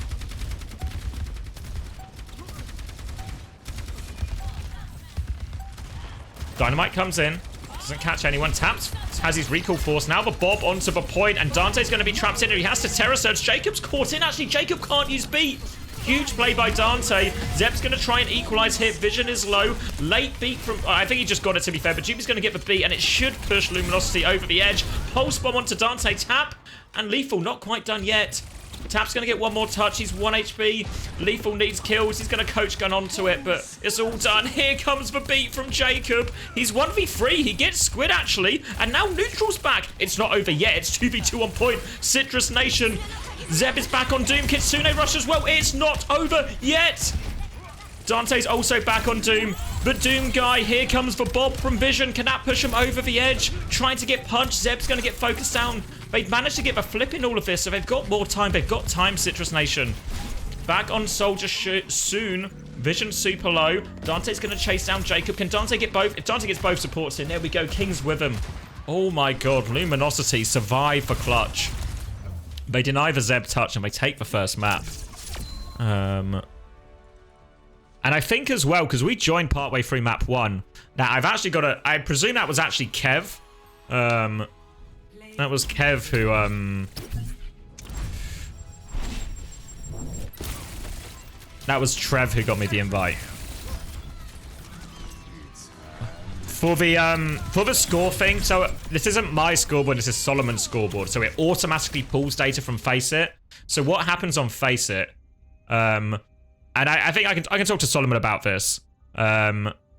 Dynamite comes in. Doesn't catch anyone. Taps has his recall force. Now the Bob onto the point, and Dante's going to be trapped in. He has to Terror Surge. Jacob's caught in. Actually, Jacob can't use beat. Huge play by Dante. Zeb's going to try and equalize here. Vision is low. Late beat from... I think he just got it, to be fair, but Juby's going to get the beat, and it should push Luminosity over the edge. Pulse Bomb onto Dante. Tap and Lethal not quite done yet. Tap's going to get one more touch. He's 1 HP. Lethal needs kills. He's going to coach gun onto it, but it's all done. Here comes the beat from Jacob. He's 1v3. He gets Squid, actually, and now Neutral's back. It's not over yet. It's 2v2 on point. Citrus Nation. Zeb is back on Doom. Kitsune Rush as well. It's not over yet. Dante's also back on Doom. The Doom guy, here comes the Bob from Vision. Can that push him over the edge? Trying to get punched. Zeb's going to get focused down. They've managed to get the flip in all of this, so they've got more time. They've got time, Citrus Nation. Back on Soldier soon. Vision super low. Dante's going to chase down Jacob. Can Dante get both? If Dante gets both supports in, there we go. King's with him. Oh my god. Luminosity survive for clutch. They deny the Zeb touch and they take the first map. And I think as well, because we joined partway through map 1. Now, I've actually got a... I presume that was actually Kev. That was Kev who... That was Trev who got me the invite. For the score thing, so this isn't my scoreboard, this is Solomon's scoreboard, so it automatically pulls data from Faceit. So what happens on Faceit, and I think I can talk to Solomon about this,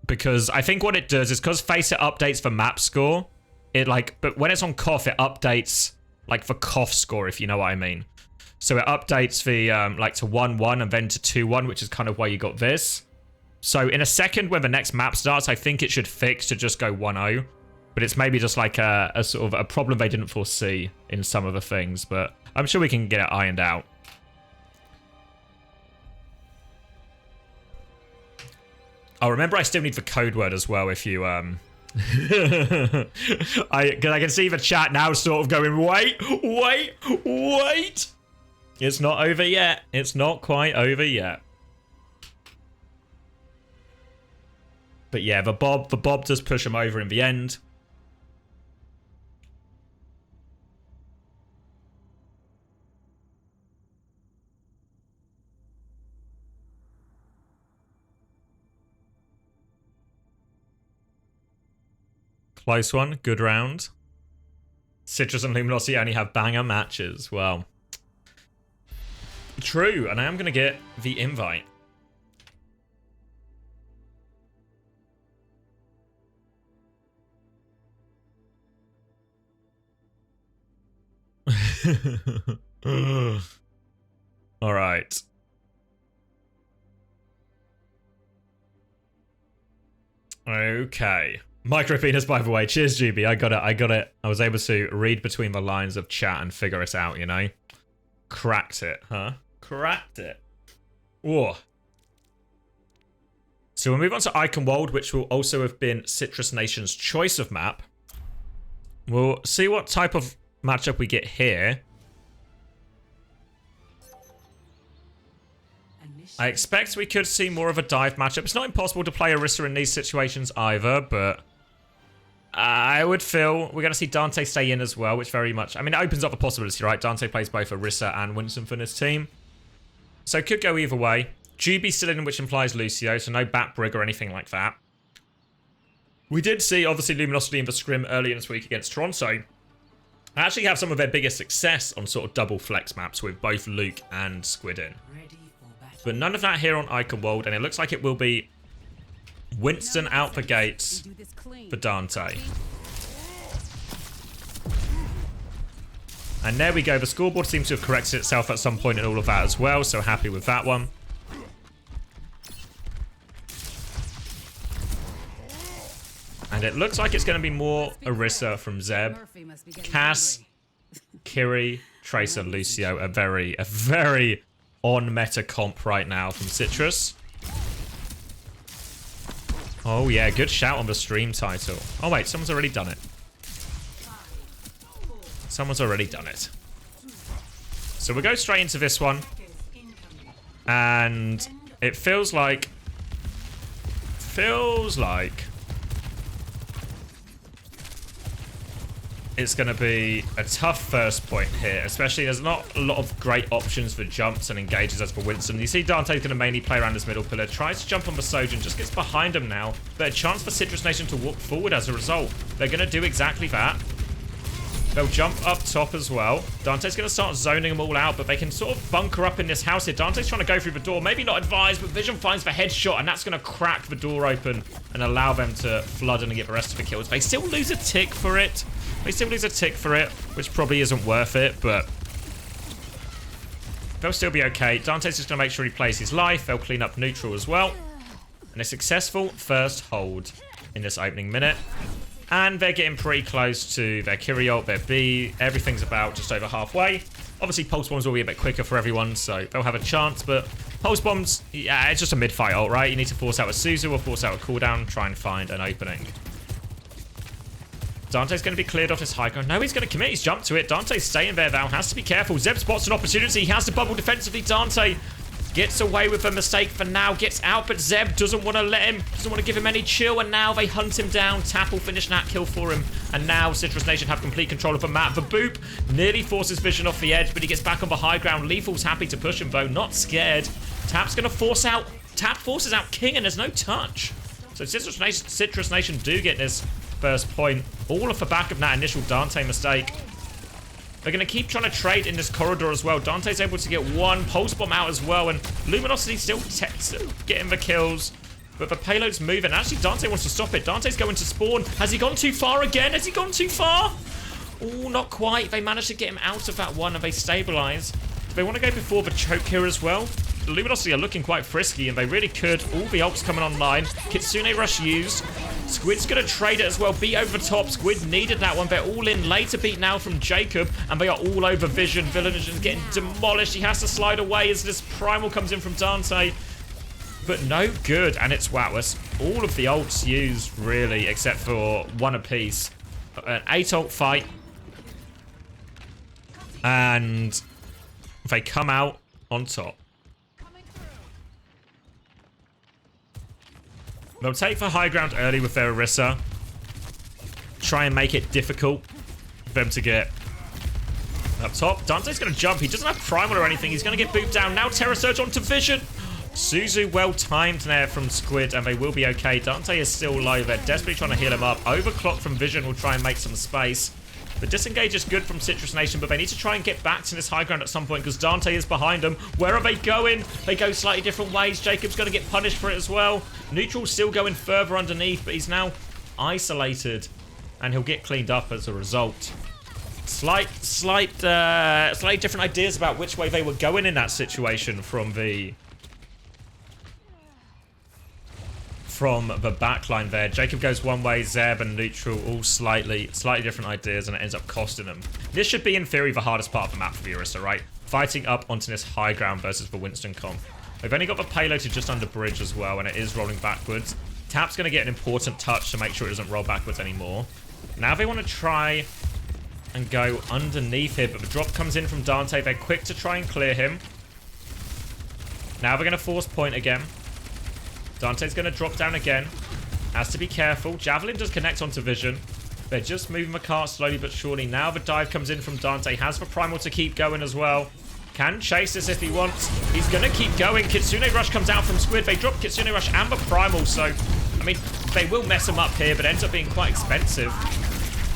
because I think what it does is because Faceit updates the map score, but when it's on KOF, it updates like the KOF score, if you know what I mean. So it updates the like to 1-1 and then to 2-1, which is kind of why you got this. So in a second, when the next map starts, I think it should fix to just go 1-0. But it's maybe just like a sort of a problem they didn't foresee in some of the things. But I'm sure we can get it ironed out. Oh, remember I still need the code word as well if you... I can see the chat now sort of going, wait. It's not over yet. It's not quite over yet. But yeah, the Bob does push him over in the end. Close one, good round. Citrus and Luminosity only have banger matches. Well, true, and I am going to get the invite. All right. Okay. Micro penis, by the way. Cheers, GB. I got it. I was able to read between the lines of chat and figure it out, you know? Cracked it, huh? Cracked it. Whoa. So we'll move on to Icon World, which will also have been Citrus Nation's choice of map. We'll see what type of matchup we get here. I expect we could see more of a dive matchup. It's not impossible to play Orisa in these situations either, but I would feel we're going to see Dante stay in as well, which very much... I mean, it opens up the possibility, right? Dante plays both Orisa and Winston for this team. So it could go either way. GB still in, which implies Lucio, so no Bat Brig or anything like that. We did see, obviously, Luminosity in the scrim earlier this week against Toronto. I actually have some of their biggest success on sort of double flex maps with both Luke and Squid in. But none of that here on Icon World, and it looks like it will be Winston out the gates for Dante. And there we go. The scoreboard seems to have corrected itself at some point in all of that as well, so happy with that one. And it looks like it's going to be more Orisa from Zeb. Cass, Kiri, Tracer, Lucio, a very on-meta comp right now from Citrus. Oh yeah, good shout on the stream title. Oh wait, someone's already done it. Someone's already done it. So we'll go straight into this one. And it feels like... it's going to be a tough first point here, especially there's not a lot of great options for jumps and engages as for Winston. You see Dante's going to mainly play around this middle pillar, tries to jump on the Sojourn, just gets behind him now, but a chance for Citrus Nation to walk forward as a result. They're going to do exactly that. They'll jump up top as well. Dante's going to start zoning them all out, but they can sort of bunker up in this house here. Dante's trying to go through the door. Maybe not advised, but Vision finds the headshot, and that's going to crack the door open and allow them to flood in and get the rest of the kills. They still lose a tick for it. Which probably isn't worth it, but they'll still be okay. Dante's just going to make sure he plays his life. They'll clean up neutral as well. And a successful first hold in this opening minute. And they're getting pretty close to their Kiri ult, their B. Everything's about just over halfway. Obviously, Pulse Bombs will be a bit quicker for everyone, so they'll have a chance. But Pulse Bombs, yeah, it's just a mid-fight ult, right? You need to force out a Suzu or force out a cooldown, try and find an opening. Dante's going to be cleared off his high ground. No, he's going to commit. He's jumped to it. Dante's staying there, though. Has to be careful. Zeb spots an opportunity. He has to bubble defensively. Dante gets away with a mistake for now. Gets out, but Zeb doesn't want to let him. Doesn't want to give him any chill. And now they hunt him down. Tap will finish that kill for him. And now Citrus Nation have complete control of the map. The Boop nearly forces Vision off the edge, but he gets back on the high ground. Lethal's happy to push him, though. Not scared. Tap's going to force out. Tap forces out King, and there's no touch. So Citrus Nation do get this first point, all off the back of that initial Dante mistake. They're going to keep trying to trade in this corridor as well. Dante's able to get one Pulse Bomb out as well, and Luminosity still getting the kills. But the payload's moving. Actually, Dante wants to stop it. Dante's going to spawn. Has he gone too far again? Has he gone too far? Oh, not quite. They managed to get him out of that one, and they stabilize. They want to go before the choke here as well. The Luminosity are looking quite frisky, and they really could. All the ults coming online. Kitsune Rush used. Squid's going to trade it as well. Beat over the top. Squid needed that one. They're all in. Later beat now from Jacob, and they are all over Vision. Villainage is getting demolished. He has to slide away as this Primal comes in from Dante. But no good. And it's, wow, it's all of the ults used, really, except for one apiece. An 8 ult fight. And they come out on top. They'll take the high ground early with their Orisa. Try and make it difficult for them to get up top. Dante's going to jump. He doesn't have Primal or anything. He's going to get booped down. Now Terror Surge onto Vision. Suzu well timed there from Squid, and they will be okay. Dante is still low. They're desperately trying to heal him up. Overclock from Vision will try and make some space. The disengage is good from Citrus Nation, but they need to try and get back to this high ground at some point because Dante is behind them. Where are they going? They go slightly different ways. Jacob's going to get punished for it as well. Neutral's still going further underneath, but he's now isolated, and he'll get cleaned up as a result. Slightly different ideas about which way they were going in that situation from the backline there. Jacob goes one way, Zeb and Neutral all slightly different ideas, and it ends up costing them. This should be, in theory, the hardest part of the map for the Orisa, right? Fighting up onto this high ground versus the Winston comp. We've only got the payload to just under bridge as well, and it is rolling backwards. Tap's going to get an important touch to make sure it doesn't roll backwards anymore. Now they want to try and go underneath here, but the drop comes in from Dante. They're quick to try and clear him. Now they're going to force point again. Dante's going to drop down again. Has to be careful. Javelin does connect onto Vision. They're just moving the cart slowly but surely. Now the dive comes in from Dante. Has the Primal to keep going as well. Can chase this if he wants. He's going to keep going. Kitsune Rush comes out from Squid. They drop Kitsune Rush and the Primal, so, I mean, they will mess him up here, but ends up being quite expensive.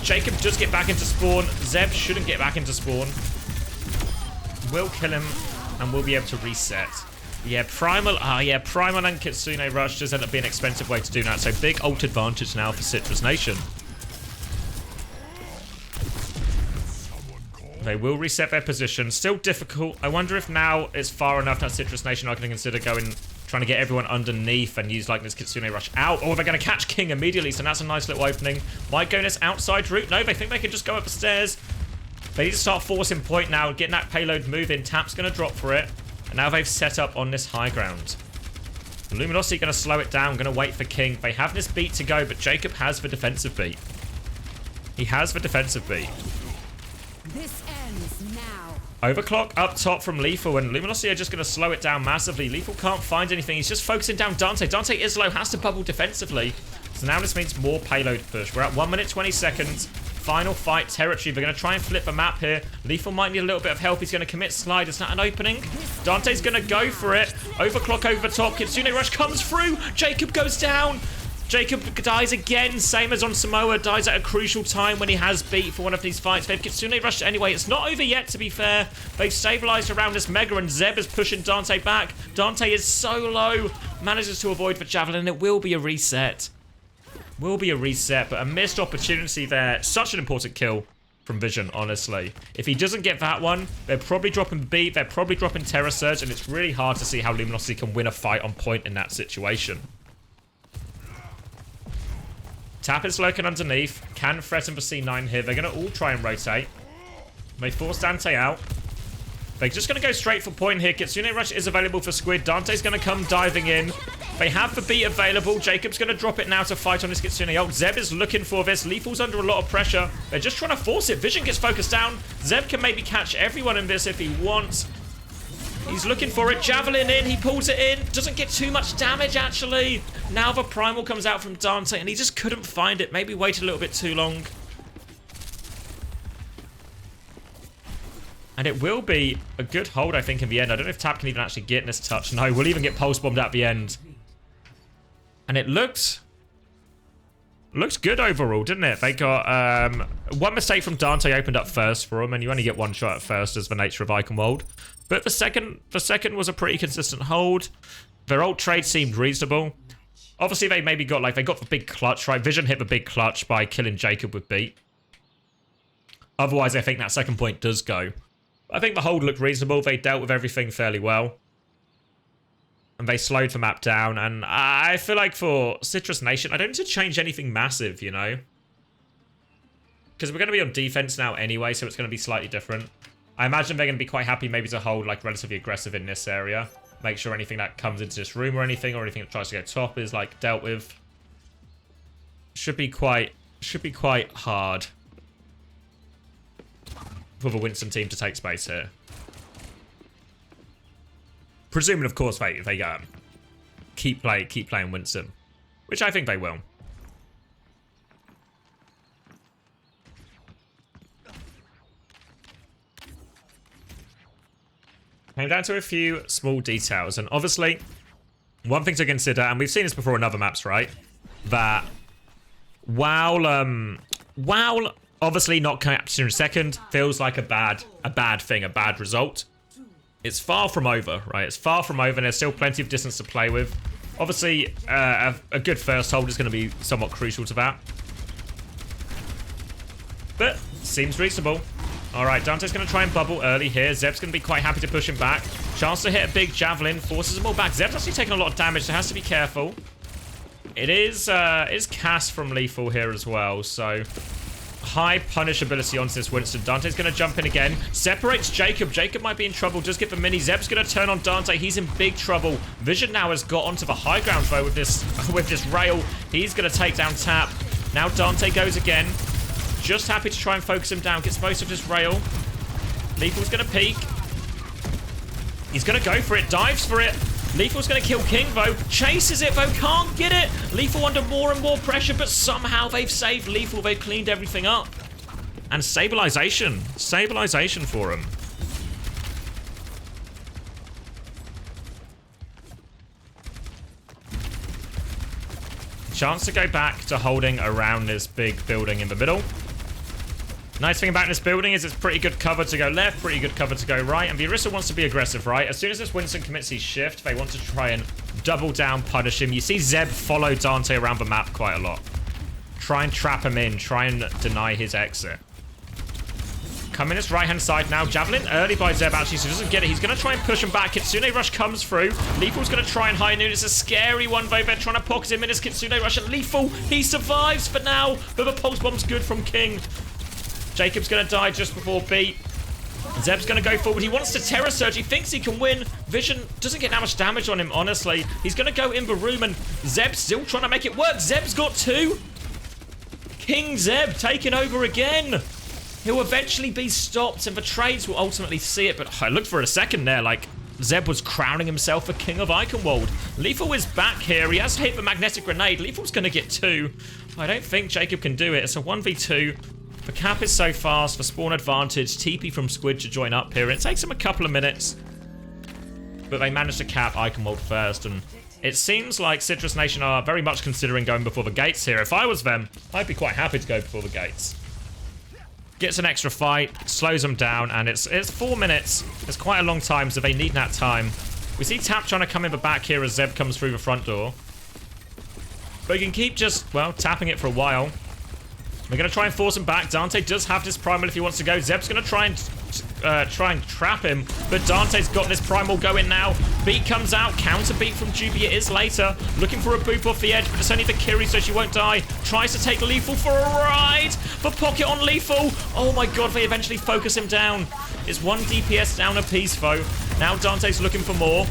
Jacob does get back into spawn. Zeb shouldn't get back into spawn. Will kill him, and we'll be able to reset. Yeah, Primal and Kitsune Rush does end up being an expensive way to do that, so big ult advantage now for Citrus Nation. They will reset their position. Still difficult. I wonder if now it's far enough that Citrus Nation are going to consider trying to get everyone underneath and use like this Kitsune Rush out. Or they're going to catch King immediately, so that's a nice little opening. Might go this outside route. No, they think they can just go up the stairs. They need to start forcing point now, getting that payload moving. Tap's going to drop for it. And now they've set up on this high ground. Luminosity going to slow it down, going to wait for King. They have this beat to go, but Jacob has the defensive beat. He has the defensive beat. This ends now. Overclock up top from Lethal, and Luminosity are just going to slow it down massively. Lethal can't find anything. He's just focusing down Dante. Dante is low, has to bubble defensively. So now this means more payload push. We're at 1 minute 20 seconds. Final fight territory. They're going to try and flip the map here. Lethal might need a little bit of help. He's going to commit slide. Is that an opening? Dante's going to go for it. Overclock over the top. Kitsune Rush comes through. Jacob goes down. Jacob dies again, same as on Samoa, dies at a crucial time when he has beat for one of these fights. They've Kitsune Rushed anyway. It's not over yet, to be fair. They've stabilized around this Mega, and Zeb is pushing Dante back. Dante is so low, manages to avoid the Javelin. It will be a reset. Will be a reset, but a missed opportunity there. Such an important kill from Vision, honestly. If he doesn't get that one, they're probably dropping beat, they're probably dropping Terror Surge, and it's really hard to see how Luminosity can win a fight on point in that situation. Tap is lurking underneath. Can threaten for C9 here. They're going to all try and rotate. They force Dante out. They're just going to go straight for point here. Kitsune Rush is available for Squid. Dante's going to come diving in. They have the beat available. Jacob's going to drop it now to fight on this Kitsune ult. Zeb is looking for this. Lethal's under a lot of pressure. They're just trying to force it. Vision gets focused down. Zeb can maybe catch everyone in this if he wants. He's looking for it. Javelin in. He pulls it in. Doesn't get too much damage, actually. Now the Primal comes out from Dante, and he just couldn't find it. Maybe waited a little bit too long. And it will be a good hold, I think, in the end. I don't know if Tap can even actually get in this touch. No, we'll even get pulse bombed at the end. And it looks good overall, didn't it? They got one mistake from Dante opened up first for them, and you only get one shot at first as the nature of Icon World. But the second was a pretty consistent hold. Their ult trade seemed reasonable. Obviously, they maybe got they got the big clutch, right? Vision hit the big clutch by killing Jacob with beat. Otherwise, I think that second point does go. I think the hold looked reasonable. They dealt with everything fairly well. And they slowed the map down. And I feel like for Citrus Nation, I don't need to change anything massive, you know? Because we're going to be on defense now anyway, so it's going to be slightly different. I imagine they're going to be quite happy maybe to hold relatively aggressive in this area. Make sure anything that comes into this room or anything that tries to go top is dealt with. Should be quite hard for the Winston team to take space here. Presuming, of course, they keep playing Winston, which I think they will. Came down to a few small details, and obviously, one thing to consider, and we've seen this before in other maps, right? That while obviously not capturing second feels like a bad thing, a bad result, it's far from over, right? It's far from over, and there's still plenty of distance to play with. Obviously, a good first hold is going to be somewhat crucial to that. But seems reasonable. All right, Dante's going to try and bubble early here. Zeb's going to be quite happy to push him back. Chance to hit a big javelin, forces him all back. Zeb's actually taking a lot of damage, so has to be careful. It is cast from lethal here as well, so high punishability onto this Winston. Dante's going to jump in again. Separates Jacob. Jacob might be in trouble. Does get the mini. Zeb's going to turn on Dante. He's in big trouble. Vision now has got onto the high ground, though, with this rail. He's going to take down Tap. Now Dante goes again. Just happy to try and focus him down. Gets most of this rail. Lethal's going to peek. He's going to go for it. Dives for it. Lethal's going to kill King, though. Chases it, though. Can't get it. Lethal under more and more pressure, but somehow they've saved Lethal. They've cleaned everything up. And stabilization. Stabilization for him. Chance to go back to holding around this big building in the middle. Nice thing about this building is it's pretty good cover to go left, pretty good cover to go right, and the Orisa wants to be aggressive, right? As soon as this Winston commits his shift, they want to try and double down, punish him. You see Zeb follow Dante around the map quite a lot. Try and trap him in, try and deny his exit. Come in his right-hand side now. Javelin early by Zeb, actually, so he doesn't get it. He's going to try and push him back. Kitsune Rush comes through. Lethal's going to try and high noon. It's a scary one, though. They're trying to pocket him in his Kitsune Rush. And Lethal, he survives for now. But the pulse bomb's good from King. Jacob's going to die just before beat. Zeb's going to go forward. He wants to Terror Surge. He thinks he can win. Vision doesn't get that much damage on him, honestly. He's going to go in the room, and Zeb's still trying to make it work. Zeb's got two. King Zeb taking over again. He'll eventually be stopped, and the trades will ultimately see it. But I looked for a second there, like Zeb was crowning himself the king of Eichenwald. Lethal is back here. He has hit the magnetic grenade. Lethal's going to get two. I don't think Jacob can do it. It's a 1v2. The cap is so fast. The spawn advantage. TP from Squid to join up here. And it takes him a couple of minutes. But they managed to cap Eichenwald first. And it seems like Citrus Nation are very much considering going before the gates here. If I was them, I'd be quite happy to go before the gates. Gets an extra fight, slows them down, and it's 4 minutes. It's quite a long time, so they need that time. We see Tap trying to come in the back here as Zeb comes through the front door. But you can keep just, well, tapping it for a while. We're going to try and force him back. Dante does have this primal if he wants to go. Zeb's going to try and trap him, but Dante's got this primal going now. Beat comes out. Counter beat from Juby. It is later. Looking for a boop off the edge, but it's only for Kiri, so she won't die. Tries to take Lethal for a ride. The pocket on Lethal. Oh my god, they eventually focus him down. It's 1 DPS down a piece, though. Now Dante's looking for more.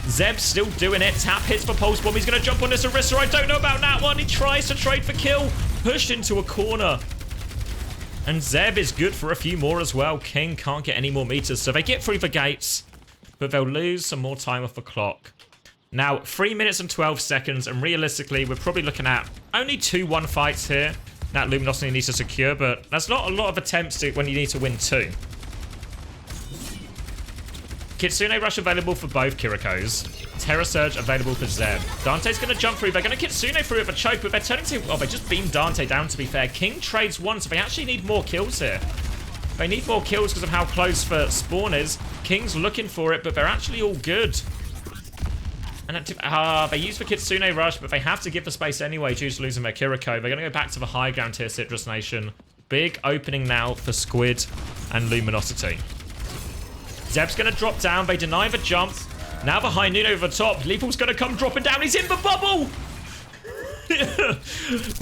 Zeb's still doing it. Tap hits for Pulse Bomb. He's going to jump on this Orisa. I don't know about that one. He tries to trade for kill. Pushed into a corner. And Zeb is good for a few more as well. King can't get any more meters, so they get through the gates, but they'll lose some more time off the clock. Now, 3 minutes and 12 seconds, and realistically, we're probably looking at only 2-1 fights here that Luminosity needs to secure, but that's not a lot of attempts to, when you need to win 2. Kitsune Rush available for both Kirikos. Terror Surge available for Zeb. Dante's going to jump through. They're going to Kitsune through with a choke, but they're turning to... Oh, they just beamed Dante down, to be fair. King trades one, so they actually need more kills here. They need more kills because of how close the spawn is. King's looking for it, but they're actually all good. And they use the Kitsune Rush, but they have to give the space anyway due to losing their Kiriko. They're going to go back to the high ground here, Citrus Nation. Big opening now for Squid and Luminosity. Zeb's going to drop down. They deny the jump. Now the high noon over the top. Lethal's going to come dropping down. He's in the bubble!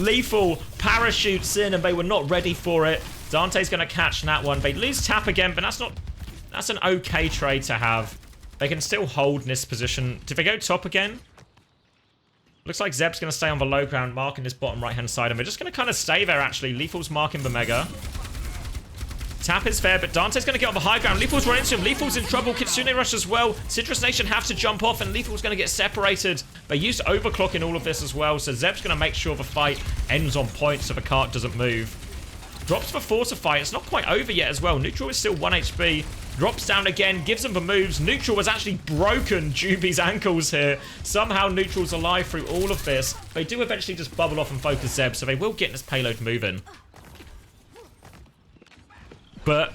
Lethal parachutes in, and they were not ready for it. Dante's going to catch that one. They lose Tap again, but that's an okay trade to have. They can still hold in this position. Did they go top again? Looks like Zeb's going to stay on the low ground, marking this bottom right-hand side, and they're just going to kind of stay there, actually. Lethal's marking the Mega. Tap is fair, but Dante's going to get on the high ground. Lethal's running into him. Lethal's in trouble. Kitsune Rush as well. Citrus Nation have to jump off, and Lethal's going to get separated. They used overclock in all of this as well, so Zeb's going to make sure the fight ends on point so the cart doesn't move. Drops for Fortify. It's not quite over yet as well. Neutral is still 1 HP. Drops down again, gives him the moves. Neutral has actually broken Juby's ankles here. Somehow Neutral's alive through all of this. They do eventually just bubble off and focus Zeb, so they will get this payload moving. But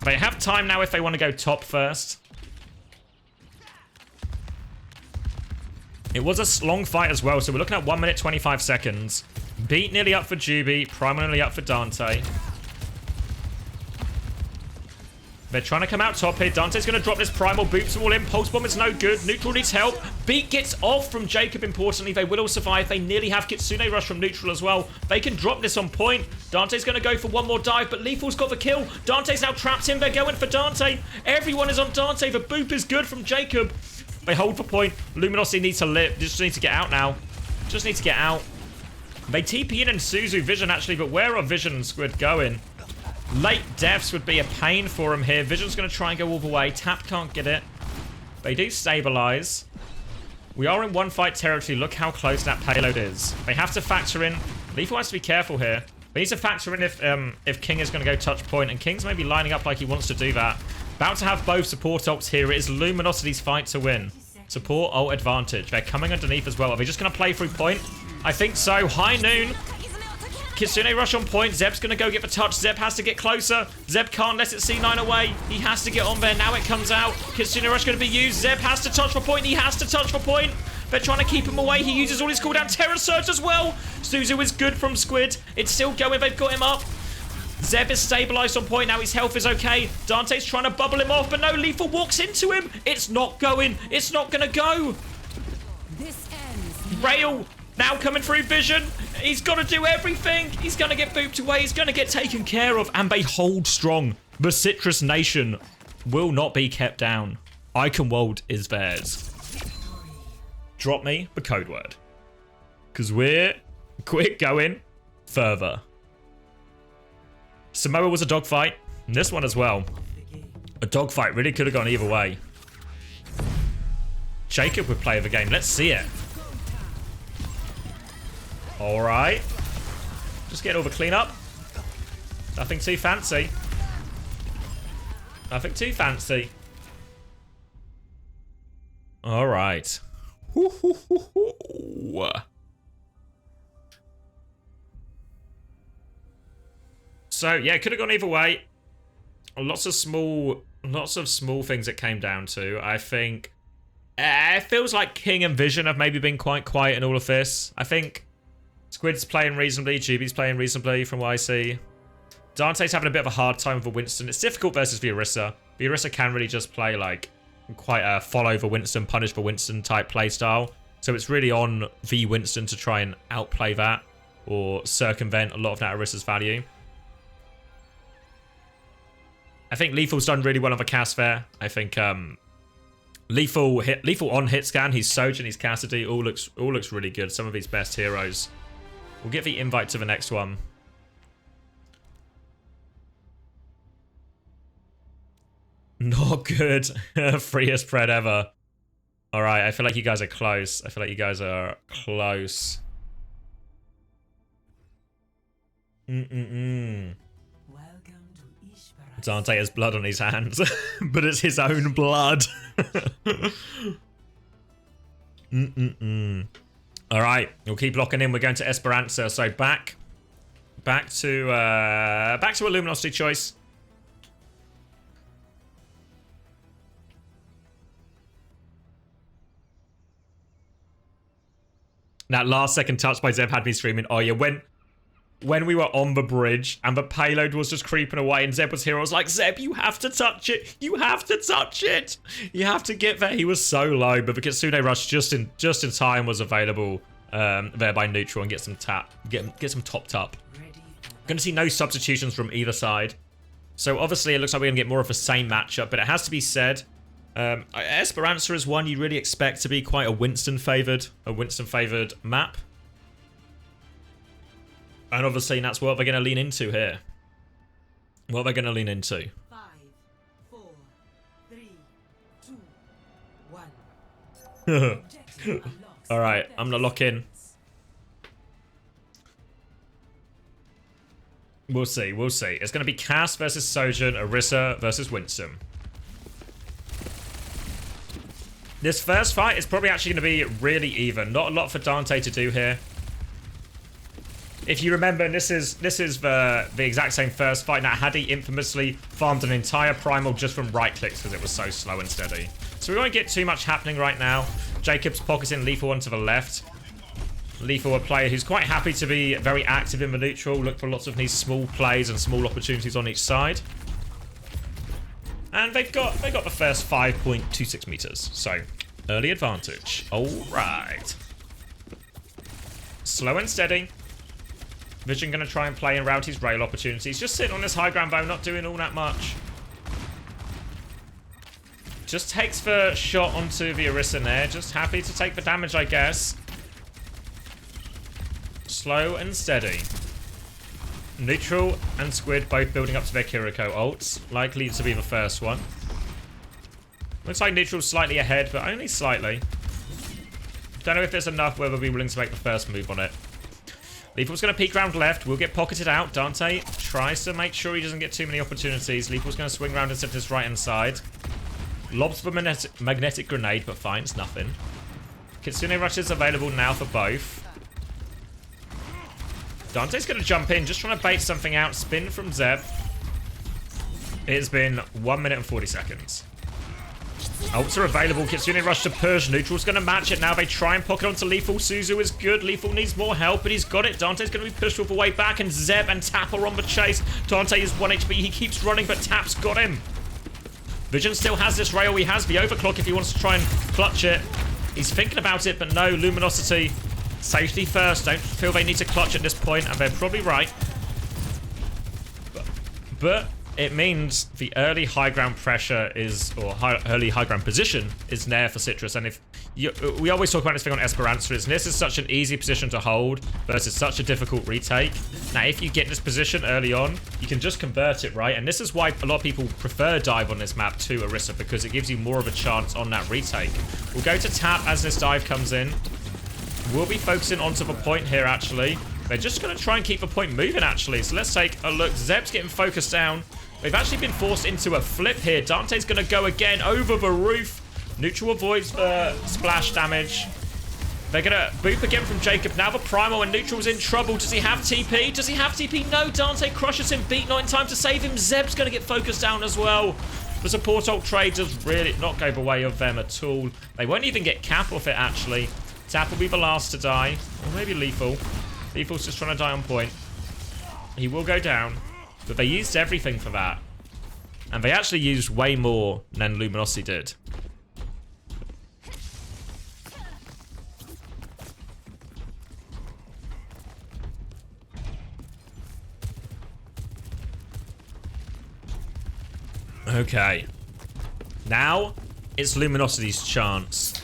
they have time now if they want to go top first. It was a long fight as well, so we're looking at 1 minute 25 seconds. Beat nearly up for Juby, Primal nearly up for Dante. They're trying to come out top here. Dante's going to drop this primal, boots them all in. Pulse bomb is no good. Neutral needs help. Beat gets off from Jacob, importantly. They will all survive. They nearly have Kitsune Rush from neutral as well. They can drop this on point. Dante's going to go for one more dive, but Lethal's got the kill. Dante's now trapped in. They're going for Dante. Everyone is on Dante. The boop is good from Jacob. They hold for point. Luminosity needs to live. Just need to get out now. Just need to get out. They TP in and Suzu Vision, actually, but where are Vision and Squid going? Late deaths would be a pain for him here. Vision's going to try and go all the way. Tap can't get it. They do stabilize. We are in one fight territory. Look how close that payload is. They have to factor in. Lethal has to be careful here. They need to factor in if King is going to go touch point, and King's maybe lining up like he wants to do that. About to have both support ults here. It is Luminosity's fight to win. Support ult advantage. They're coming underneath as well. Are they just going to play through point? I think so. High noon. Kitsune Rush on point. Zeb's going to go get the touch. Zeb has to get closer. Zeb can't let it C9 away. He has to get on there. Now it comes out. Kitsune Rush going to be used. Zeb has to touch for point. He has to touch for point. They're trying to keep him away. He uses all his cooldown. Terror Surge as well. Suzu is good from Squid. It's still going. They've got him up. Zeb is stabilized on point. Now his health is okay. Dante's trying to bubble him off, but no, Lethal walks into him. It's not going. It's not going to go. This ends. Rail now coming through Vision. He's got to do everything. He's going to get booped away. He's going to get taken care of. And they hold strong. The Citrus Nation will not be kept down. Eichenwald is theirs. Drop me the code word. Because we're quick going further. Samoa was a dogfight. And this one as well. A dogfight really could have gone either way. Jacob would play the game. Let's see it. Alright. Just get all the cleanup. Nothing too fancy. Nothing too fancy. Alright. So, yeah, it could have gone either way. Lots of small things it came down to. I think it feels like King and Vision have maybe been quite quiet in all of this. I think Squid's playing reasonably. Juby's playing reasonably from what I see. Dante's having a bit of a hard time with the Winston. It's difficult versus the Orisa. The Orisa can really just play like quite a follow the Winston, punish the Winston type play style. So it's really on the Winston to try and outplay that or circumvent a lot of that Orisa's value. I think Lethal's done really well on the cast there. I think Lethal on hit scan. He's Sojin, he's Cassidy. All looks really good. Some of his best heroes. We'll get the invite to the next one. Not good. Freest spread ever. All right, I feel like you guys are close. I feel like you guys are close. Dante has blood on his hands, but it's his own blood. All right, we'll keep locking in. We're going to Esperanza, so back to a Luminosity choice. That last second touch by Zeb had me screaming, oh yeah, when we were on the bridge and the payload was just creeping away and Zeb was here, I was like, Zeb, you have to touch it. You have to touch it. You have to get there. He was so low, but the Kitsune Rush just in time was available there by neutral and get some topped up. Going to see no substitutions from either side. So obviously it looks like we're going to get more of the same matchup, but it has to be said, Esperanza is one you really expect to be quite a Winston favored map. And obviously that's what they're going to lean into here. What they're going to lean into. 5, 4, 3, 2, 1. Alright, I'm going to lock in. We'll see, we'll see. It's going to be Cass versus Sojin, Orisa versus Winston. This first fight is probably actually going to be really even. Not a lot for Dante to do here. If you remember, this is the exact same first fight. Now, Hadi infamously farmed an entire primal just from right clicks because it was so slow and steady. So we won't get too much happening right now. Jacob's pocketing Lethal onto the left. Lethal, a player who's quite happy to be very active in the neutral. Look for lots of these small plays and small opportunities on each side. And they got the first 5.26 meters. So, early advantage. Alright. Slow and steady. Vision going to try and play around his rail opportunities. Just sitting on this high ground bow, not doing all that much. Just takes the shot onto the Orisa there. Just happy to take the damage, I guess. Slow and steady. Neutral and Squid both building up to their Kiriko ults. Likely to be the first one. Looks like Neutral's slightly ahead, but only slightly. Don't know if there's enough where they'll be willing to make the first move on it. Lethal's going to peek round left. Will get pocketed out. Dante tries to make sure he doesn't get too many opportunities. Lethal's going to swing round and set his right-hand side. Lobs the magnetic grenade, but finds nothing. Kitsune Rush is available now for both. Dante's going to jump in, just trying to bait something out. Spin from Zeb. It's been 1 minute and 40 seconds. Ults are available. Kitsune Rush to push. Neutral's going to match it now. They try and pocket onto Lethal. Suzu is good. Lethal needs more help, but he's got it. Dante's going to be pushed all the way back, and Zeb and Tap are on the chase. Dante is 1 HP. He keeps running, but Tap's got him. Vision still has this rail. He has the overclock if he wants to try and clutch it. He's thinking about it, but no. Luminosity. Safety first. Don't feel they need to clutch at this point, and they're probably right. But it means the early high ground pressure is, or early high ground position is there for Citrus. And if you, we always talk about this thing on Esperanza, is this is such an easy position to hold versus such a difficult retake. Now, if you get this position early on, you can just convert it, right? And this is why a lot of people prefer dive on this map to Orisa, because it gives you more of a chance on that retake. We'll go to Tap as this dive comes in. We'll be focusing onto the point here, actually. They're just going to try and keep the point moving, actually. So let's take a look. Zeb's getting focused down. They've actually been forced into a flip here. Dante's going to go again over the roof. Neutral avoids the splash damage. They're going to boop again from Jacob. Now the Primal, and Neutral's in trouble. Does he have TP? Does he have TP? No, Dante crushes him. Beat not in time to save him. Zeb's going to get focused down as well. The support ult trade does really not go the way of them at all. They won't even get cap off it, actually. Tap will be the last to die. Or maybe Lethal. Lethal's just trying to die on point. He will go down. But they used everything for that. And they actually used way more than Luminosity did. Okay. Now, it's Luminosity's chance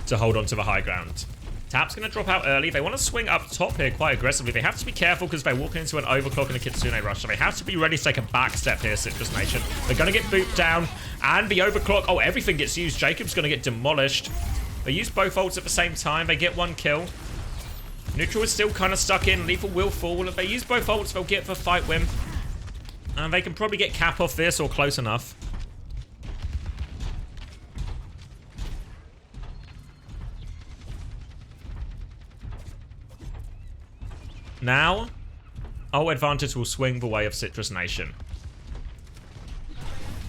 to hold on to the high ground. Tap's going to drop out early. They want to swing up top here quite aggressively. They have to be careful because they're walking into an overclock and a Kitsune Rush. So they have to be ready to take a back step here, Citrus Nation. They're going to get booped down. And the overclock. Oh, everything gets used. Jacob's going to get demolished. They use both ults at the same time. They get one kill. Neutral is still kind of stuck in. Lethal will fall. If they use both ults, they'll get the fight win. And they can probably get cap off this or close enough. Now, advantage will swing the way of Citrus Nation.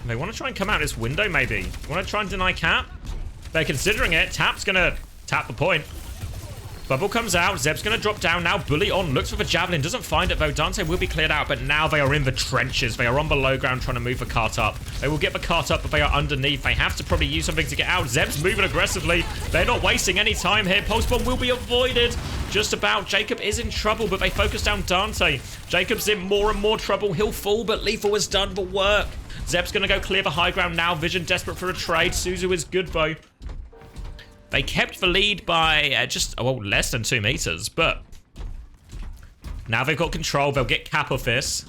They want to try and come out this window, maybe. Want to try and deny cap? They're considering it. Tap's going to tap the point. Bubble comes out. Zeb's going to drop down. Now Bully on. Looks for the Javelin. Doesn't find it, though. Dante will be cleared out, but now they are in the trenches. They are on the low ground trying to move the cart up. They will get the cart up, but they are underneath. They have to probably use something to get out. Zeb's moving aggressively. They're not wasting any time here. Pulse Bomb will be avoided. Just about. Jacob is in trouble, but they focus down Dante. Jacob's in more and more trouble. He'll fall, but Lethal has done the work. Zeb's going to go clear the high ground now. Vision desperate for a trade. Suzu is good, though. They kept the lead by just, well, less than 2 meters, but now they've got control. They'll get cap of this.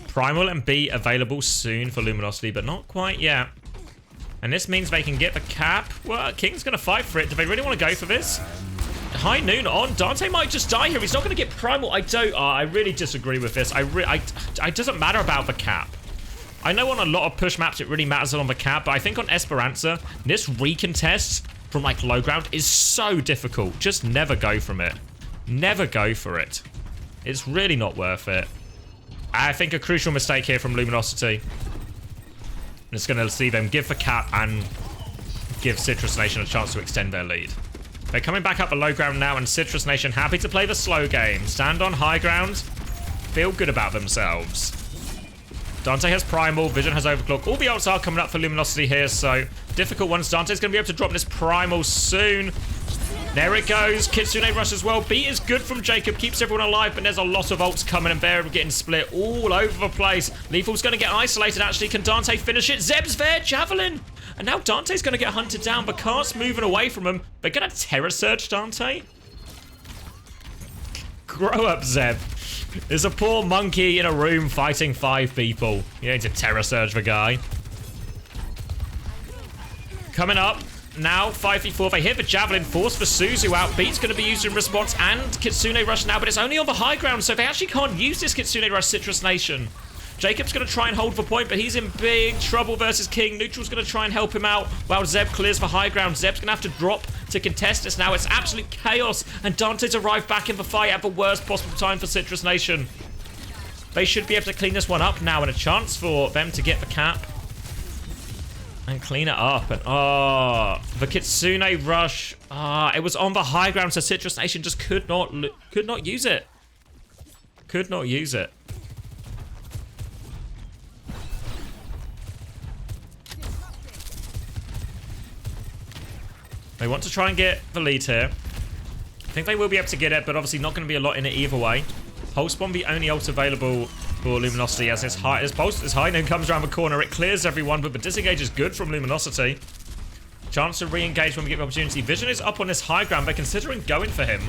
Primal and B available soon for Luminosity, but not quite yet. And this means they can get the cap. Well, King's going to fight for it. Do they really want to go for this? High noon on. Dante might just die here. He's not going to get Primal. I really disagree with this. It doesn't matter about the cap. I know on a lot of push maps it really matters on the cap, but I think on Esperanza, this recontest from like low ground is so difficult. Just never go from it. Never go for it. It's really not worth it. I think a crucial mistake here from Luminosity. It's going to see them give the cap and give Citrus Nation a chance to extend their lead. They're coming back up the low ground now, and Citrus Nation happy to play the slow game. Stand on high ground. Feel good about themselves. Dante has Primal, Vision has Overclock. All the ults are coming up for Luminosity here, so difficult ones. Dante's going to be able to drop this Primal soon. There it goes. Kitsune Rush as well. Beat is good from Jacob. Keeps everyone alive, but there's a lot of ults coming and Bear getting split all over the place. Lethal's going to get isolated, actually. Can Dante finish it? Zeb's there. Javelin. And now Dante's going to get hunted down, but Kart's moving away from him. They're going to Terror Surge Dante. Grow up, Zeb. There's a poor monkey in a room fighting 5 people. You need to Terror Surge the guy. Coming up. Now, 5v4, they hit the Javelin, force for Suzu out. Beat's going to be used in response, and Kitsune Rush now, but it's only on the high ground, so they actually can't use this Kitsune Rush Citrus Nation. Jacob's going to try and hold the point, but he's in big trouble versus King. Neutral's going to try and help him out while Zeb clears the high ground. Zeb's going to have to drop to contest this now. It's absolute chaos, and Dante's arrived back in the fight at the worst possible time for Citrus Nation. They should be able to clean this one up now, and a chance for them to get the cap. And clean it up. And the Kitsune Rush. It was on the high ground, so Citrus Nation just could not use it. Could not use it. They want to try and get the lead here. I think they will be able to get it, but obviously not going to be a lot in it either way. Pulse Bomb, the only ult available for Luminosity, as his high noon comes around the corner. It clears everyone, but the disengage is good from Luminosity. Chance to re-engage when we get the opportunity. Vision is up on this high ground. They're considering going for him.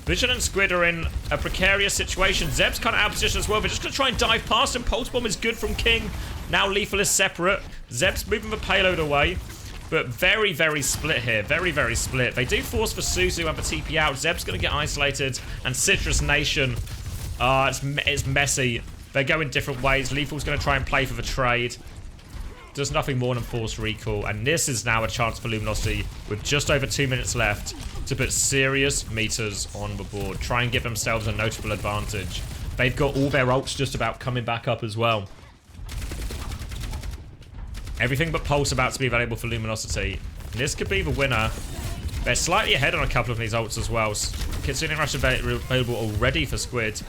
Vision and Squid are in a precarious situation. Zeb's kind of out of position as well. They're just going to try and dive past him. Pulse Bomb is good from King. Now Lethal is separate. Zeb's moving the payload away. But very, very split here. Very, very split. They do force for Suzu and the TP out. Zeb's going to get isolated. And Citrus Nation, it's messy. They go in different ways. Lethal's going to try and play for the trade. Does nothing more than force recall. And this is now a chance for Luminosity, with just over 2 minutes left, to put serious meters on the board. Try and give themselves a notable advantage. They've got all their ults just about coming back up as well. Everything but Pulse about to be available for Luminosity. This could be the winner. They're slightly ahead on a couple of these ults as well. Kitsune Rush available already for Squid.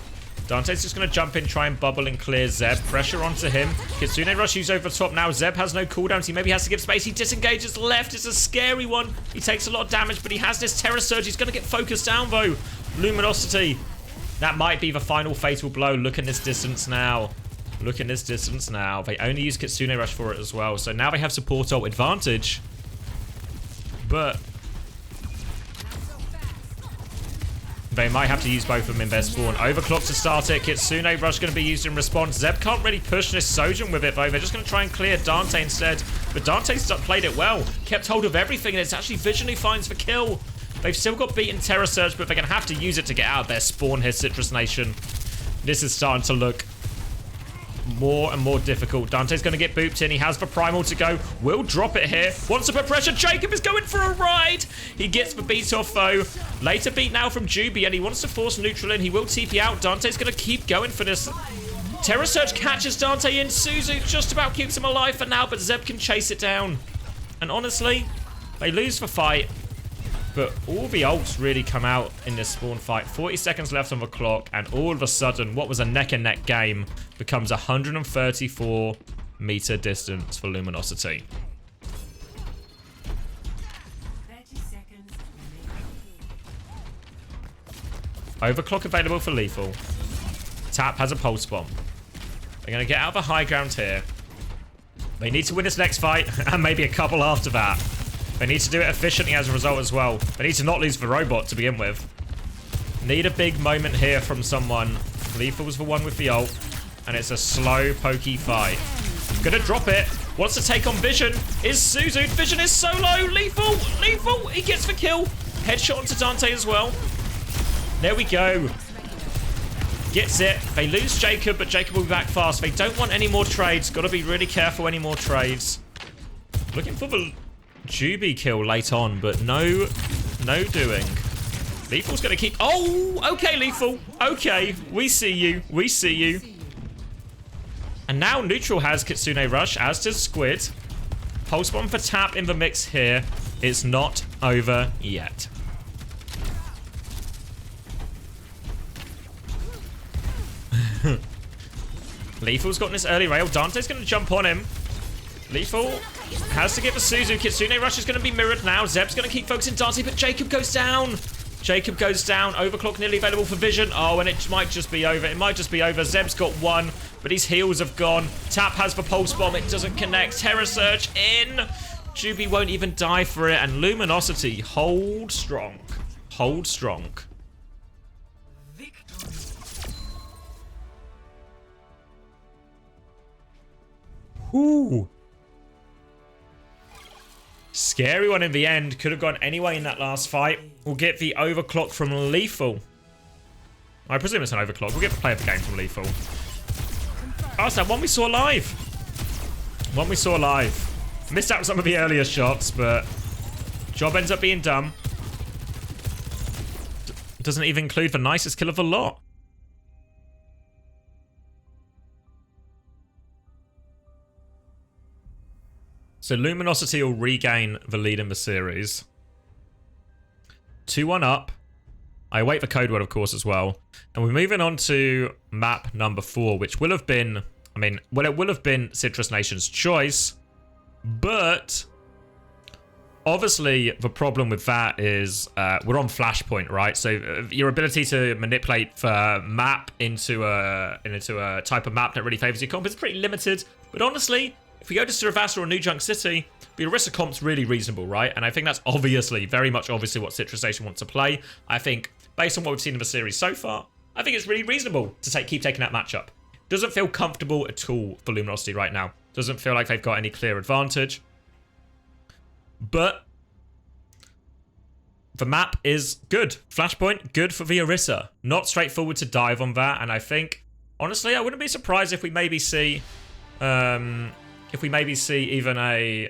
Dante's just going to jump in, try and bubble and clear Zeb. Pressure onto him. Kitsune Rush used over the top now. Zeb has no cooldowns. He maybe has to give space. He disengages left. It's a scary one. He takes a lot of damage, but he has this Terror Surge. He's going to get focused down, though. Luminosity. That might be the final fatal blow. Look at this distance now. Look at this distance now. They only use Kitsune Rush for it as well. So now they have support ult advantage. But they might have to use both of them in their spawn. Overclock to start it. Kitsune Rush going to be used in response. Zeb can't really push this Sojin with it, though. They're just going to try and clear Dante instead. But Dante's played it well. Kept hold of everything, and it's actually Vision who finds the kill. They've still got beaten Terror Surge, but they're going to have to use it to get out of their spawn here, Citrus Nation. This is starting to look more and more difficult. Dante's going to get booped in. He has the Primal to go. Will drop it here. Wants to put pressure. Jacob is going for a ride. He gets the beat off, though. Later beat now from Juby, and he wants to force neutral in. He will TP out. Dante's going to keep going for this. Terror Surge catches Dante in. Suzu just about keeps him alive for now, but Zeb can chase it down. And honestly, they lose the fight. But all the ults really come out in this spawn fight. 40 seconds left on the clock, and all of a sudden, what was a neck-and-neck game becomes a 134-meter distance for Luminosity. 30 seconds remaining. Overclock available for Lethal. Tap has a Pulse Bomb. They're going to get out of the high ground here. They need to win this next fight, and maybe a couple after that. They need to do it efficiently as a result as well. They need to not lose the robot to begin with. Need a big moment here from someone. Lethal's the one with the ult. And it's a slow, pokey fight. Gonna drop it. Wants to take on Vision. Is Suzu. Vision is so low. Lethal. Lethal. He gets the kill. Headshot onto Dante as well. There we go. Gets it. They lose Jacob, but Jacob will be back fast. They don't want any more trades. Gotta be really careful any more trades. Looking for the Juby kill late on, but no doing. Lethal's gonna keep. Oh, okay, Lethal. Okay, we see you. We see you. And now Neutral has Kitsune Rush, as does Squid. Pulse Bomb for Tap in the mix here. It's not over yet. Lethal's gotten this early rail. Dante's going to jump on him. Lethal has to get the Suzu. Kitsune Rush is going to be mirrored now. Zeb's going to keep focusing Dante, but Jacob goes down. Jacob goes down. Overclock nearly available for Vision. Oh, and it might just be over. It might just be over. Zeb's got one, but his heals have gone. Tap has the Pulse Bomb. It doesn't connect. Terror Surge in. Juby won't even die for it. And Luminosity, hold strong. Hold strong. Ooh. Scary one in the end. Could have gone anyway in that last fight. We'll get the overclock from Lethal. I presume it's an overclock. We'll get the play of the game from Lethal. Oh, it's that one we saw live. One we saw live. Missed out some of the earlier shots, but job ends up being done. Doesn't even include the nicest kill of the lot. So Luminosity will regain the lead in the series. 2-1 up. I await the code word, of course, as well. And we're moving on to map number 4, which will have been... I mean, well, it will have been Citrus Nation's choice. But... obviously, the problem with that is we're on Flashpoint, right? So your ability to manipulate the map into a type of map that really favors your comp is pretty limited. But honestly... if we go to Saravasa or New Junk City, the Orisa comp's really reasonable, right? And I think that's obviously, very much obviously what Citrus Nation wants to play. I think, based on what we've seen in the series so far, I think it's really reasonable to keep taking that matchup. Doesn't feel comfortable at all for Luminosity right now. Doesn't feel like they've got any clear advantage. But the map is good. Flashpoint, good for the Orisa. Not straightforward to dive on that, and I think, honestly, I wouldn't be surprised if we maybe see... even a...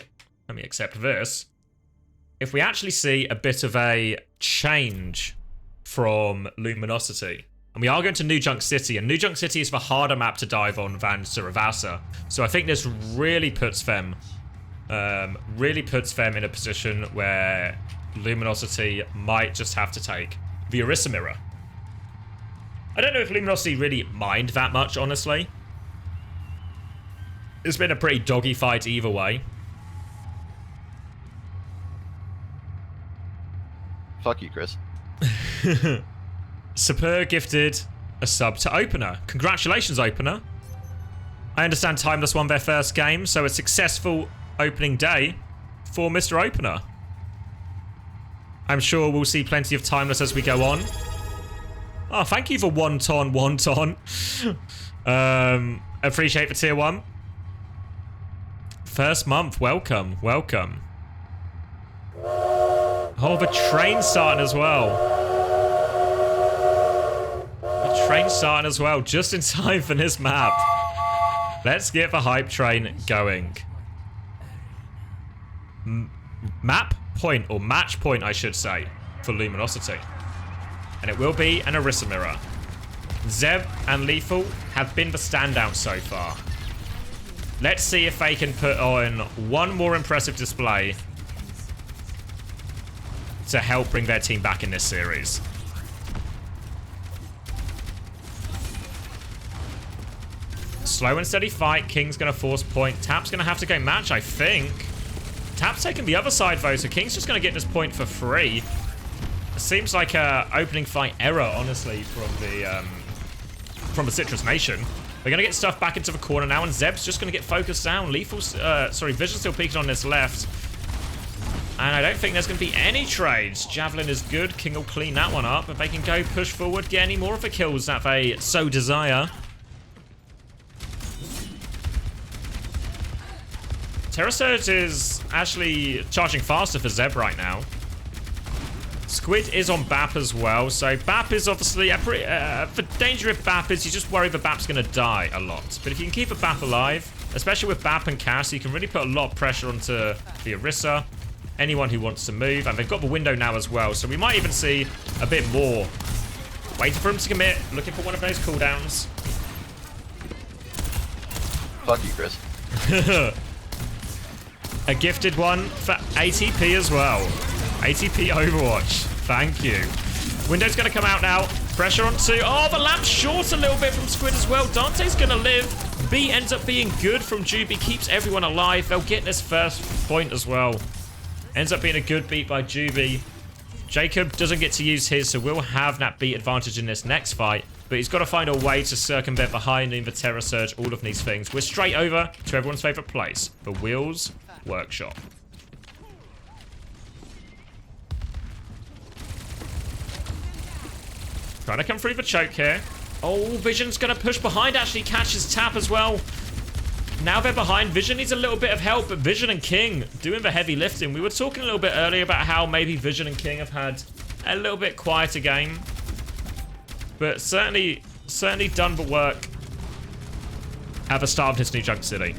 let me accept this. If we actually see a bit of a change from Luminosity. And we are going to New Junk City. And New Junk City is the harder map to dive on than Saravasa. So I think this really puts them in a position where Luminosity might just have to take the Orisa Mirror. I don't know if Luminosity really mind that much, honestly. It's been a pretty doggy fight either way. Fuck you, Chris. Super gifted a sub to Opener. Congratulations, Opener. I understand Timeless won their first game, so a successful opening day for Mr. Opener. I'm sure we'll see plenty of Timeless as we go on. Oh, thank you for wonton. Appreciate the tier 1. First month, welcome. Oh, the train starting as well. Just in time for this map. Let's get the hype train going. Map point, or match point, I should say, for Luminosity. And it will be an Orisa Mirror. Zeb and Lethal have been the standouts so far. Let's see if they can put on one more impressive display to help bring their team back in this series. Slow and steady fight. King's going to force point. Tap's going to have to go match, I think. Tap's taking the other side, though, so King's just going to get this point for free. It seems like a opening fight error, honestly, from the Citrus Nation. They're going to get stuff back into the corner now, and Zeb's just going to get focused down. Vision's still peeking on this left. And I don't think there's going to be any trades. Javelin is good. King will clean that one up. If they can go push forward, get any more of the kills that they so desire. Terror Surge is actually charging faster for Zeb right now. Squid is on BAP as well, so BAP is obviously the danger of BAP is you just worry the BAP's going to die a lot. But if you can keep a BAP alive, especially with BAP and Cass, you can really put a lot of pressure onto the Orisa, anyone who wants to move, and they've got the window now as well, so we might even see a bit more. Waiting for him to commit, looking for one of those cooldowns. Fuck you, Chris. A gifted one for ATP as well. ATP Overwatch. Thank you. Window's going to come out now. Pressure onto... oh, the lamp's short a little bit from Squid as well. Dante's going to live. beat ends up being good from Juby. Keeps everyone alive. They'll get this first point as well. Ends up being a good beat by Juby. Jacob doesn't get to use his, so we'll have that beat advantage in this next fight. But he's got to find a way to circumvent the high noon, the Terror Surge, all of these things. We're straight over to everyone's favorite place, the Wheels Workshop. Trying to come through the choke here. Oh, Vision's going to push behind, actually catches Tap as well. Now they're behind. Vision needs a little bit of help, but Vision and King doing the heavy lifting. We were talking a little bit earlier about how maybe Vision and King have had a little bit quieter game. But certainly done the work at the start of this new Junk City.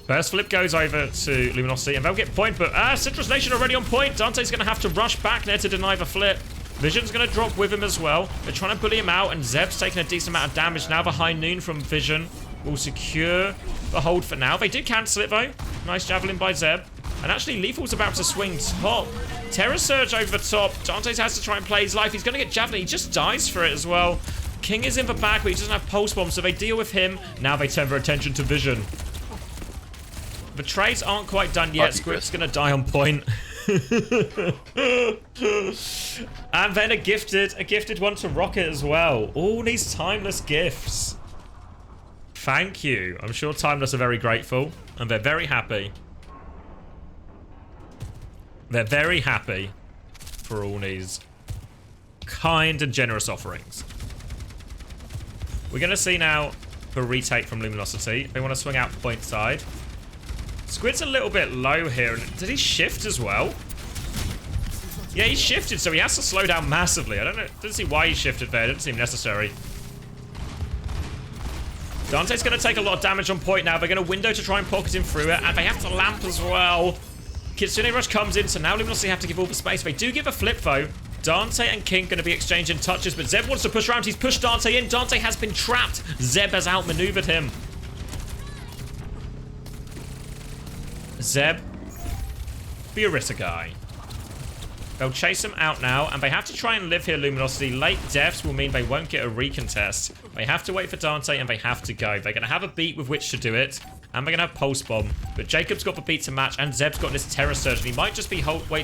First flip goes over to Luminosity, and they'll get point, but Citrus Nation already on point. Dante's going to have to rush back there to deny the flip. Vision's going to drop with him as well. They're trying to bully him out, and Zeb's taking a decent amount of damage. Now the high noon from Vision will secure the hold for now. They did cancel it, though. Nice javelin by Zeb. And actually, Lethal's about to swing top. Terror Surge over the top. Dante's has to try and play his life. He's going to get javelin. He just dies for it as well. King is in the back, but he doesn't have pulse bomb, so they deal with him. Now they turn their attention to Vision. The trades aren't quite done yet. Squid's going to die on point. And then a gifted one to Rocket as well. All these Timeless gifts. Thank you. I'm sure Timeless are very grateful, and they're very happy. They're very happy for all these kind and generous offerings. We're going to see now the retake from Luminosity. They want to swing out point side. Squid's a little bit low here. Did he shift as well? Yeah, he shifted, so he has to slow down massively. I didn't see why he shifted there. It didn't seem necessary. Dante's going to take a lot of damage on point now. They're going to window to try and pocket him through it, and they have to lamp as well. Kitsune Rush comes in, so now Luminosity have to give all the space. They do give a flip, though. Dante and King going to be exchanging touches, but Zeb wants to push around. He's pushed Dante in. Dante has been trapped. Zeb has outmaneuvered him. Zeb, be a Rita guy. They'll chase him out now, and they have to try and live here, Luminosity. Late deaths will mean they won't get a recontest. They have to wait for Dante, and they have to go. They're going to have a beat with which to do it, and they're going to have Pulse Bomb. But Jacob's got the beat to match, and Zeb's got this Terror Surge, and he might just be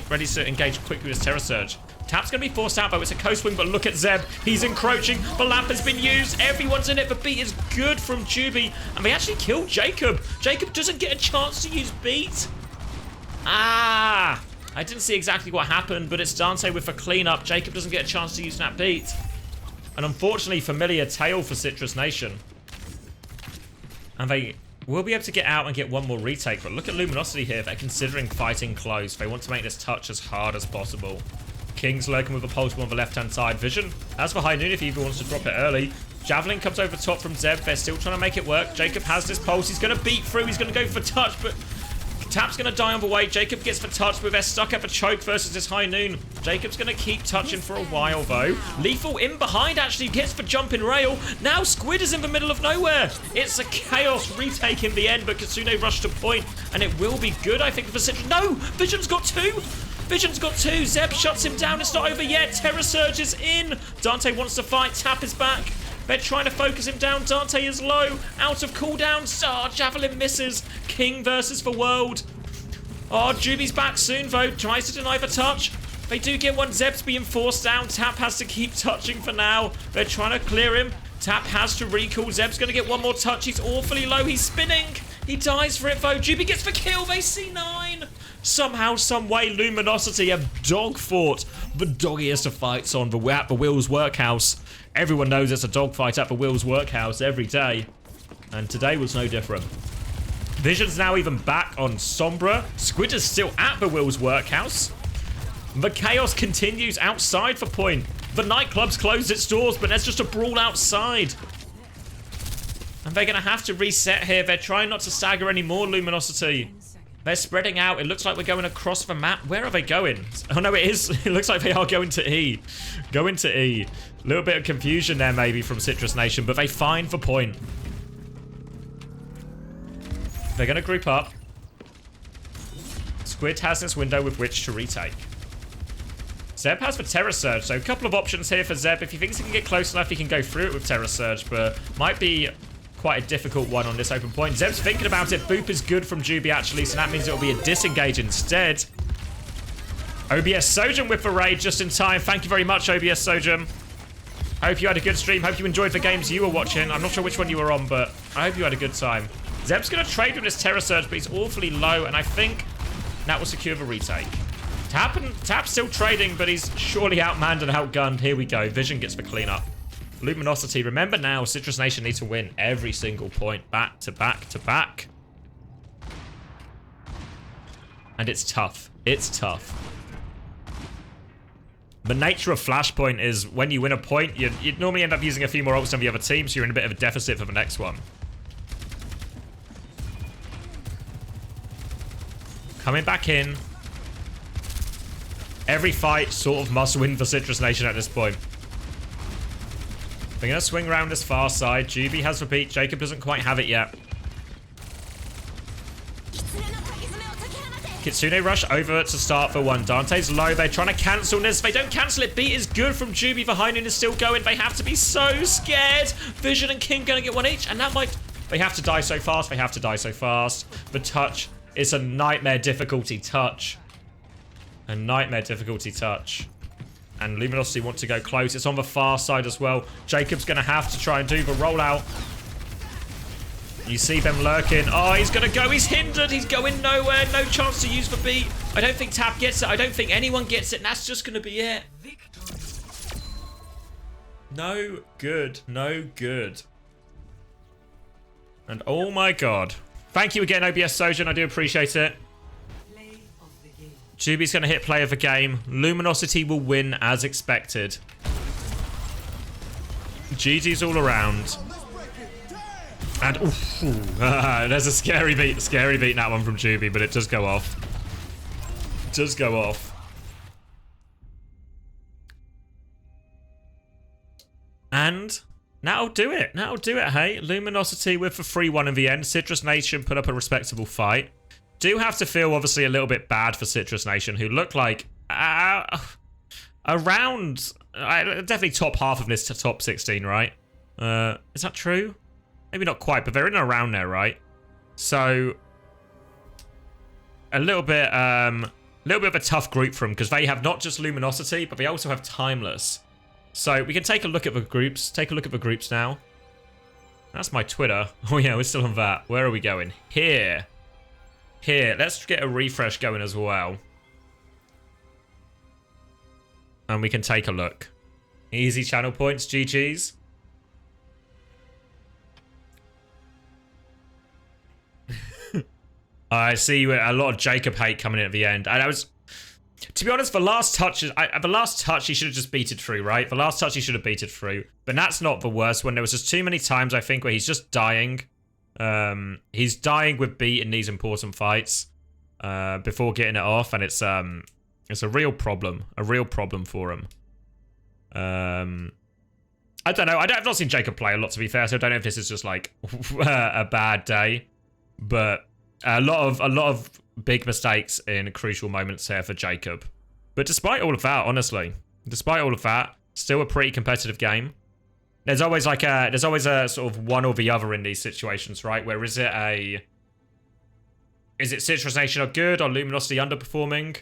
ready to engage quickly with his Terror Surge. Tap's going to be forced out, though. It's a co-swing, but look at Zeb. He's encroaching. The lamp has been used. Everyone's in it. The beat is good from Juby, and they actually killed Jacob. Jacob doesn't get a chance to use beat. Ah! I didn't see exactly what happened, but it's Dante with a cleanup. Jacob doesn't get a chance to use that beat. And unfortunately, familiar tail for Citrus Nation. And they will be able to get out and get one more retake. But look at Luminosity here. They're considering fighting close. They want to make this touch as hard as possible. King's lurking with a pulse bomb on the left-hand side. Vision, as for High Noon, if he even wants to drop it early. Javelin comes over top from Zeb. They're still trying to make it work. Jacob has this pulse. He's going to beat through. He's going to go for touch, but Tap's going to die on the way. Jacob gets for touch, but they're stuck at the choke versus this High Noon. Jacob's going to keep touching for a while, though. Lethal in behind, actually gets the jumping rail. Now Squid is in the middle of nowhere. It's a chaos retake in the end, but Kitsune rushed to point, and it will be good, I think, for Citrus. No! Vision's got two! Vision's got two. Zeb shuts him down. It's not over yet. Terror Surge is in. Dante wants to fight. Tap is back. They're trying to focus him down. Dante is low. Out of cooldown. Oh, Javelin misses. King versus the world. Oh, Juby's back soon, though. Tries to deny the touch. They do get one. Zeb's being forced down. Tap has to keep touching for now. They're trying to clear him. Tap has to recall. Zeb's going to get one more touch. He's awfully low. He's spinning. He dies for it, though. Juby gets the kill. They see 9. Somehow, someway, Luminosity have dog-fought the doggiest of fights at the Will's Workhouse. Everyone knows it's a dogfight at the Will's Workhouse every day. And today was no different. Vision's now even back on Sombra. Squid is still at the Will's Workhouse. The chaos continues outside for point. The nightclub's closed its doors, but there's just a brawl outside. And they're going to have to reset here. They're trying not to stagger anymore, Luminosity. They're spreading out. It looks like we're going across the map. Where are they going? Oh, no, it is. It looks like they are going to E. Going to E. A little bit of confusion there, maybe, from Citrus Nation, but they find the point. They're going to group up. Squid has this window with which to retake. Zeb has for Terror Surge, so a couple of options here for Zeb. If he thinks he can get close enough, he can go through it with Terror Surge, but might be quite a difficult one on this open point. Zeb's thinking about it. Boop is good from Juby, actually, so that means it'll be a disengage instead. OBS Sojum with the raid just in time. Thank you very much, OBS Sojum. Hope you had a good stream. Hope you enjoyed the games you were watching. I'm not sure which one you were on, but I hope you had a good time. Zeb's going to trade with this Terror Surge, but he's awfully low, and I think that will secure the retake. Tap's still trading, but he's surely outmanned and outgunned. Here we go. Vision gets the cleanup. Luminosity. Remember now, Citrus Nation need to win every single point. Back to back to back. And it's tough. It's tough. The nature of Flashpoint is when you win a point, you'd normally end up using a few more ults than the other team, so you're in a bit of a deficit for the next one. Coming back in. Every fight sort of must win for Citrus Nation at this point. They're going to swing around this far side. Juby has repeat. Jacob doesn't quite have it yet. Kitsune rush over to start for one. Dante's low. They're trying to cancel this. They don't cancel it. Beat is good from Juby. The high noon is still going. They have to be so scared. Vision and King going to get one each. And that might... They have to die so fast. They have to die so fast. The touch is a nightmare difficulty touch. A nightmare difficulty touch. And Luminosity want to go close. It's on the far side as well. Jacob's going to have to try and do the rollout. You see them lurking. Oh, he's going to go. He's hindered. He's going nowhere. No chance to use the beat. I don't think Tap gets it. I don't think anyone gets it. And that's just going to be it. No good. No good. And oh my god. Thank you again, OBS Sojun. I do appreciate it. Juby's going to hit play of the game. Luminosity will win as expected. GG's all around. And there's a scary beat in that one from Juby, but it does go off. Does go off. And that'll do it. That'll do it, hey. Luminosity with the 3-1 in the end. Citrus Nation put up a respectable fight. Do have to feel, obviously, a little bit bad for Citrus Nation, who look like around... definitely top half of this top 16, right? Is that true? Maybe not quite, but they're in and around there, right? So, a little bit of a tough group for them, because they have not just Luminosity, but they also have Timeless. So, we can take a look at the groups. Take a look at the groups now. That's my Twitter. Oh yeah, we're still on that. Where are we going? Here. Here, let's get a refresh going as well. And we can take a look. Easy channel points, GG's. I see a lot of Jacob hate coming in at the end. And I was, to be honest, the last touch he should have just beated through, right? The last touch he should have beated through. But that's not the worst one. There was just too many times, I think, where he's just dying. He's dying with beat in these important fights before getting it off, and it's a real problem for him. I don't know. I've not seen Jacob play a lot, to be fair, so I don't know if this is just like a bad day, but a lot of big mistakes in crucial moments here for Jacob. But despite all of that, honestly, still a pretty competitive game. There's always a sort of one or the other in these situations, right? Where is it Citrus Nation are good or Luminosity underperforming?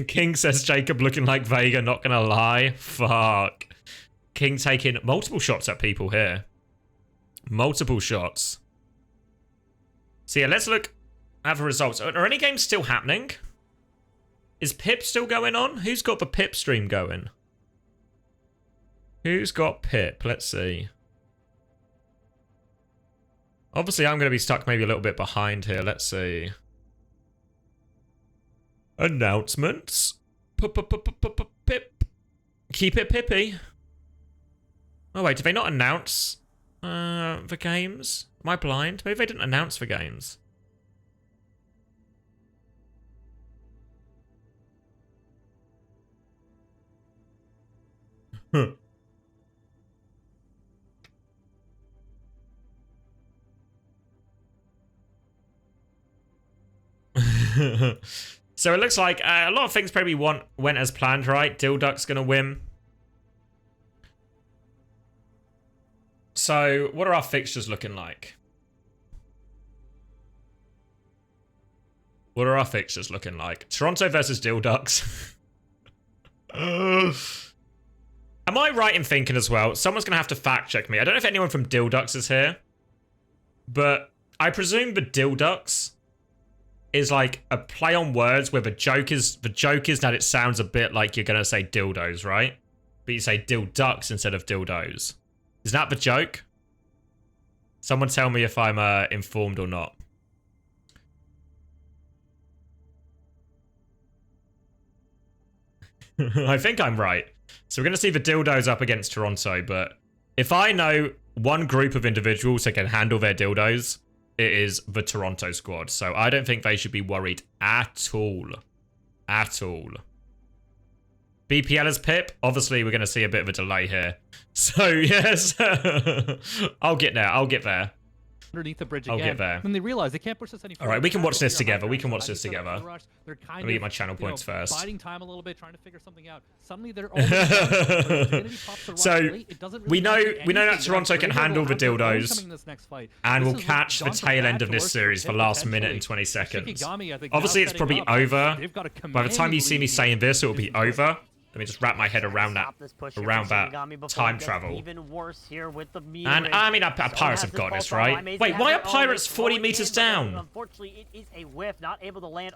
King says Jacob looking like Vega, not gonna lie. Fuck. King taking multiple shots at people here. Multiple shots. So yeah, let's look at the results. Are any games still happening? Is Pip still going on? Who's got the Pip stream going? Who's got Pip? Let's see. Obviously, I'm going to be stuck maybe a little bit behind here. Let's see. Announcements. Pip. Keep it Pippy. Oh, wait. Did they not announce the games? Am I blind? Maybe they didn't announce the games. Huh. So it looks like a lot of things probably went as planned, right? Dilduck's going to win. So what are our fixtures looking like? What are our fixtures looking like? Toronto versus Dilducks. Am I right in thinking as well? Someone's going to have to fact check me. I don't know if anyone from Dilducks is here. But I presume the Dilducks is like a play on words where the joke is that it sounds a bit like you're going to say dildos, right? But you say dilducks instead of dildos. Is that the joke? Someone tell me if I'm informed or not. I think I'm right. So we're going to see the dildos up against Toronto, but if I know one group of individuals that can handle their dildos, it is the Toronto squad. So I don't think they should be worried at all. At all. BPL is Pip. Obviously, we're going to see a bit of a delay here. So, yes. I'll get there. I'll get there. Underneath the bridge I'll again. get there. Then they realize they can't push this any further. All right, we can watch this They're together. high We can ground, watch so this I think together. rush. They're kind Let me get of, my channel points first. biding time a little bit, trying to figure something out. Suddenly they're already So we know that Toronto can handle the dildos, and we'll catch the tail end of this series for last minute and 20 seconds. Obviously, it's probably over. By the time you see me saying this, it will be over. Let me just wrap my head around that time travel. And I mean, our pirates have got this, right? Wait, why are pirates 40 meters down?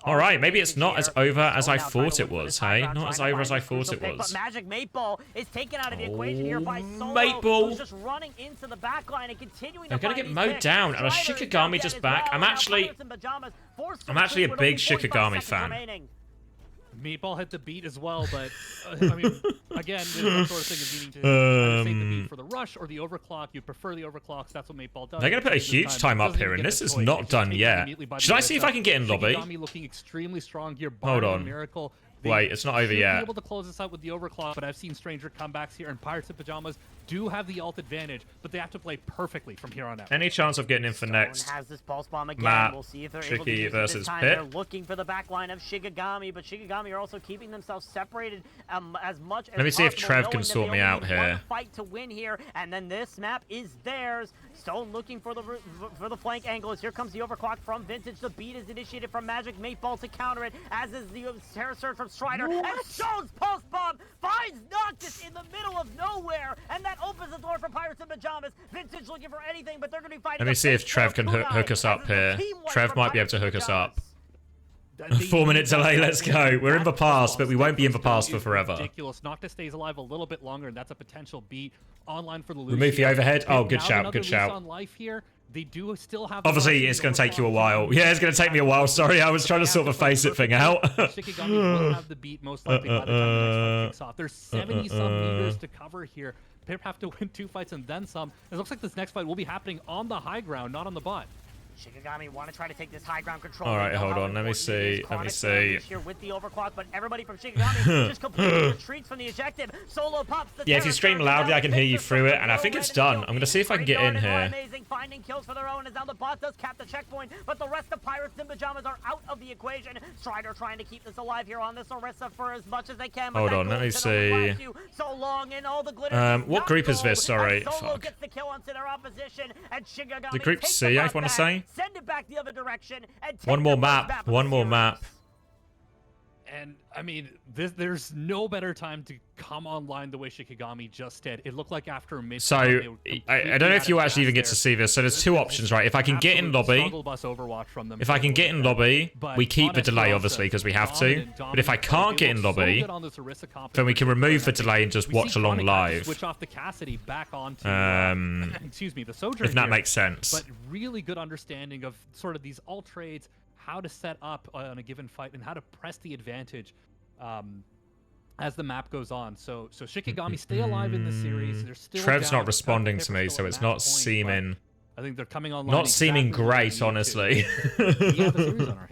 All right, maybe it's not as over as I thought it was, hey? Not as over as I thought it was. But Magic 8-Ball is taken out of the equation here by Solo, 8-Ball. who's just running into the back line and continuing They're to gonna find get these mowed picks. down, and a Strider Shikigami is just down back. as I'm well. actually Now Pirates in pajamas forced to a retreat big with only 45 Shikigami seconds fan. remaining. Meatball hit the beat as well, but I mean, again, this is the sort of thing of needing to either save the beat for the rush or the overclock. You prefer the overclocks. That's what Meatball does. They're gonna put a huge time up here, and this is not done yet. Should I see if I can get in lobby? Looking extremely strong here. Hold on. Miracle. Wait, it's not over yet. Be able to close this out with the overclock, but I've seen stranger comebacks here, and Pirates in Pajamas do have the ult advantage, but they have to play perfectly from here on out. Any chance of getting in for next? Has this pulse bomb again. Matt, We'll see if they're able to Shiki use it versus this time. Pip. They're looking for the back line of Shikigami, but Shikigami are also keeping themselves separated as much as Let me see if possible, Trev knowing can that sort they me only out need one here. Fight to win here, and then this map is theirs. Stone looking for the flank angle. As here comes the overclock from Vintage. The beat is initiated from Magic 8-Ball to counter it, as is the terror surge from Strider. And Stone's pulse bomb finds Noctis in the middle of nowhere, and that opens the door for Pirates in Pajamas. Vintage looking for anything, but they're going to be fighting. Let me see if Trev can hook us up here. Trev might be able to hook us up. 4-minute delay, let's go. We're in the past, but we won't be in the past for forever. Ridiculous. Noctis stays alive a little bit longer, and that's a potential beat online for the Lucio. Remove the overhead. Oh, good shout, good shout. On life here. They do still have Obviously, it's going to take you a while. Yeah, it's going to take me a while. Sorry, I was trying to sort the face it thing out. Shikigami will have the beat most likely by the time the next fight kicks off. There's 70-some meters to cover here. Pip have to win 2 fights and then some. It looks like this next fight will be happening on the high ground, not on the bot. Shikigami want to try to take this high ground control. All right, hold on. Let me see. Let me see. Here with the overclock, but everybody from Shikigami just completely retreats from the objective. Solo pops the Yeah, if you stream loudly, I can hear you through it, and I think it's done. I'm going to see if I can get in here. Amazing finding kills for their own, as now the bot does cap the checkpoint, but the rest of Pirates in Pajamas are out of the equation. Strider trying to keep this alive here on this Orisa for as much as they can. Hold on, let me see. So long and all the glitter. What group is this? Sorry. Solo Fuck. gets the kill onto their opposition, and Shikigami The group takes C, the I bot want to back, say. send it back the other direction, and take One more the first map. of One the more series. map. And, I mean, there's no better time to come online the way Shikigami just did. It looked like after mid. So, I don't know if you actually even get to see this. So there's two options, right? If I can get in lobby, if I can get in lobby, we keep the delay, obviously, because we have to. But if I can't get in lobby, then we can remove the delay and just watch along live. Switch off the Cassidy back onto, excuse me, the Sojourn if that here. makes sense. But really good understanding of sort of these alt trades, how to set up on a given fight, and how to press the advantage as the map goes on. So Shikigami stay alive in the series. They're still Trev's down. not responding to me, Still so at it's match not point, seeming. I think they're coming online. Not seeming exactly where they great, need to. honestly. We have the series on our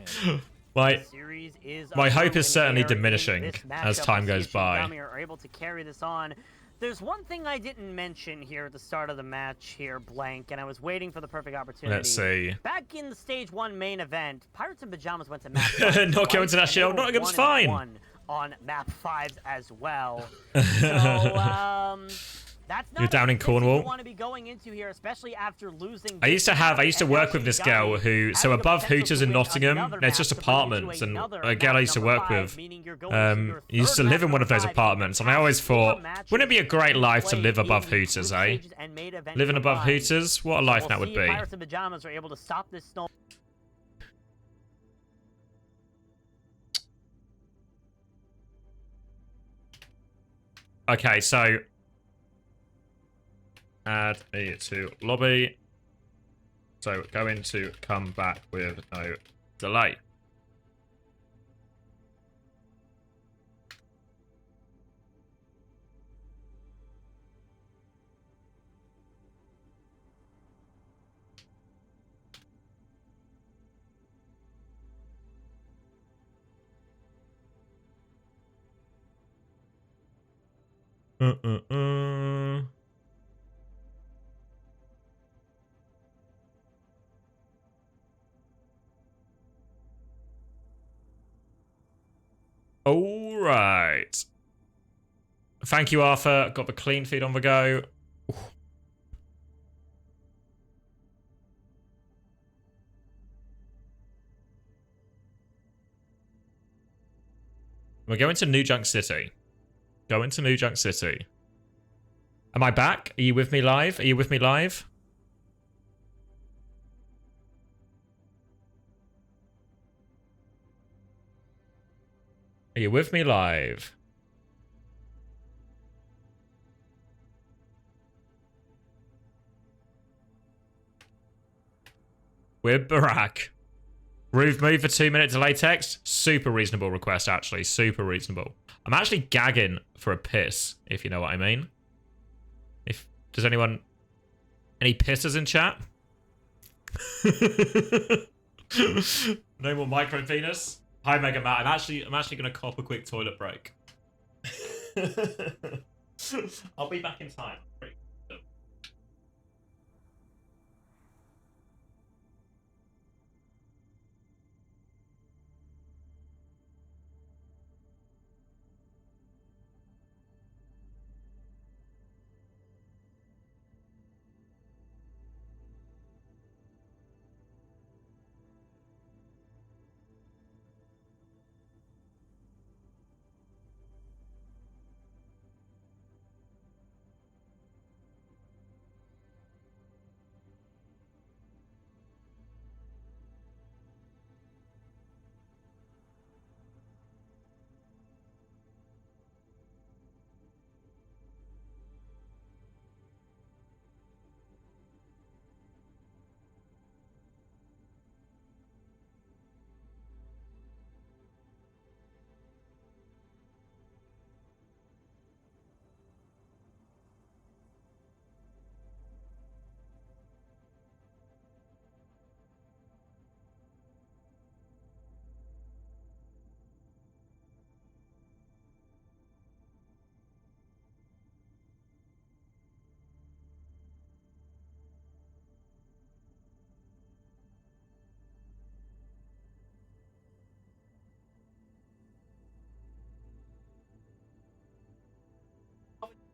hands. My hope is certainly here in diminishing this as matchup. time We'll goes see if by. Shikigami are able to carry this on. There's one thing I didn't mention here at the start of the match here, Blank, and I was waiting for the perfect opportunity. Let's see. Back in the Stage 1 main event, Pirates in Pajamas went to map Not going to that shield. Nottingham's fine. On map 5s as well. So, that's not You're down in Cornwall. you want to be going into here, especially after losing. I used to work with this girl who, so above Hooters in Nottingham, there's just apartments, and a girl I used to work with used to live in one of those apartments, and I always thought, wouldn't it be a great life to live above Hooters, eh? Living above Hooters? What a life that would be. Pirates in Pajamas are able to stop this snow. Okay, so add a to lobby. So going to come back with no delay. All right. Thank you, Arthur. Got the clean feed on the go. Ooh. We're going to New Junk City. Going to New Junk City. Am I back? Are you with me live? Are you with me live? Are you with me live? We're Barack. Roof move for 2-minute delay text. Super reasonable request, actually. Super reasonable. I'm actually gagging for a piss, if you know what I mean. Does anyone... Any pissers in chat? No more micro penis? Hi, Mega Matt. I'm actually gonna cop a quick toilet break. I'll be back in time.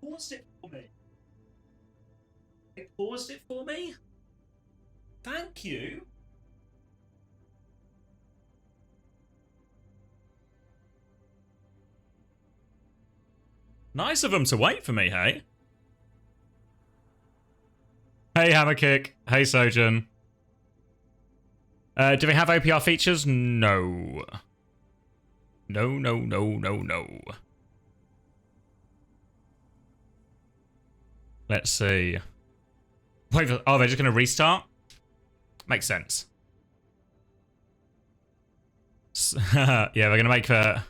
Paused it for me. It paused it for me? Thank you. Nice of them to wait for me, hey? Hey, Hammerkick. Hey, Sojourn. Do they have OPR features? No. No, no, no, no, no. Let's see. Wait, oh, they're just going to restart? Makes sense. Yeah, they're going to make the...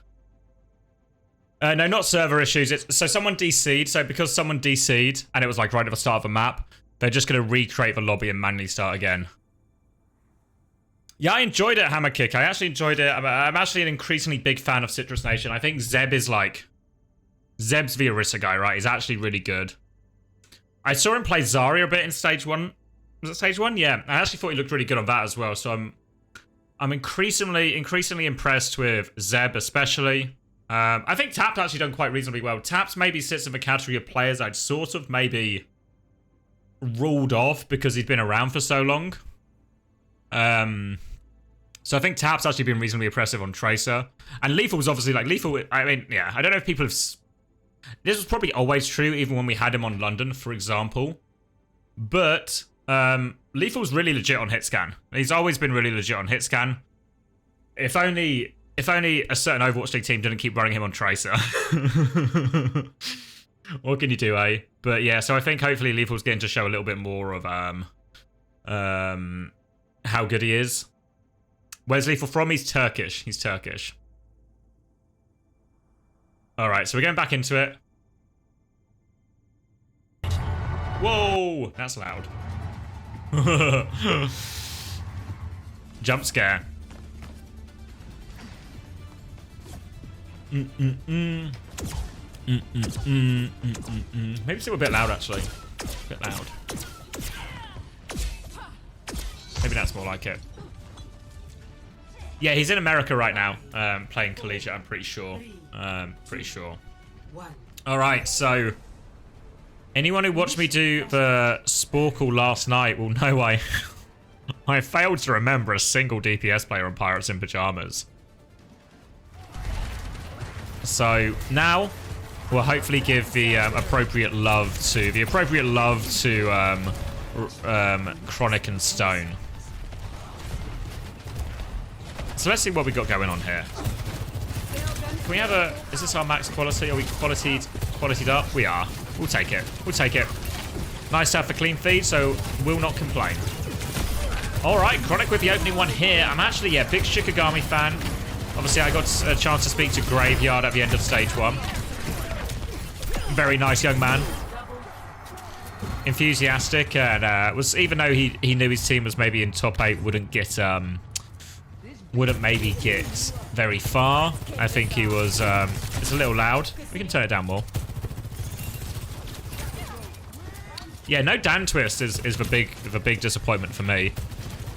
no, not server issues. So someone DC'd. So because someone DC'd, and it was like right at the start of the map, they're just going to recreate the lobby and manually start again. Yeah, I enjoyed it, Hammerkick. I actually enjoyed it. I'm actually an increasingly big fan of Citrus Nation. I think Zeb is like... Zeb's the Orisa guy, right? He's actually really good. I saw him play Zarya a bit in stage 1. Was it stage 1? Yeah. I actually thought he looked really good on that as well. So I'm increasingly impressed with Zeb, especially. I think Tap's actually done quite reasonably well. Taps maybe sits in the category of players I'd sort of maybe ruled off because he'd been around for so long. So I think Tap's actually been reasonably impressive on Tracer. And Lethal was obviously like, Lethal, I mean, yeah, I don't know if people have... This was probably always true, even when we had him on London, for example. But Lethal's really legit on hitscan. He's always been really legit on hitscan. If only a certain Overwatch League team didn't keep running him on Tracer. What can you do, eh? But yeah, so I think hopefully Lethal's getting to show a little bit more of how good he is. Where's Lethal from? He's Turkish. He's Turkish. Alright, so we're going back into it. Whoa! That's loud. Jump scare. Maybe it's a bit loud, actually. A bit loud. Maybe that's more like it. Yeah, he's in America right now, playing collegiate, I'm pretty sure. Alright, so... Anyone who watched me do the Sporkle last night will know I failed to remember a single DPS player on Pirates in Pajamas. So, now... we'll hopefully give the appropriate love to Chronic and Stone. So let's see what we got going on here. Can we have a... Is this our max quality? Are we qualitied up? We are. We'll take it. We'll take it. Nice to have the clean feed, so we'll not complain. Alright, Chronic with the opening one here. I'm actually, yeah, big Shikigami fan. Obviously, I got a chance to speak to Graveyard at the end of stage 1. Very nice young man. Enthusiastic, and was, even though he knew his team was maybe in top 8, wouldn't maybe get very far. I think he was, it's a little loud. We can turn it down more. Yeah, no Dan Twist is the big disappointment for me.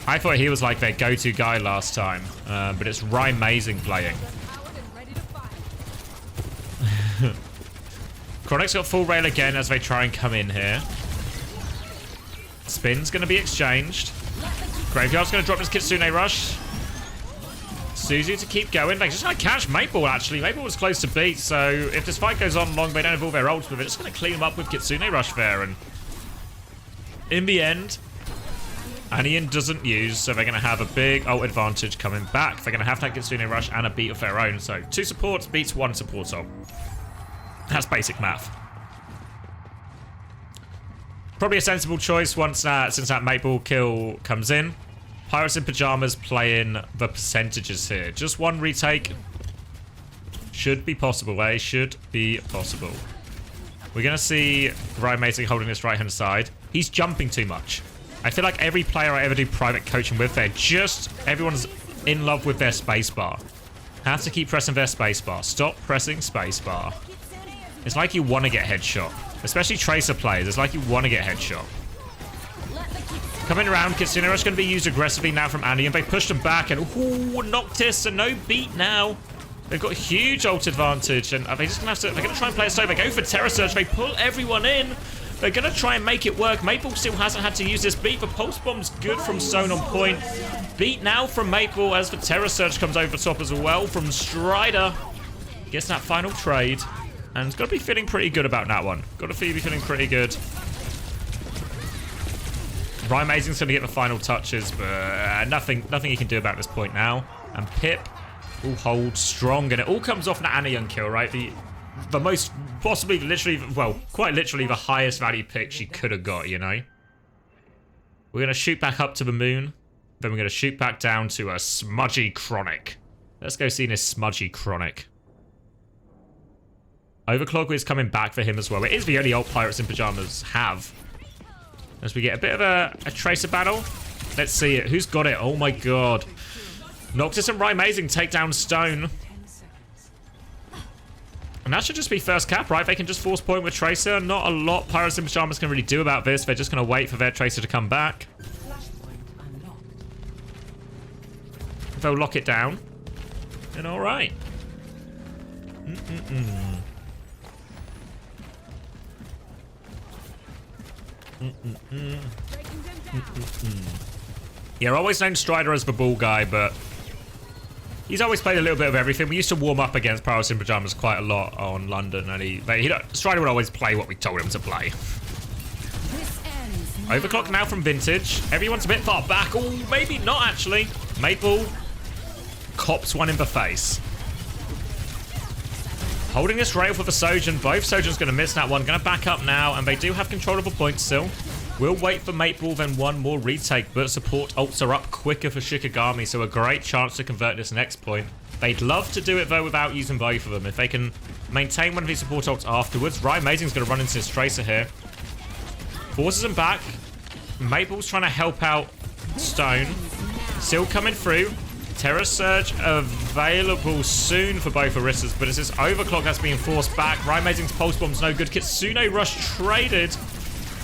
I thought he was like their go-to guy last time, but it's Ryan Mazing playing. Chronic's got full rail again as they try and come in here. Spin's going to be exchanged. Graveyard's going to drop his Kitsune Rush. Suzu to keep going. They're just going to catch Maple, actually. Maple was close to beat, so if this fight goes on long, they don't have all their ults, but they're just going to clean them up with Kitsune Rush there. And in the end, Anian doesn't use, so they're going to have a big ult advantage coming back. They're going to have that Kitsune Rush and a beat of their own. So 2 supports beats 1 support ult. That's basic math. Probably a sensible choice since that Maple kill comes in. Pirates in Pajamas playing the percentages here. Just 1 retake. Should be possible, eh? Should be possible. We're going to see Ryan Mazing holding this right-hand side. He's jumping too much. I feel like every player I ever do private coaching with, everyone's in love with their spacebar. Have to keep pressing their spacebar. Stop pressing spacebar. It's like you want to get headshot. Especially Tracer players. It's like you want to get headshot. Coming around, Kitsune Rush going to be used aggressively now from Andy, and they pushed him back, and ooh, Noctis, and no beat now. They've got a huge ult advantage, and they just going to have to, they're going to try and play it slow. They go for Terror Surge, they pull everyone in. They're going to try and make it work. Maple still hasn't had to use this beat. The Pulse Bomb's good from Zone on point. Beat now from Maple as the Terror Surge comes over top as well from Strider. Gets that final trade. And it's got to be feeling pretty good about that one. Got to be feeling pretty good. Ryan Mazing's going to get the final touches, but nothing he can do about this point now. And Pip will hold strong, and it all comes off an Anian kill, right? The most, possibly, literally, well, quite literally the highest value pick she could have got, you know? We're going to shoot back up to the moon. Then we're going to shoot back down to a smudgy Chronic. Let's go see this smudgy Chronic. Overclock is coming back for him as well. It is the only ult Pirates in Pajamas have. As we get a bit of a Tracer battle. Let's see it. Who's got it? Oh my god. Noctis and Ryan Mazing take down Stone. And that should just be first cap, right? They can just force point with Tracer. Not a lot Pirates in Pajamas can really do about this. They're just going to wait for their Tracer to come back. They'll lock it down. And all right. Yeah, I've always known Strider as the ball guy, but he's always played a little bit of everything. We used to warm up against Pirates in Pajamas quite a lot on London, and Strider would always play what we told him to play. Overclock now from Vintage. Everyone's a bit far back. Oh, maybe not actually. Maple cops one in the face. Holding this rail for the Sojourn. Both Sojourn's going to miss that one. Going to back up now, and they do have controllable points still. We'll wait for Maple, then one more retake, but support ults are up quicker for Shikigami, so a great chance to convert this next point. They'd love to do it, though, without using both of them. If they can maintain one of these support ults afterwards. Ryan Amazing's going to run into his Tracer here. Forces him back. Maple's trying to help out Stone. Still coming through. Terra Surge available soon for both Orissas, but it's this Overclock that's being forced back. Ryan Amazing's Pulse Bomb's no good. Kitsune Rush traded.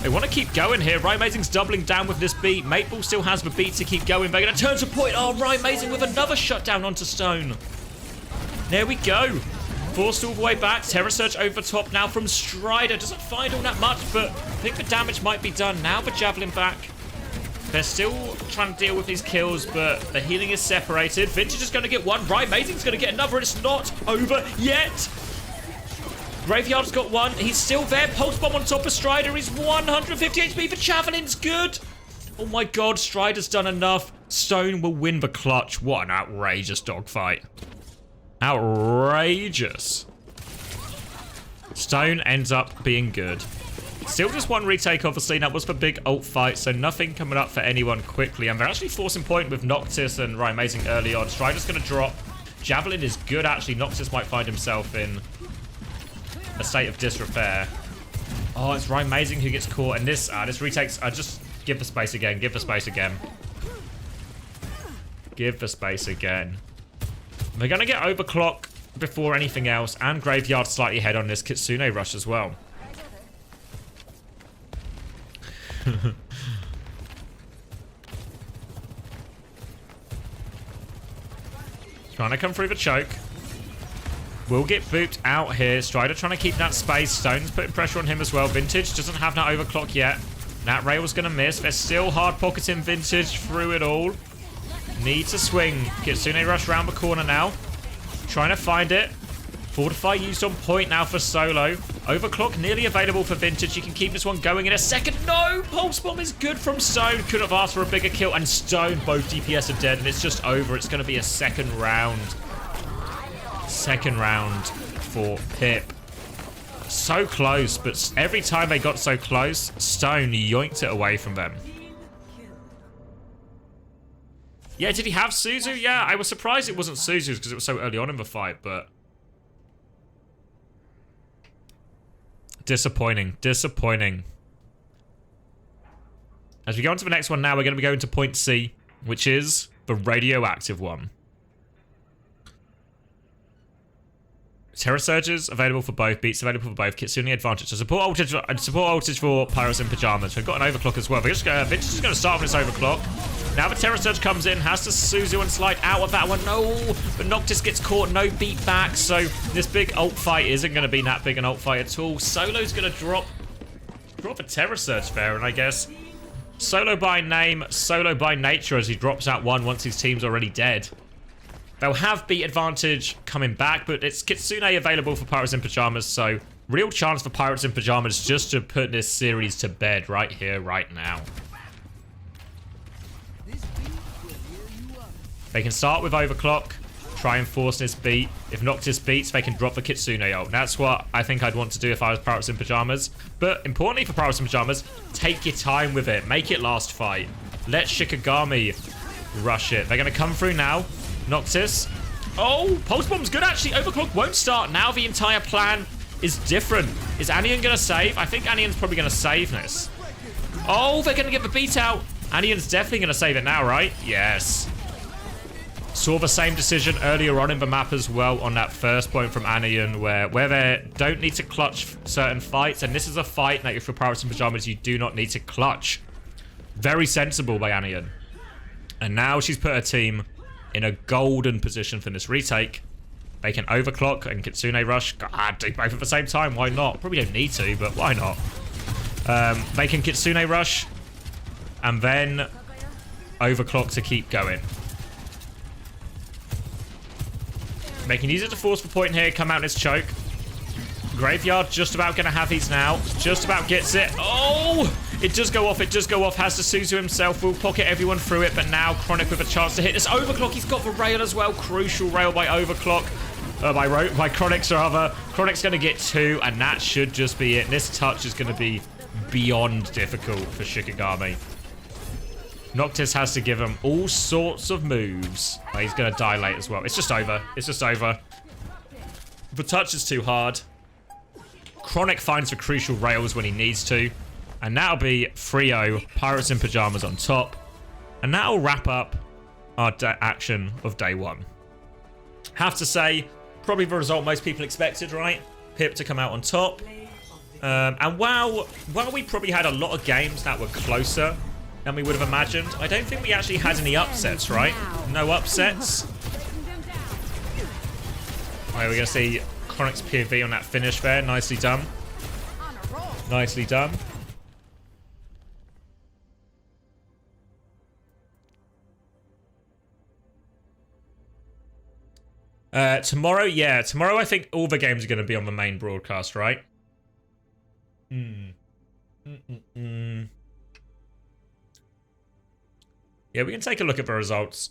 They want to keep going here. Ryan Amazing's doubling down with this beat. Maple still has the beat to keep going. They're going to turn to point. Oh, Ryan Amazing with another shutdown onto Stone. There we go. Forced all the way back. Terra Surge over top now from Strider. Doesn't find all that much, but I think the damage might be done. Now the Javelin back. They're still trying to deal with these kills, but the healing is separated. Vintage is going to get one. Ryan Amazing's going to get another. It's not over yet. Graveyard's got one. He's still there. Pulse Bomb on top of Strider. He's 150 HP. The Javelin's good. Oh my god, Strider's done enough. Stone will win the clutch. What an outrageous dogfight. Outrageous. Stone ends up being good. Still just one retake, obviously. That was the big ult fight, so nothing coming up for anyone quickly. And they're actually forcing point with Noctis and Ryan Amazing early on. Strider's going to drop. Javelin is good, actually. Noctis might find himself in a state of disrepair. Oh, it's Ryan Amazing who gets caught. And this retakes... just give the space again. Give the space again. Give the space again. We're going to get Overclock before anything else. And Graveyard slightly ahead on this Kitsune Rush as well. Trying to come through the choke. We'll get booped out here. Strider trying to keep that space. Stone's putting pressure on him as well. Vintage doesn't have that Overclock yet. That rail's going to miss. They're still hard pocketing Vintage through it all. Need to swing. Kitsune Rush round the corner now. Trying to find it. Fortify used on point now for Solo. Overclock nearly available for Vintage. You can keep this one going in a second. No! Pulse Bomb is good from Stone. Could have asked for a bigger kill. And Stone, both DPS are dead. And it's just over. It's going to be a second round. Second round for Pip. So close, but every time they got so close, Stone yoinked it away from them. Yeah, did he have Suzu? Yeah, I was surprised it wasn't Suzu's because it was so early on in the fight, but... Disappointing. Disappointing. As we go on to the next one now, we're going to be going to point C, which is the radioactive one. Terra Surges available for both, beats available for both, Kitsune advantage. So support voltage for Pirates in Pajamas. We've got an Overclock as well. Vintage is going to start with this Overclock. Now the Terra Surge comes in, has to Suzu and slide out of that one. No, but Noctis gets caught, no beat back. So this big ult fight isn't going to be that big an ult fight at all. Solo's going to drop a Terra Surge there, and I guess Solo by name, Solo by nature as he drops out one once his team's already dead. They'll have beat advantage coming back, but it's Kitsune available for Pirates in Pajamas, so real chance for Pirates in Pajamas just to put this series to bed right here, right now. They can start with Overclock, try and force this beat. If Noctis beats, they can drop the Kitsune ult. That's what I think I'd want to do if I was Pirates in Pajamas. But importantly for Pirates in Pajamas, take your time with it. Make it last fight. Let Shikigami rush it. They're going to come through now. Noctis. Oh, Pulse Bomb's good actually. Overclock won't start. Now the entire plan is different. Is Anion going to save? I think Anion's probably going to save this. Oh, they're going to get the beat out. Anion's definitely going to save it now, right? Yes. Saw the same decision earlier on in the map as well on that first point from Anion where they don't need to clutch certain fights. And this is a fight that if you're Pirates in Pajamas, you do not need to clutch. Very sensible by Anion. And now she's put her team in a golden position for this retake. They can overclock and Kitsune rush. God, do both at the same time. Why not? Probably don't need to, but why not? They can Kitsune rush and then overclock to keep going. They can use it to force the point here, come out in this choke. Graveyard just about going to have these now. Just about gets it. Oh! It does go off, it does go off. Has to Suzu himself, will pocket everyone through it, but now Chronic with a chance to hit this overclock. He's got the rail as well. Crucial rail by overclock. By Chronic's rather. Chronic's going to get 2, and that should just be it. This touch is going to be beyond difficult for Shikigami. Noctis has to give him all sorts of moves. Oh, he's going to die late as well. It's just over. It's just over. The touch is too hard. Chronic finds the crucial rails when he needs to. And that'll be 3-0, Pirates in Pajamas on top. And that'll wrap up our action of day 1. Have to say, probably the result most people expected, right? Pip to come out on top. And while we probably had a lot of games that were closer than we would have imagined, I don't think we actually had any upsets, right? No upsets. Alright, we're going to see Chronic's POV on that finish there. Nicely done. Nicely done. Tomorrow, yeah. Tomorrow, I think all the games are going to be on the main broadcast, right? Yeah, we can take a look at the results.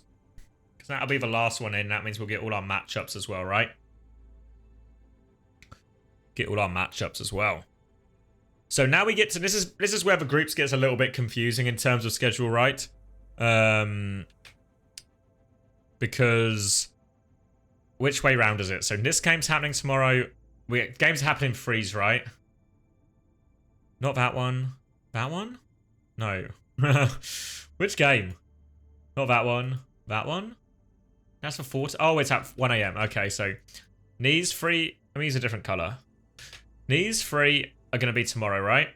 Because that'll be the last one in. That means we'll get all our matchups as well, right? Get all our matchups as well. So now we get to... This is where the groups gets a little bit confusing in terms of schedule, right? Because... Which way round is it? So this game's happening tomorrow. Games are happening freeze, right? Not that one. That one? No. Which game? Not that one. That one? That's for 4. Oh, it's at 1 AM. Okay, so knees free. Let me use a different color. Knees free are going to be tomorrow, right?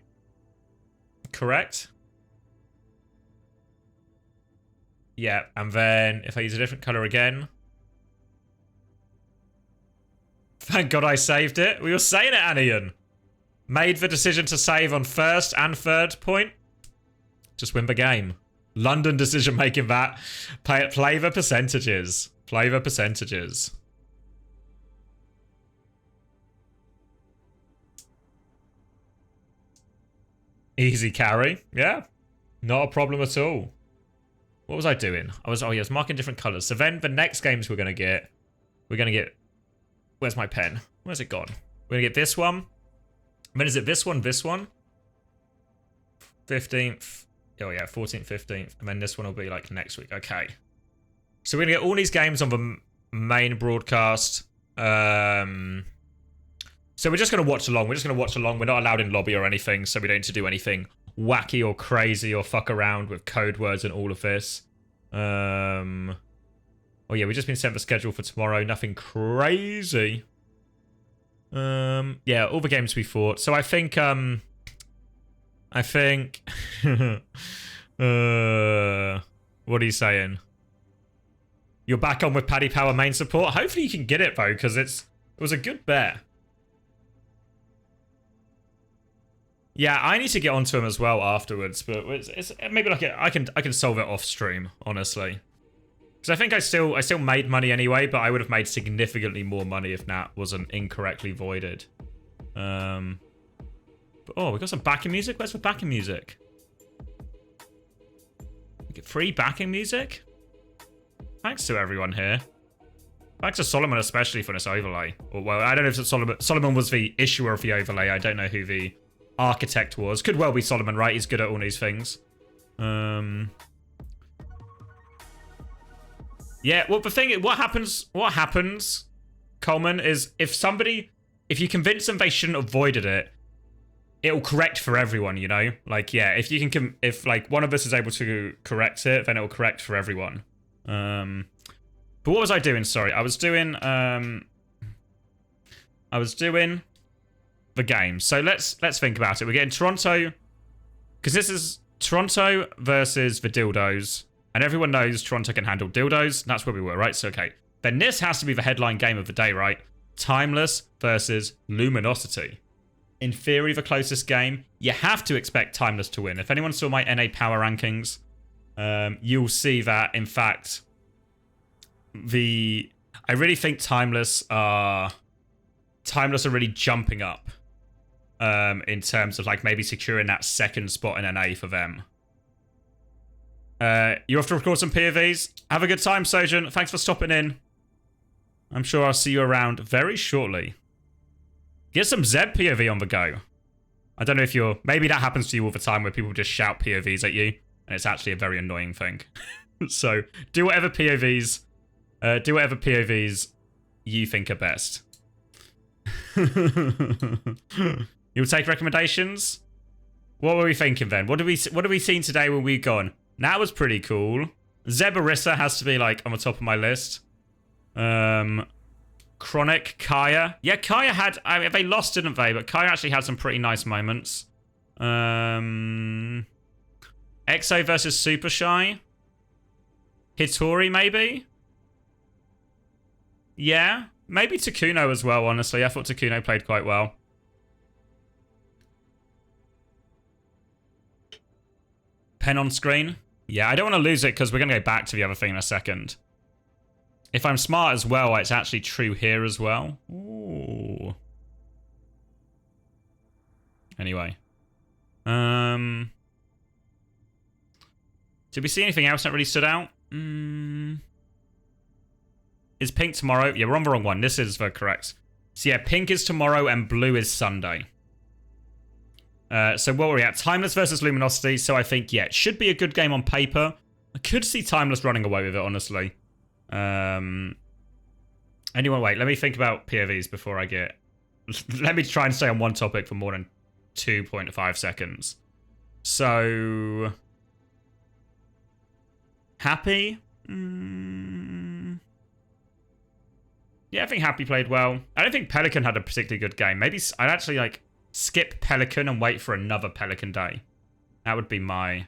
Correct? Yeah, and then if I use a different color again... Thank God I saved it. We were saying it, Anion. Made the decision to save on first and third point. Just win the game. London decision making that. Play the percentages. Play the percentages. Easy carry. Yeah. Not a problem at all. What was I doing? I was marking different colors. So then the next games we're going to get... Where's my pen? Where's it gone? We're going to get this one. And then is it this one? This one? 15th. Oh yeah, 14th, 15th. And then this one will be like next week. Okay. So we're going to get all these games on the main broadcast. So we're just going to watch along. We're just going to watch along. We're not allowed in lobby or anything. So we don't need to do anything wacky or crazy or fuck around with code words and all of this. Oh yeah, we've just been sent the schedule for tomorrow. Nothing crazy. Yeah, all the games we fought. So I think, what are you saying? You're back on with Paddy Power main support? Hopefully you can get it though, because it was a good bet. Yeah, I need to get onto him as well afterwards, but it's maybe like I can solve it off stream, honestly. Because I think I still made money anyway, but I would have made significantly more money if Nat wasn't incorrectly voided. But, oh, we got some backing music. Where's the backing music? We get free backing music. Thanks to everyone here. Thanks to Solomon especially for this overlay. Or, well, I don't know if Solomon was the issuer of the overlay. I don't know who the architect was. Could well be Solomon, right? He's good at all these things. Yeah, well, the thing is, what happens, Coleman, is if you convince them they shouldn't have voided it, it'll correct for everyone, you know? Like, yeah, if like one of us is able to correct it, then it'll correct for everyone. But But what was I doing? Sorry, I was doing the game. So let's think about it. We're getting Toronto, because this is Toronto versus the dildos, and everyone knows Toronto can handle dildos. And that's where we were, right? So okay, then this has to be the headline game of the day, right? Timeless versus Luminosity. In theory, the closest game. You have to expect Timeless to win. If anyone saw my NA power rankings, you'll see that, in fact, I really think Timeless are really jumping up in terms of like maybe securing that second spot in NA for them. You have to record some POVs. Have a good time, Sojourn. Thanks for stopping in. I'm sure I'll see you around very shortly. Get some Zeb POV on the go. I don't know if you're... Maybe that happens to you all the time where people just shout POVs at you, and it's actually a very annoying thing. So, do whatever POVs you think are best. You'll take recommendations? What were we thinking then? What did we seen today when we gone? That was pretty cool. Zeb Orisa has to be like on the top of my list. Chronic, Kaya. Yeah, Kaya had... I mean, they lost, didn't they? But Kaya actually had some pretty nice moments. Exo versus Super Shy. Hitori, maybe? Yeah. Maybe Takuno as well, honestly. I thought Takuno played quite well. Pen on screen. Yeah, I don't want to lose it because we're going to go back to the other thing in a second. If I'm smart as well, it's actually true here as well. Ooh. Anyway. Did we see anything else that really stood out? Is pink tomorrow? Yeah, we're on the wrong one. This is the correct. So yeah, pink is tomorrow and blue is Sunday. So what were we at? Timeless versus Luminosity. So I think, yeah, it should be a good game on paper. I could see Timeless running away with it, honestly. Anyway, wait, let me think about POVs before I get... Let me try and stay on one topic for more than 2.5 seconds. So... Happy? Yeah, I think Happy played well. I don't think Pelican had a particularly good game. Maybe I'd actually, like, skip Pelican and wait for another Pelican day. That would be my...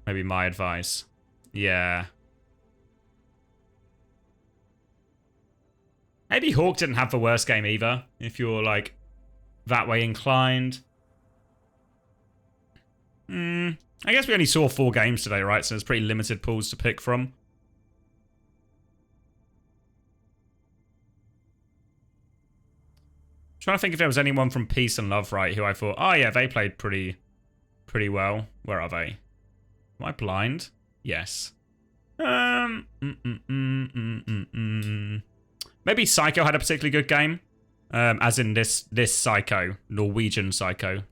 Maybe my advice. Yeah. Maybe Hawk didn't have the worst game either, if you're, like, that way inclined. I guess we only saw 4 games today, right? So there's pretty limited pools to pick from. Trying to think if there was anyone from Peace and Love, right, who I thought, oh yeah, they played pretty well. Where are they? Am I blind? Yes. Maybe Psycho had a particularly good game. As in this Psycho. Norwegian Psycho.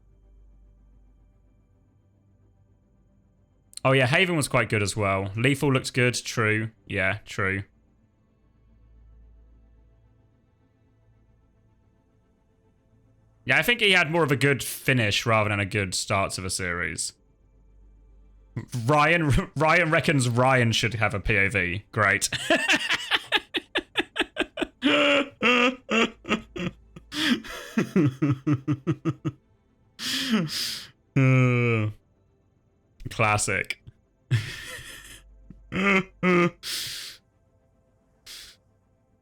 Oh yeah, Haven was quite good as well. Lethal looks good. True. Yeah, true. Yeah, I think he had more of a good finish rather than a good start to the series. Ryan reckons Ryan should have a POV. Great. Classic.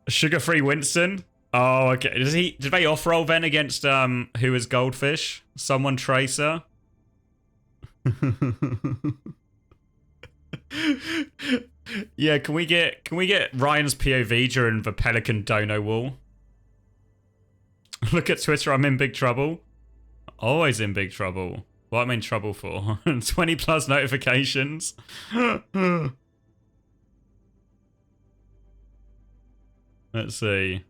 Sugar-free Winston? Oh, okay. Did they off-roll then against who is Goldfish? Someone Tracer? Yeah, can we get Ryan's POV during the Pelican Dono wall? Look at Twitter, I'm in big trouble. Always in big trouble. What am I in trouble for? 20 plus notifications. Let's see.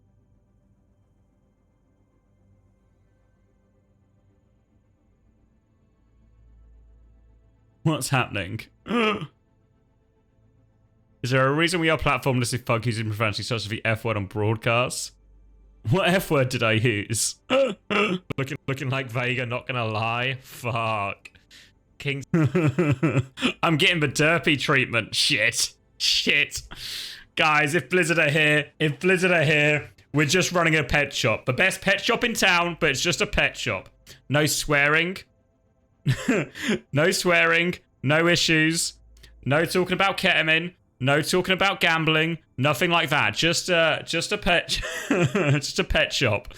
What's happening? Is there a reason we are platformless if fuck using profanity such as the F word on broadcasts? What F word did I use? looking like Vega, not gonna lie. Fuck. King. I'm getting the derpy treatment. Shit. Guys, if Blizzard are here, we're just running a pet shop. The best pet shop in town, but it's just a pet shop. No swearing. No swearing. No issues. No talking about ketamine. No talking about gambling. Nothing like that. Just a pet, just a pet shop.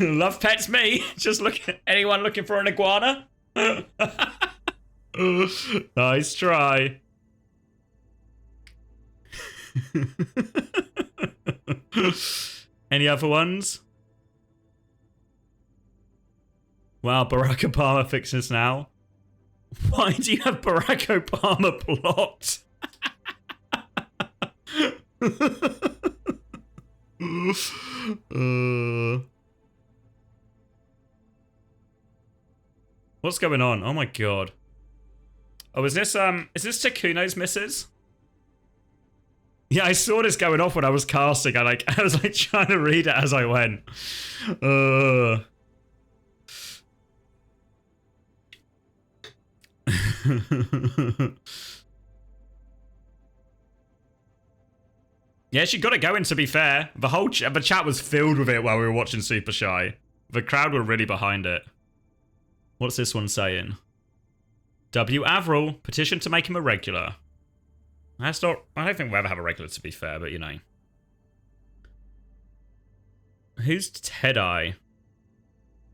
Love pets me. Just anyone looking for an iguana? Nice try. Any other ones? Wow, Barack Obama fixes now. Why do you have Barack Obama blocked? What's going on? Oh my god. Oh, is this Takuno's missus? Yeah, I saw this going off when I was casting. I was trying to read it as I went. Yeah, she got it going, to be fair. The chat was filled with it while we were watching Super Shy. The crowd were really behind it. What's this one saying? W. Avril, petition to make him a regular. That's not... I don't think we'll ever have a regular, to be fair, but you know. Who's Teddy?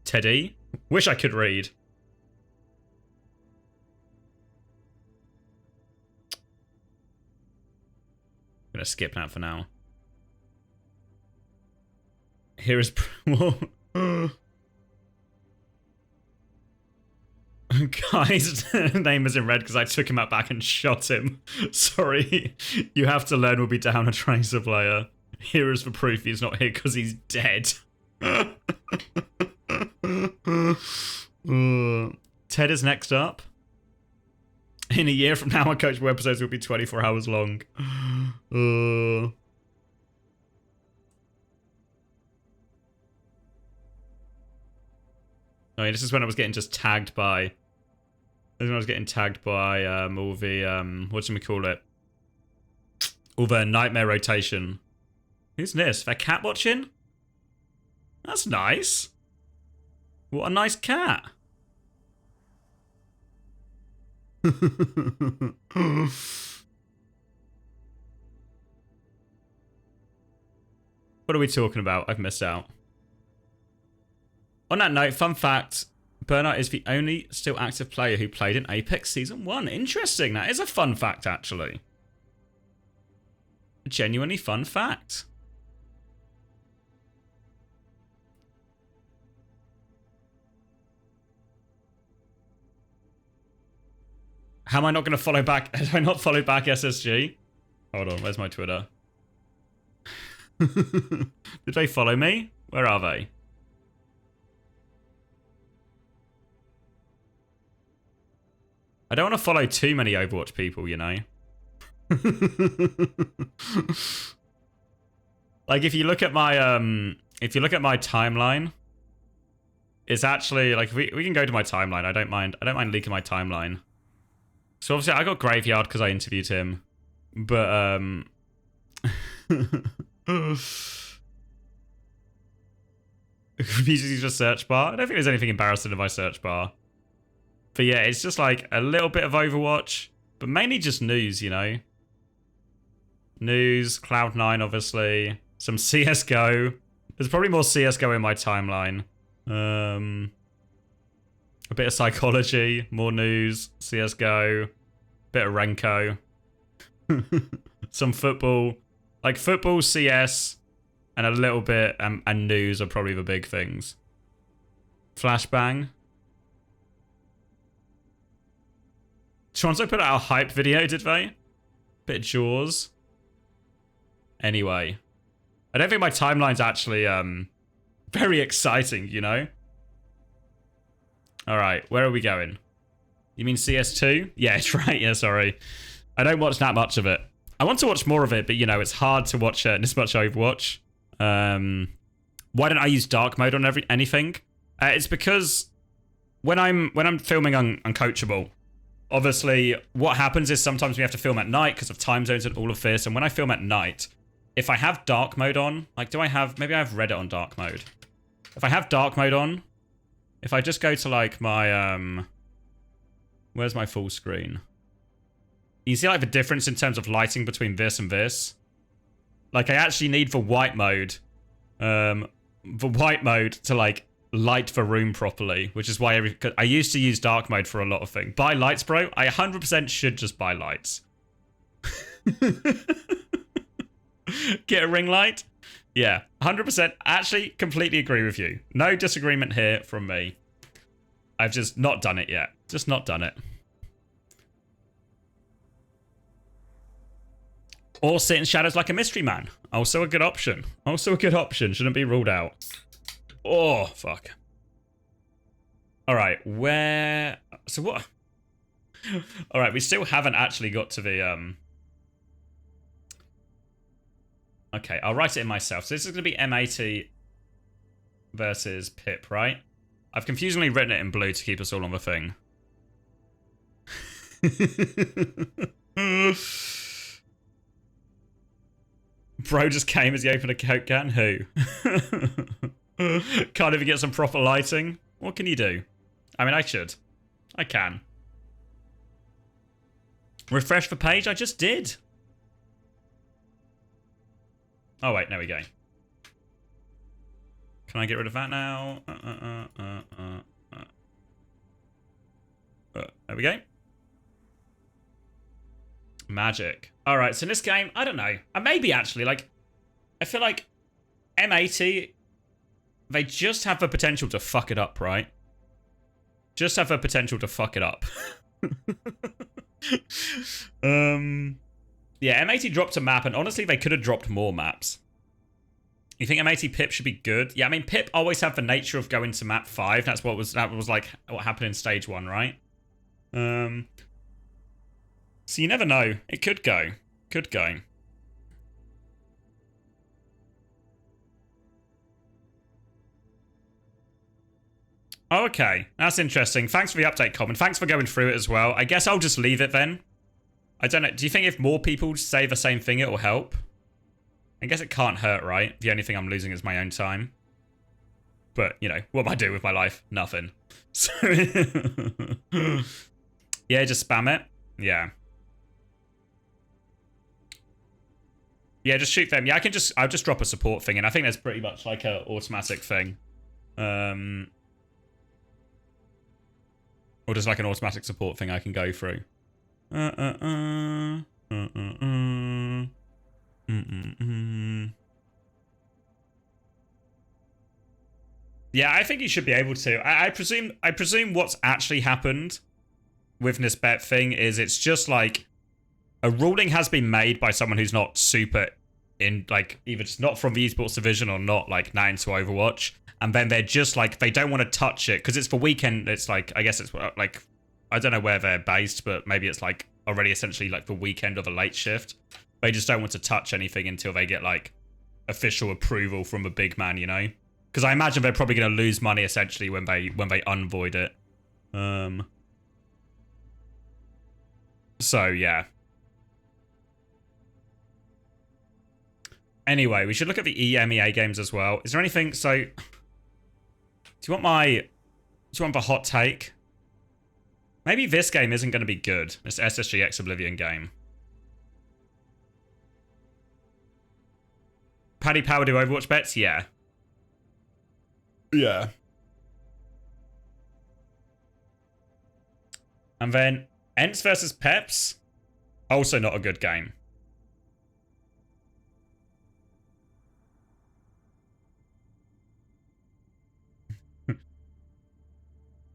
Teddy? Wish I could read. I'm gonna skip that for now. Here is... Guys, name is in red because I took him out back and shot him. Sorry. You have to learn we'll be down a Tracer player. Here is the proof he's not here because he's dead. Ted is next up. In a year from now, our coachable episodes will be 24 hours long. Oh, yeah, this is when I was getting just tagged by... This is when I was getting tagged by all the... whatchamacallit? All the nightmare rotation. Who's this? They're cat watching? That's nice. What a nice cat. What are we talking about? I've missed out. On that note, fun fact, Burnout is the only still active player who played in Apex Season 1. Interesting, that is a fun fact, actually. A genuinely fun fact. How am I not going to follow back? Have I not followed back SSG? Hold on, where's my Twitter? Did they follow me? Where are they? I don't want to follow too many Overwatch people, you know? Like, if you look at my timeline, it's actually, like, we can go to my timeline. I don't mind leaking my timeline. So obviously I got Graveyard because I interviewed him. But, use your search bar. I don't think there's anything embarrassing in my search bar. But yeah, it's just like a little bit of Overwatch, but mainly just news, you know? News, Cloud9, obviously. Some CSGO. There's probably more CSGO in my timeline. A bit of psychology, more news, CSGO, bit of Renko. Some football. Like football, CS, and a little bit, and news are probably the big things. Flashbang. Toronto put out a hype video, did they? Bit of Jaws. Anyway. I don't think my timeline's actually very exciting, you know? Alright, where are we going? You mean CS2? Yeah, it's right, yeah, sorry. I don't watch that much of it. I want to watch more of it, but you know, it's hard to watch this much Overwatch. Why don't I use dark mode on anything? It's because when I'm filming Uncoachable, obviously, what happens is sometimes we have to film at night because of time zones and all of this. And when I film at night, if I have dark mode on, like, maybe I have Reddit on dark mode. If I have dark mode on, if I just go to, like, my, where's my full screen? You see, like, the difference in terms of lighting between this and this? Like, I actually need the white mode, to, like, light the room properly, which is why I used to use dark mode for a lot of things. Buy lights, bro. I 100% should just buy lights. Get a ring light? Yeah, 100%. Actually, completely agree with you. No disagreement here from me. I've just not done it yet. Just not done it. Or sit in shadows like a mystery man. Also a good option. Also a good option. Shouldn't be ruled out. Oh, fuck. Alright, where... So what... Alright, we still haven't actually got to the, Okay, I'll write it in myself. So this is going to be M80 versus Pip, right? I've confusingly written it in blue to keep us all on the thing. Bro just came as he opened a Coke can? Who? Can't even get some proper lighting? What can you do? I mean, I should. I can. Refresh the page? I just did. Oh, wait. There we go. Can I get rid of that now? There we go. Magic. Alright, so in this game, I don't know. Maybe actually, like, I feel like M80, they just have the potential to fuck it up, right? Just have the potential to fuck it up. Yeah, M80 dropped a map, and honestly, they could have dropped more maps. You think M80 Pip should be good? Yeah, I mean, Pip always had the nature of going to map 5. That was like what happened in stage 1, right? So you never know. It could go. Could go. Oh, okay. That's interesting. Thanks for the update, Common. Thanks for going through it as well. I guess I'll just leave it then. I don't know. Do you think if more people say the same thing, it will help? I guess it can't hurt, right? The only thing I'm losing is my own time. But, you know, what am I doing with my life? Nothing. So, yeah, just spam it. Yeah. Yeah, just shoot them. Yeah, I'll just drop a support thing, and I think that's pretty much like a automatic thing. Or just like an automatic support thing I can go through. Yeah, I think you should be able to. I presume what's actually happened with this bet thing is it's just like a ruling has been made by someone who's not super in, like, either just not from the esports division or not like now into Overwatch, and then they're just like they don't want to touch it because it's for weekend. It's like, I guess it's like, I don't know where they're based, but maybe it's like already essentially like the weekend of a late shift. They just don't want to touch anything until they get like official approval from a big man, you know? Because I imagine they're probably going to lose money essentially when they unvoid it. So yeah. Anyway, we should look at the EMEA games as well. Is there anything? So, do you want the hot take? Maybe this game isn't going to be good. This SSGX Oblivion game. Paddy Power do Overwatch bets? Yeah. Yeah. And then Ents versus Peps. Also not a good game.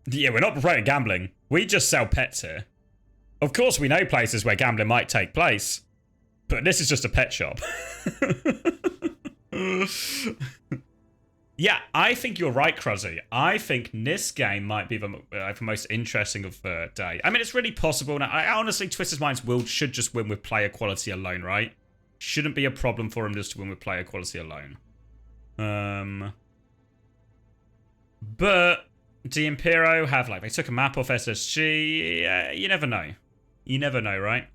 Yeah, we're not promoting gambling. We just sell pets here. Of course, we know places where gambling might take place. But this is just a pet shop. Yeah, I think you're right, Cruzzy. I think this game might be the most interesting of the day. I mean, it's really possible. Now, I honestly, Twisted Minds should just win with player quality alone, right? Shouldn't be a problem for him just to win with player quality alone. But D'Impero have, like, they took a map off SSG. You never know. You never know, right?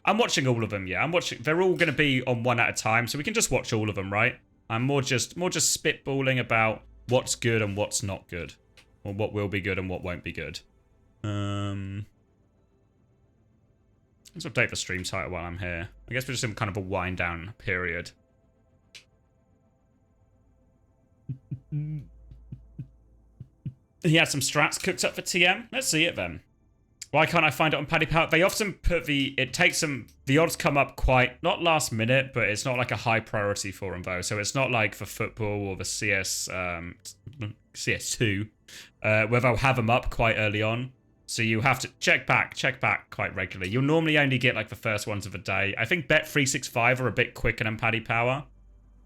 I'm watching all of them, yeah. I'm watching. They're all going to be on one at a time, so we can just watch all of them, right? I'm more just spitballing about what's good and what's not good. Or what will be good and what won't be good. Let's update the stream title while I'm here. I guess we're just in kind of a wind down period. He had some strats cooked up for TM. Let's see it then. Why can't I find it on Paddy Power? They often put the odds come up quite, not last minute, but it's not like a high priority for them though. So it's not like for football or the CS2, where they'll have them up quite early on. So you have to check back quite regularly. You'll normally only get like the first ones of the day. I think Bet365 are a bit quicker than Paddy Power.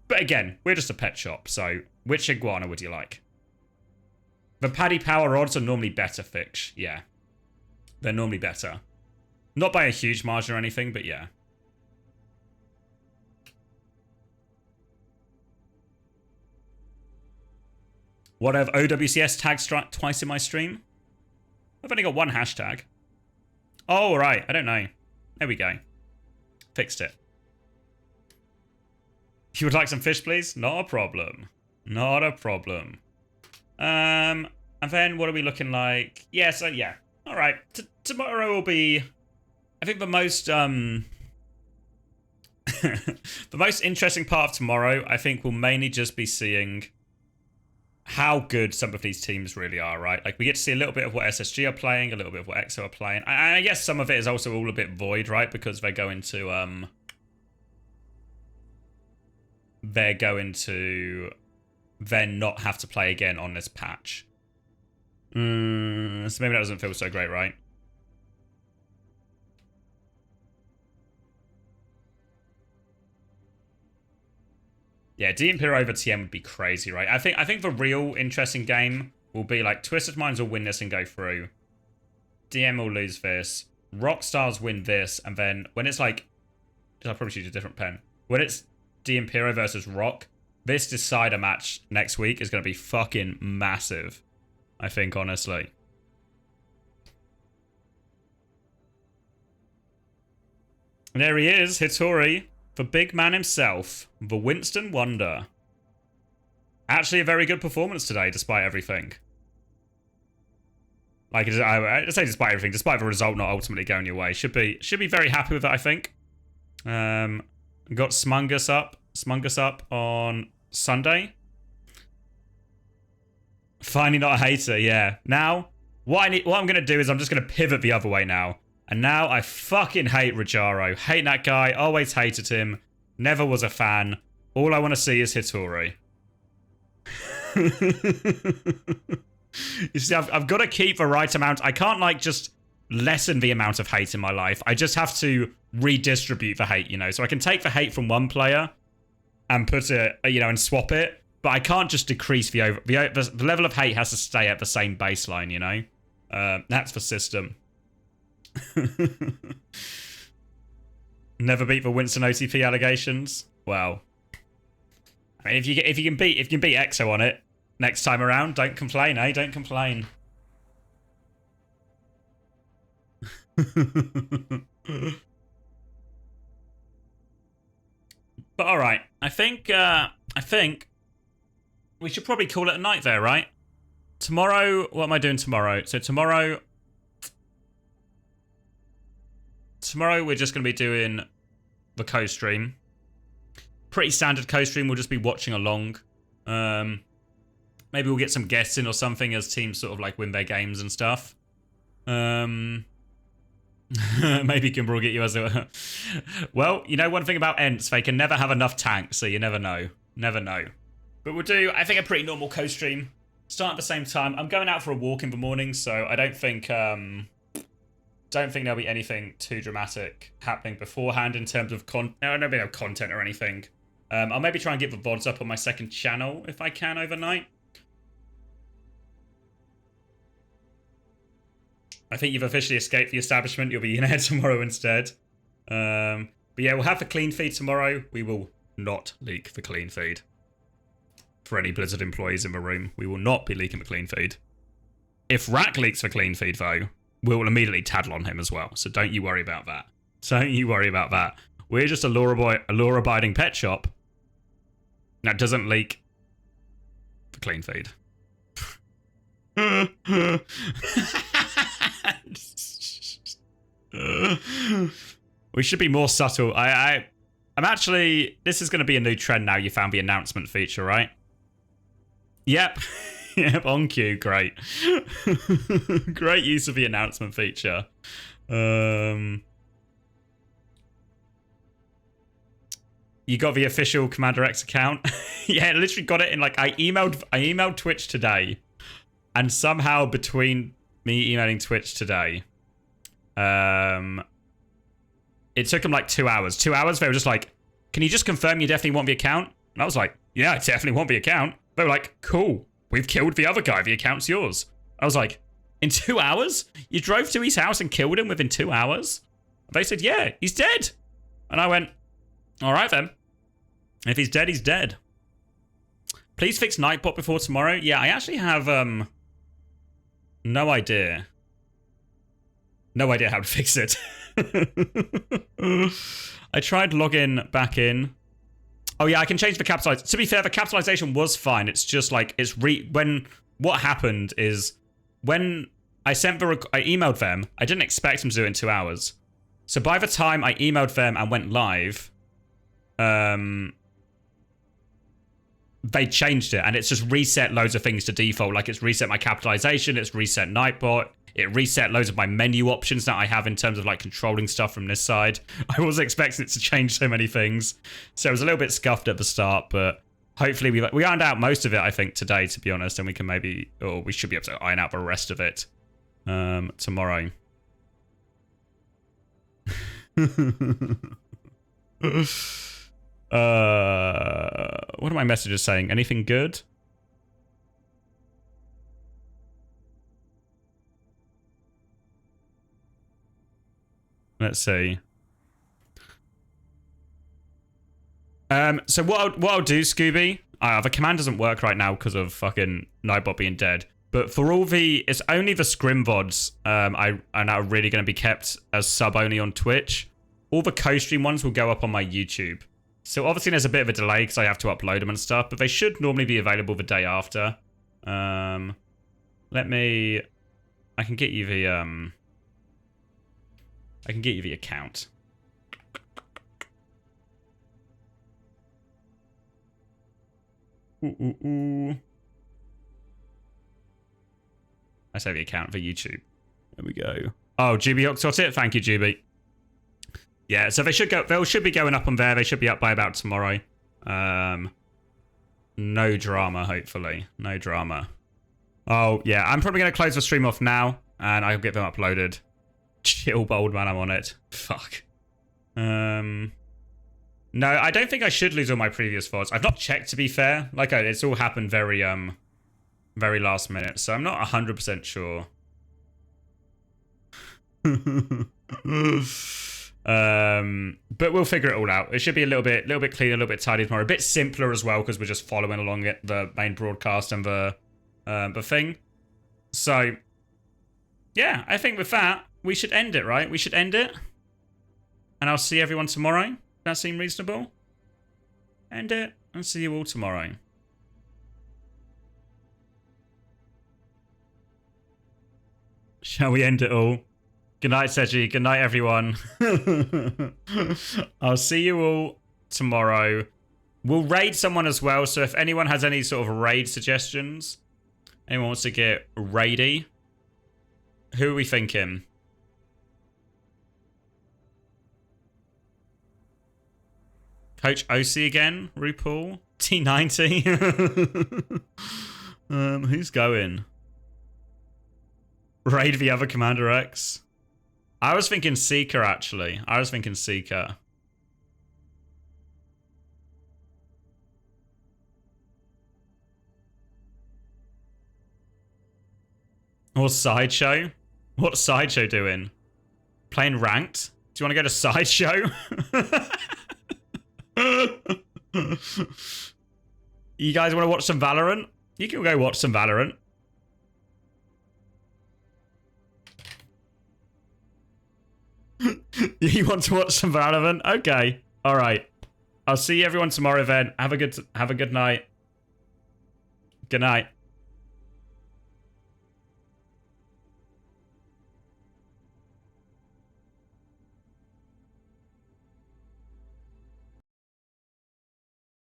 But again, we're just a pet shop, so which iguana would you like? The Paddy Power odds are normally better, Fix. Yeah. They're normally better. Not by a huge margin or anything, but yeah. What have OWCS tagged twice in my stream? I've only got one hashtag. Oh, right. I don't know. There we go. Fixed it. If you would like some fish, please? Not a problem. Not a problem. And then what are we looking like? Yeah, so yeah. All right. Tomorrow will be, I think the most the most interesting part of tomorrow, I think, will mainly just be seeing how good some of these teams really are, right? Like, we get to see a little bit of what SSG are playing, a little bit of what EXO are playing. And I guess some of it is also all a bit void, right? Because they're going to then not have to play again on this patch. So maybe that doesn't feel so great, right? Yeah, D'Impero over TM would be crazy, right? I think the real interesting game will be like Twisted Minds will win this and go through. DM will lose this. Rockstars win this, and then when it's like, I'll probably choose a different pen. When it's D'Impero versus Rock, this decider match next week is going to be fucking massive. I think, honestly. And there he is, Hitori. The big man himself, the Winston Wonder. Actually, a very good performance today, despite everything. Like, I say despite everything, despite the result not ultimately going your way. Should be very happy with it, I think. Got Smungus up on Sunday. Finally not a hater, yeah. Now, what I'm going to do is I'm just going to pivot the other way now. And now I fucking hate Rajaro. Hate that guy. Always hated him. Never was a fan. All I want to see is Hitori. You see, I've got to keep the right amount. I can't, like, just lessen the amount of hate in my life. I just have to redistribute the hate, you know? So I can take the hate from one player and put it, you know, and swap it. But I can't just decrease the level of hate has to stay at the same baseline, you know? That's the system. Never beat the Winston OTP allegations. Well, I mean, if you can beat EXO on it next time around, don't complain, eh? Don't complain. But all right, I think we should probably call it a night there, right? Tomorrow, what am I doing tomorrow? So tomorrow we're just going to be doing the CoStream. Pretty standard CoStream. We'll just be watching along. Maybe we'll get some guests in or something as teams sort of like win their games and stuff. Maybe Kimber will get you as a... Well, you know one thing about Ents, they can never have enough tanks, so you never know. Never know. But we'll do, I think, a pretty normal CoStream. Start at the same time. I'm going out for a walk in the morning, so I don't think there'll be anything too dramatic happening beforehand in terms of no content or anything. I'll maybe try and get the VODs up on my second channel if I can overnight. I think you've officially escaped the establishment. You'll be in here tomorrow instead. But yeah, we'll have the clean feed tomorrow. We will not leak the clean feed. for any Blizzard employees in the room. We will not be leaking the clean feed. If Rack leaks the clean feed, though, we will immediately taddle on him as well. So don't you worry about that. Don't you worry about that. We're just a law-abiding pet shop that doesn't leak the clean feed. We should be more subtle. I'm actually... This is going to be a new trend now. You found the announcement feature, right? Yep. Yep, on cue. Great. Great use of the announcement feature. You got the official Commander X account? Yeah, I literally got it in like... I emailed Twitch today. And somehow between me emailing Twitch today... it took them like 2 hours. 2 hours, they were just like, can you just confirm you definitely want the account? And I was like, yeah, I definitely want the account. They were like, cool. We've killed the other guy. The account's yours. I was like, in 2 hours? You drove to his house and killed him within 2 hours? They said, yeah, he's dead. And I went, all right then. If he's dead, he's dead. Please fix Nightbot before tomorrow. Yeah, I actually have no idea. No idea how to fix it. I tried logging back in. Oh yeah, I can change the capitalization. To be fair, the capitalization was fine. It's just like what happened is when I emailed them, I didn't expect them to do it in 2 hours. So by the time I emailed them and went live, they changed it, and it's just reset loads of things to default. Like it's reset my capitalization, it's reset Nightbot, it reset loads of my menu options that I have in terms of like controlling stuff from this side. I wasn't expecting it to change so many things, so it was a little bit scuffed at the start, but hopefully we ironed out most of it, I think, today, to be honest, and we can we should be able to iron out the rest of it tomorrow. What are my messages saying? Anything good? Let's see. So what I'll do, Scooby, the command doesn't work right now because of fucking Nightbot being dead. But for all it's only the scrim VODs are now really going to be kept as sub only on Twitch. All the CoStream ones will go up on my YouTube. So obviously there's a bit of a delay because I have to upload them and stuff, but they should normally be available the day after. I can get you the account. I say the account for YouTube. There we go. Oh, GB got it. Thank you, GB. Yeah, so they should be going up on there. They should be up by about tomorrow. No drama, hopefully. No drama. Oh, yeah. I'm probably going to close the stream off now, and I'll get them uploaded. Chill, bold man, I'm on it. Fuck. No, I don't think I should lose all my previous VODs. I've not checked, to be fair. Like, it's all happened very last minute, so I'm not 100% sure. But we'll figure it all out. It should be a little bit cleaner, a little bit tidy tomorrow. A bit simpler as well, because we're just following along the main broadcast and the thing. So, yeah, I think with that, we should end it, right? We should end it. And I'll see everyone tomorrow. Does that seem reasonable? End it and see you all tomorrow. Shall we end it all? Good night, Seji. Good night, everyone. I'll see you all tomorrow. We'll raid someone as well, so if anyone has any sort of raid suggestions, anyone wants to get raidy, who are we thinking? Coach OC again? RuPaul? T90? Who's going? Raid the other Commander X? I was thinking Seeker, actually. I was thinking Seeker. Or Sideshow? What's Sideshow doing? Playing ranked? Do you want to go to Sideshow? You guys want to watch some Valorant? You can go watch some Valorant. You want to watch some Valorant? Okay. All right. I'll see everyone tomorrow then. Have a good night. Good night.